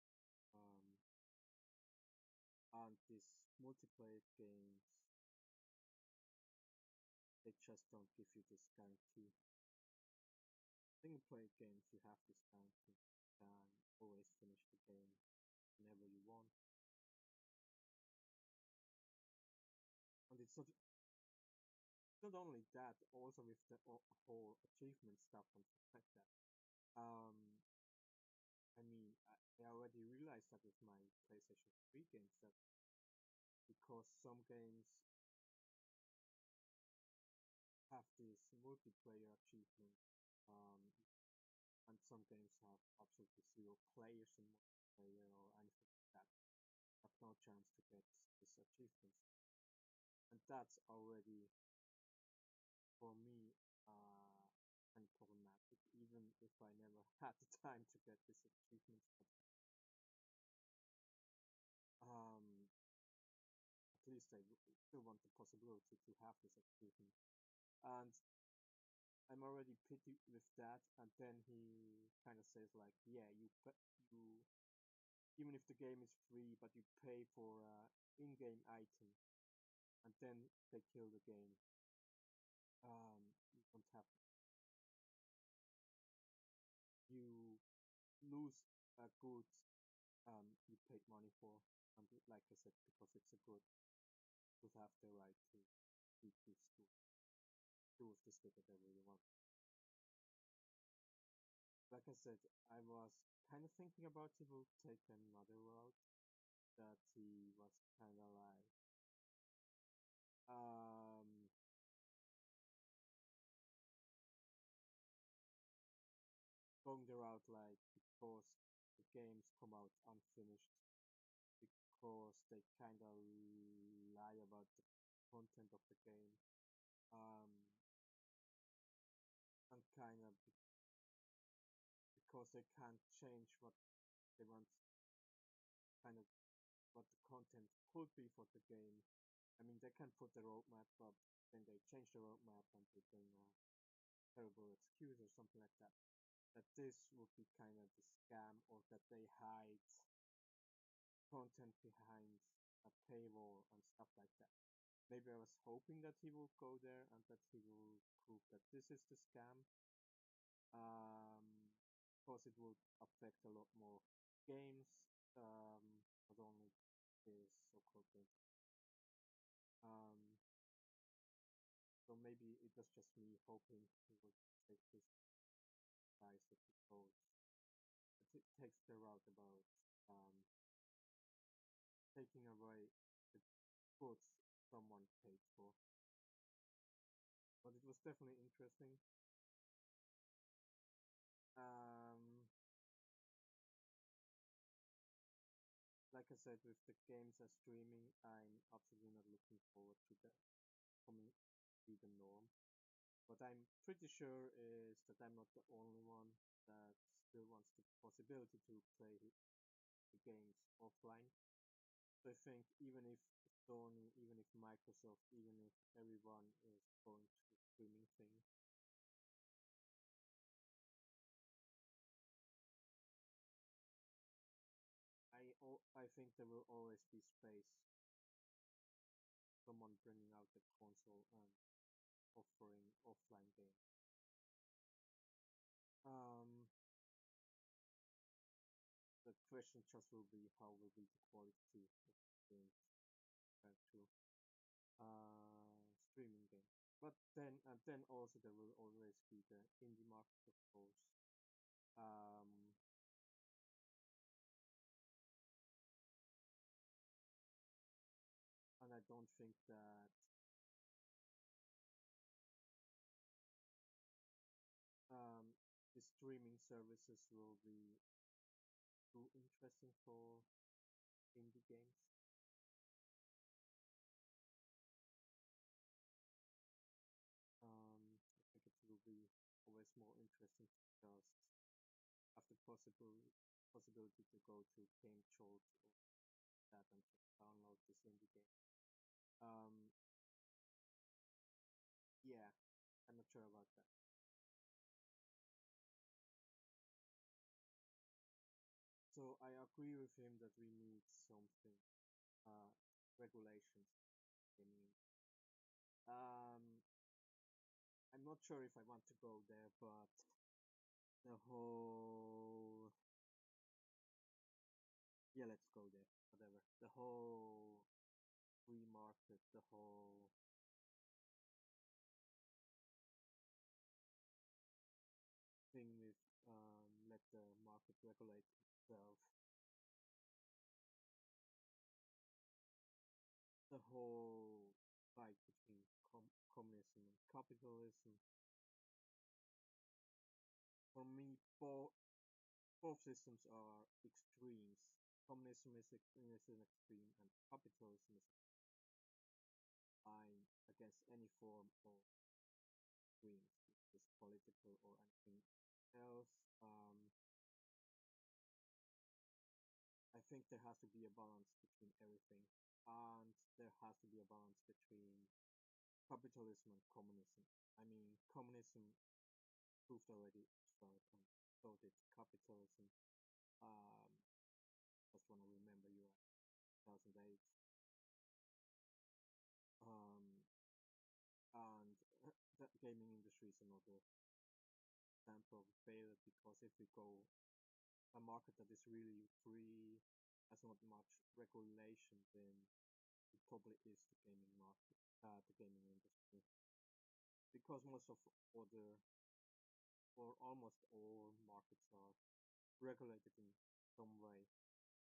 And these multiplayer games, they just don't give you this guarantee. Single player games, you have this guarantee. You can always finish the game whenever you want. And it's not only that, also with the whole achievement stuff and stuff like that. I mean, I already realized that with my PlayStation 3 games that because some games have this multiplayer achievement, and some games have absolutely zero players in chance to get these achievements, and that's already for me kind of problematic, even if I never had the time to get these achievements. But at least I still want the possibility to have this achievement, and I'm already pity with that. And then he kind of says like, yeah, you even if the game is free, but you pay for in-game item, and then they kill the game. You don't have. You lose a good you paid money for, and like I said, because it's a good, would have the right to do with this that they really want. Like I said, I was kind of thinking about he will take another route, that he was kind of like going the route like, because the games come out unfinished, because they kind of lie about the content of the game, and kind of because they can't change what they want, kind of what the content could be for the game. I mean, they can put the roadmap, but then they change the roadmap and they bring a terrible excuse or something like that. That this would be kind of the scam, or that they hide content behind a paywall and stuff like that. Maybe I was hoping that he will go there and that he will prove that this is the scam. Because it would affect a lot more games, not only the so-called games. So maybe it was just me hoping he would take this advice that he goes, that it takes the route about taking away the goods someone paid for. But it was definitely interesting. Like I said, with the games as streaming, I'm absolutely not looking forward to that coming to be the norm. What I'm pretty sure is that I'm not the only one that still wants the possibility to play the games offline. So I think even if Sony, even if Microsoft, even if everyone is going to the streaming thing, I think there will always be space. Someone bringing out the console and offering offline games. The question just will be how will be the quality of the games compared to streaming games. But then and then also there will always be the indie market, of course. Um, and I don't think that the streaming services will be too interesting for indie games. I think it will be always more interesting to just have the possibility to go to Game Jolt or that and just download this indie game. Um, yeah, I'm not sure about that. So I agree with him that we need something, regulations gaming. I'm not sure if I want to go there, but the whole, yeah, let's go there. Whatever. The whole free market, the whole thing with let the market regulate itself. The whole fight between communism and capitalism. For me, both systems are extremes. communism is an extreme, and capitalism is line against any form of extremes, which is political or anything else. I think there has to be a balance between everything, and there has to be a balance between capitalism and communism. I mean, communism proved already itself, and so did capitalism. Um, just want to remember you at 2008. Um, and the gaming industry is another example of failure, because if we go a market that is really free, has not much regulation, then it probably is the gaming market, the gaming industry, because most of other or almost all markets are regulated in some way,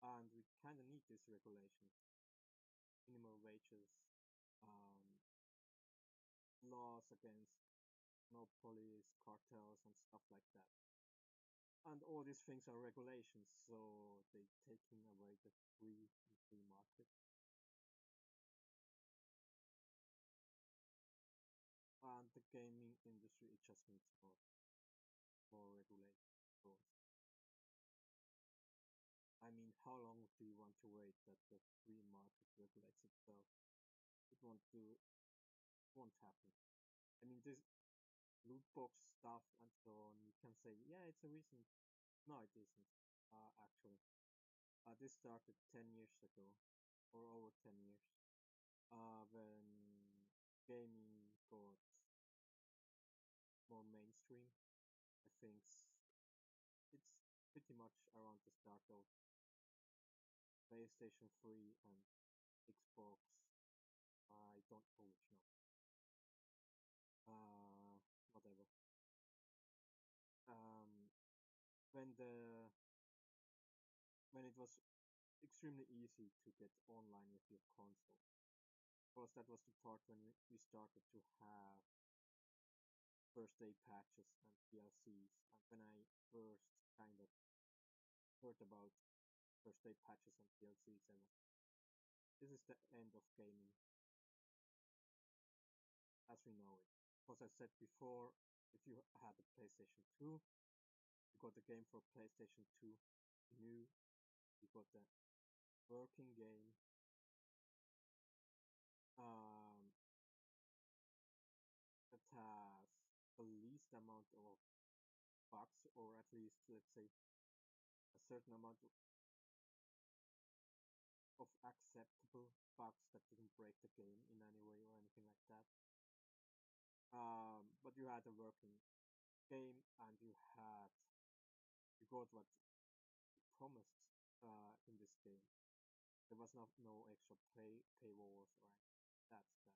and we kind of need this regulation, minimum wages, um, laws against monopolies, cartels, and stuff like that. And all these things are regulations, so they taking away the free market. And the gaming industry, it just needs more regulation, of course. I mean, how long do you want to wait that the free market regulates itself? It won't happen. I mean, this loot box stuff and so on, you can say, yeah, it's a recent. No, it isn't. Actually, this started 10 years ago, or over 10 years, when gaming got more mainstream. I think it's pretty much around the start of PlayStation 3 and Xbox. I don't know which number. Whatever. Um, when it was extremely easy to get online with your console. Of course, that was the part when we started to have first day patches and DLCs. And when I first kind of heard about first day patches and DLCs, and this is the end of gaming as we know it. Because I said before, if you had a PlayStation 2, you got the game for PlayStation 2 new, you got the working game, that has the least amount of bugs, or at least, let's say, a certain amount of acceptable bugs that didn't break the game in any way or anything like that. But you had a working game, and you got what you promised in this game. There was no extra paywalls or anything. That's that.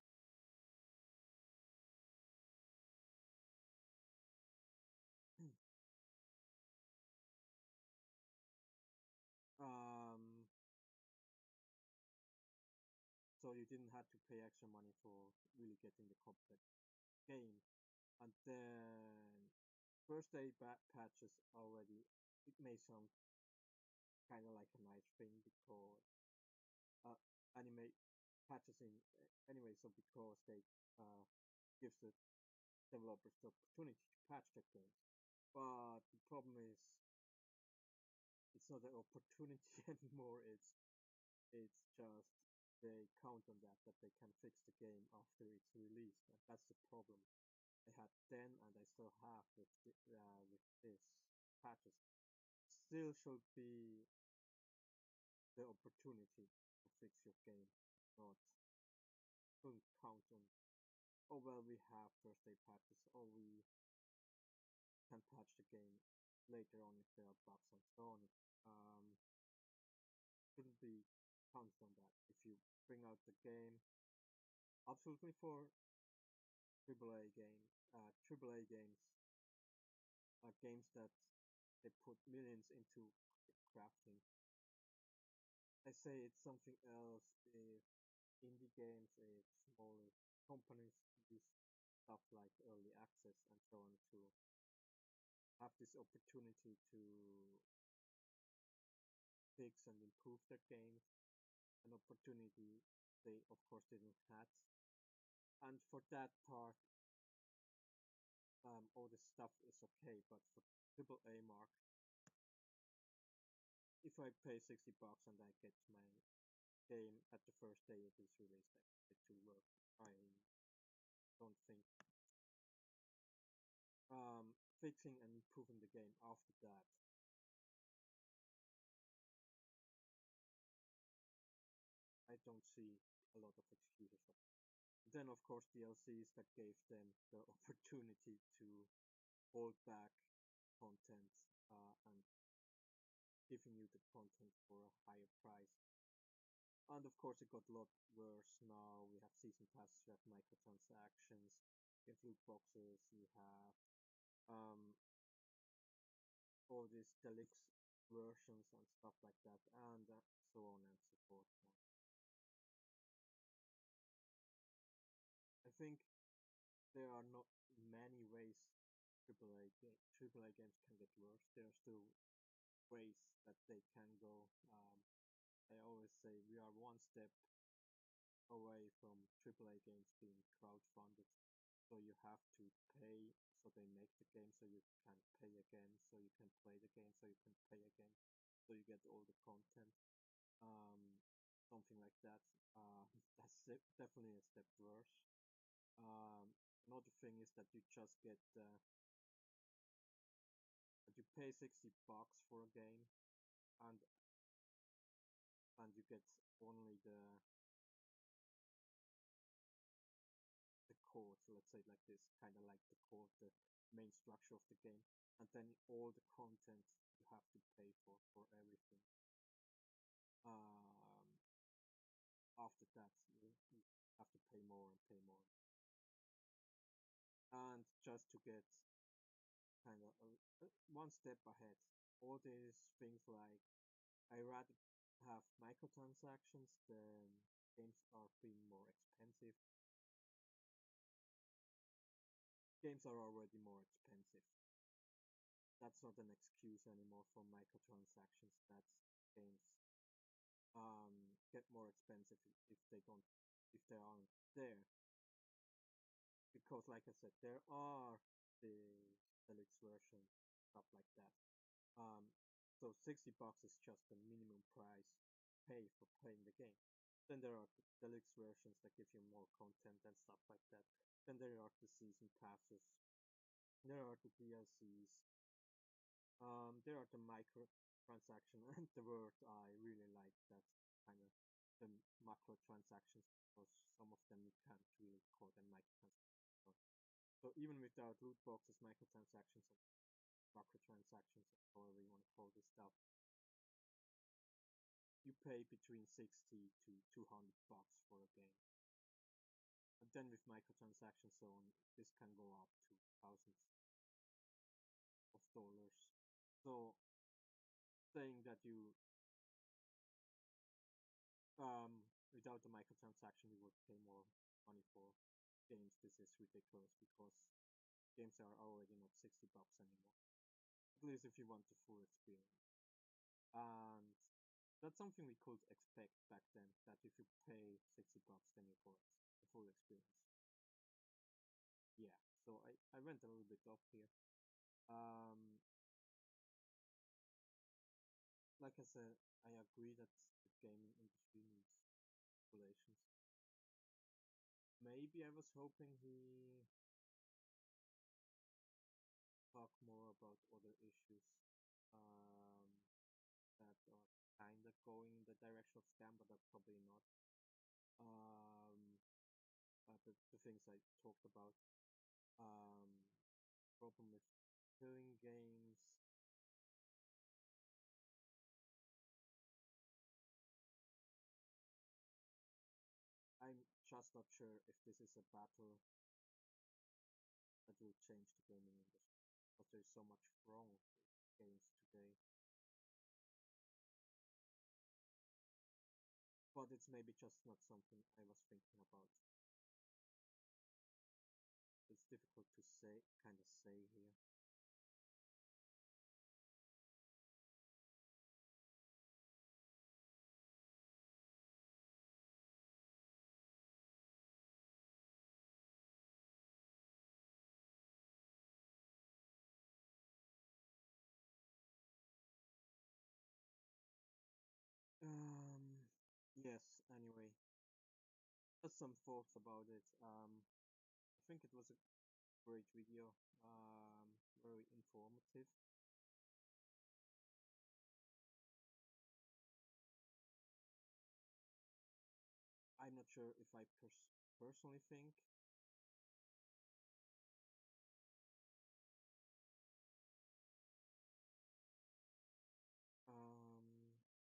um, so you didn't have to pay extra money for really getting the complete game. And then first day patches already, it may sound kind of like a nice thing, because anime patches in anyway, so because they gives the developers the opportunity to patch their games. But the problem is, it's not an opportunity anymore. It's just they count on that they can fix the game after it's released, and that's the problem I had then, and I still have with this patches. Still should be the opportunity to fix your game, not shouldn't count on. Oh well, we have first day patches. Oh, we can patch the game later on if there are bugs and so on. Shouldn't be counted on that. If you bring out the game, absolutely, for AAA games are games that they put millions into crafting. I say it's something else if indie games, if smaller companies use stuff like early access and so on to have this opportunity to fix and improve their games, an opportunity they of course didn't have. And for that part, all this stuff is okay, but for AAA mark, if I pay $60 and I get my game at the first day it is released, it will work. I don't think fixing and improving the game after that I don't see a lot of excuses for that. Then of course DLCs that gave them the opportunity to hold back content and giving you the content for a higher price. And of course it got a lot worse now. We have season passes, you have microtransactions, you have loot boxes, you have all these deluxe versions and stuff like that, and so on and so forth. I think there are not many ways AAA games can get worse. There are still ways that they can go. I always say we are one step away from AAA games being crowdfunded. So you have to pay, so they make the game, so you can pay again, so you can play the game, so you can pay again, so you get all the content. Something like that. That's definitely a step worse. Another thing is that you just get that you pay $60 for a game, and you get only the core. So let's say it like this, kind of like the core, the main structure of the game, and then all the content you have to pay for everything. After that, you have to pay more and pay more. And just to get kind of one step ahead, all these things like I rather have microtransactions, then games are being more expensive. Games are already more expensive. That's not an excuse anymore for microtransactions. That's games get more expensive if they aren't there. Because like I said, there are the deluxe version stuff like that. So $60 is just the minimum price pay for playing the game. Then there are the deluxe versions that give you more content and stuff like that. Then there are the season passes. There are the DLCs. There are the micro transaction and the word I really like that kind of the macro transactions because some of them you can't really call them microtransactions. So even without loot boxes, microtransactions, macro transactions, however you want to call this stuff, you pay between 60 to $200 for a game. And then with microtransactions, so on, this can go up to thousands of dollars. So saying that you without the microtransaction you would pay more money for games, this is ridiculous because games are already not $60 anymore. At least if you want the full experience. And that's something we could expect back then, that if you pay $60 then you got the full experience. Yeah, so I went a little bit off here. Like I said, I agree that the gaming industry needs regulations. Maybe I was hoping he talk more about other issues that are kind of going in the direction of scam, but that's probably not. The things I talked about. Problem with killing games. I'm just not sure if this is a battle that will change the gaming industry because there's so much wrong with games today. But it's maybe just not something I was thinking about. It's difficult to kind of say here. guess anyway. Just some thoughts about it. I think it was a great video. Very informative. I'm not sure if I personally think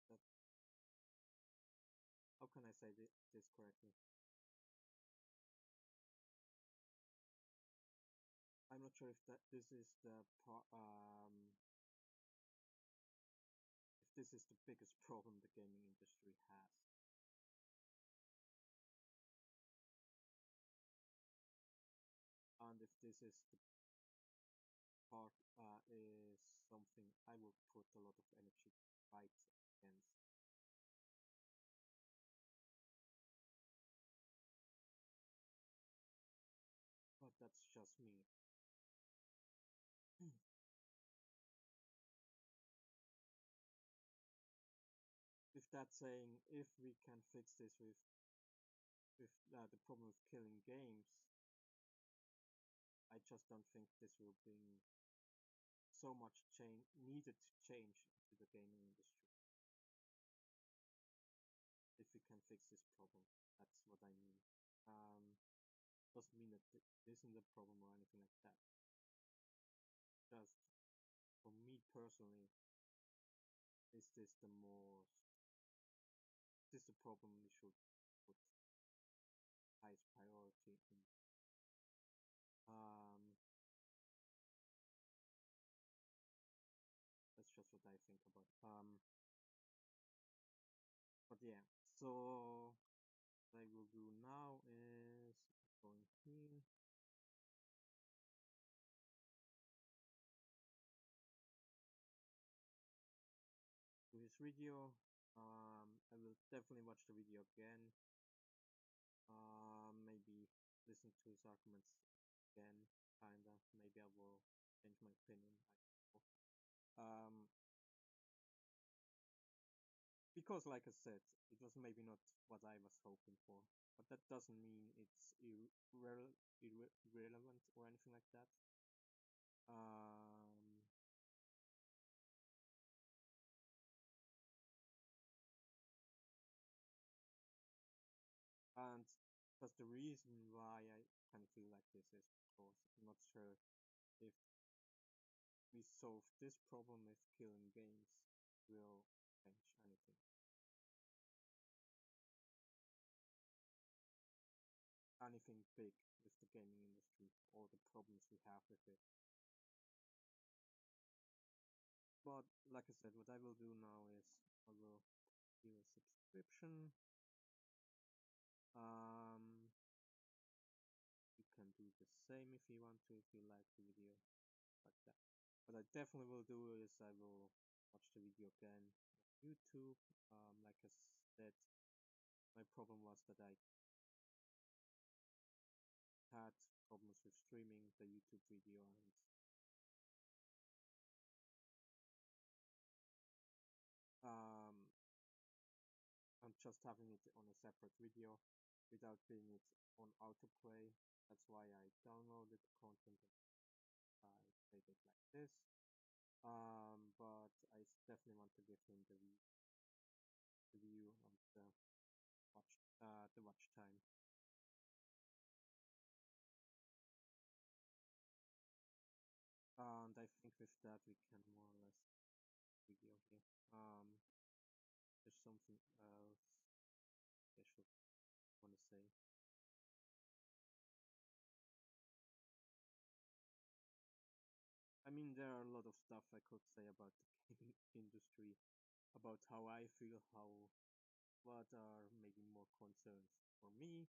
that, how can I say this correctly? I'm not sure if this is the if this is the biggest problem the gaming industry has. And if this is the part is something I will put a lot of energy to fight against. But that's just me. With that saying, if we can fix this with the problem of killing games, I just don't think this will bring so much needed change to the gaming industry. If we can fix this problem, that's what I mean. Doesn't mean that this isn't a problem or anything like that. Just for me personally, is this the problem we should put highest priority in? That's just what I think about. But yeah, so what I will do now is going here. To his video. I will definitely watch the video again. Maybe listen to his arguments again, kinda. Maybe I will change my opinion. I don't know. Because, like I said, it was maybe not what I was hoping for, but that doesn't mean it's irrelevant or anything like that. And that's the reason why I kind of feel like this is because I'm not sure if we solve this problem with killing games will change anything. Anything big with the gaming industry or the problems we have with it. But like I said, what I will do now is I will do a subscription. You can do the same if you want to, if you like the video like that. What I definitely will do is I will watch the video again on YouTube. Like I said, my problem was that I had problems with streaming the YouTube video, and I'm just having it on a separate video without being it on autoplay. That's why I downloaded the content and I played it like this. But I definitely want to give him the view and the watch time. And I think with that we can more or less video here. There's something else I should want to say. I mean, there are a lot of stuff I could say about the gaming industry, about how I feel, what are maybe more concerns for me.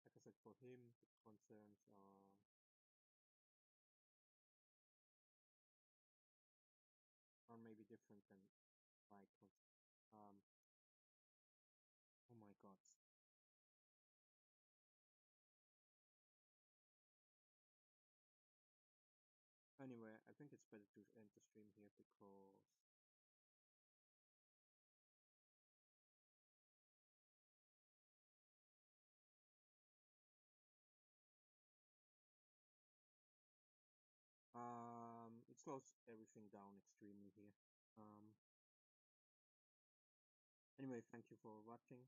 Like I said, for him, the concerns are maybe different than my concerns. Oh my god. Anyway, I think it's better to end the stream here because close everything down extremely here. Anyway, thank you for watching.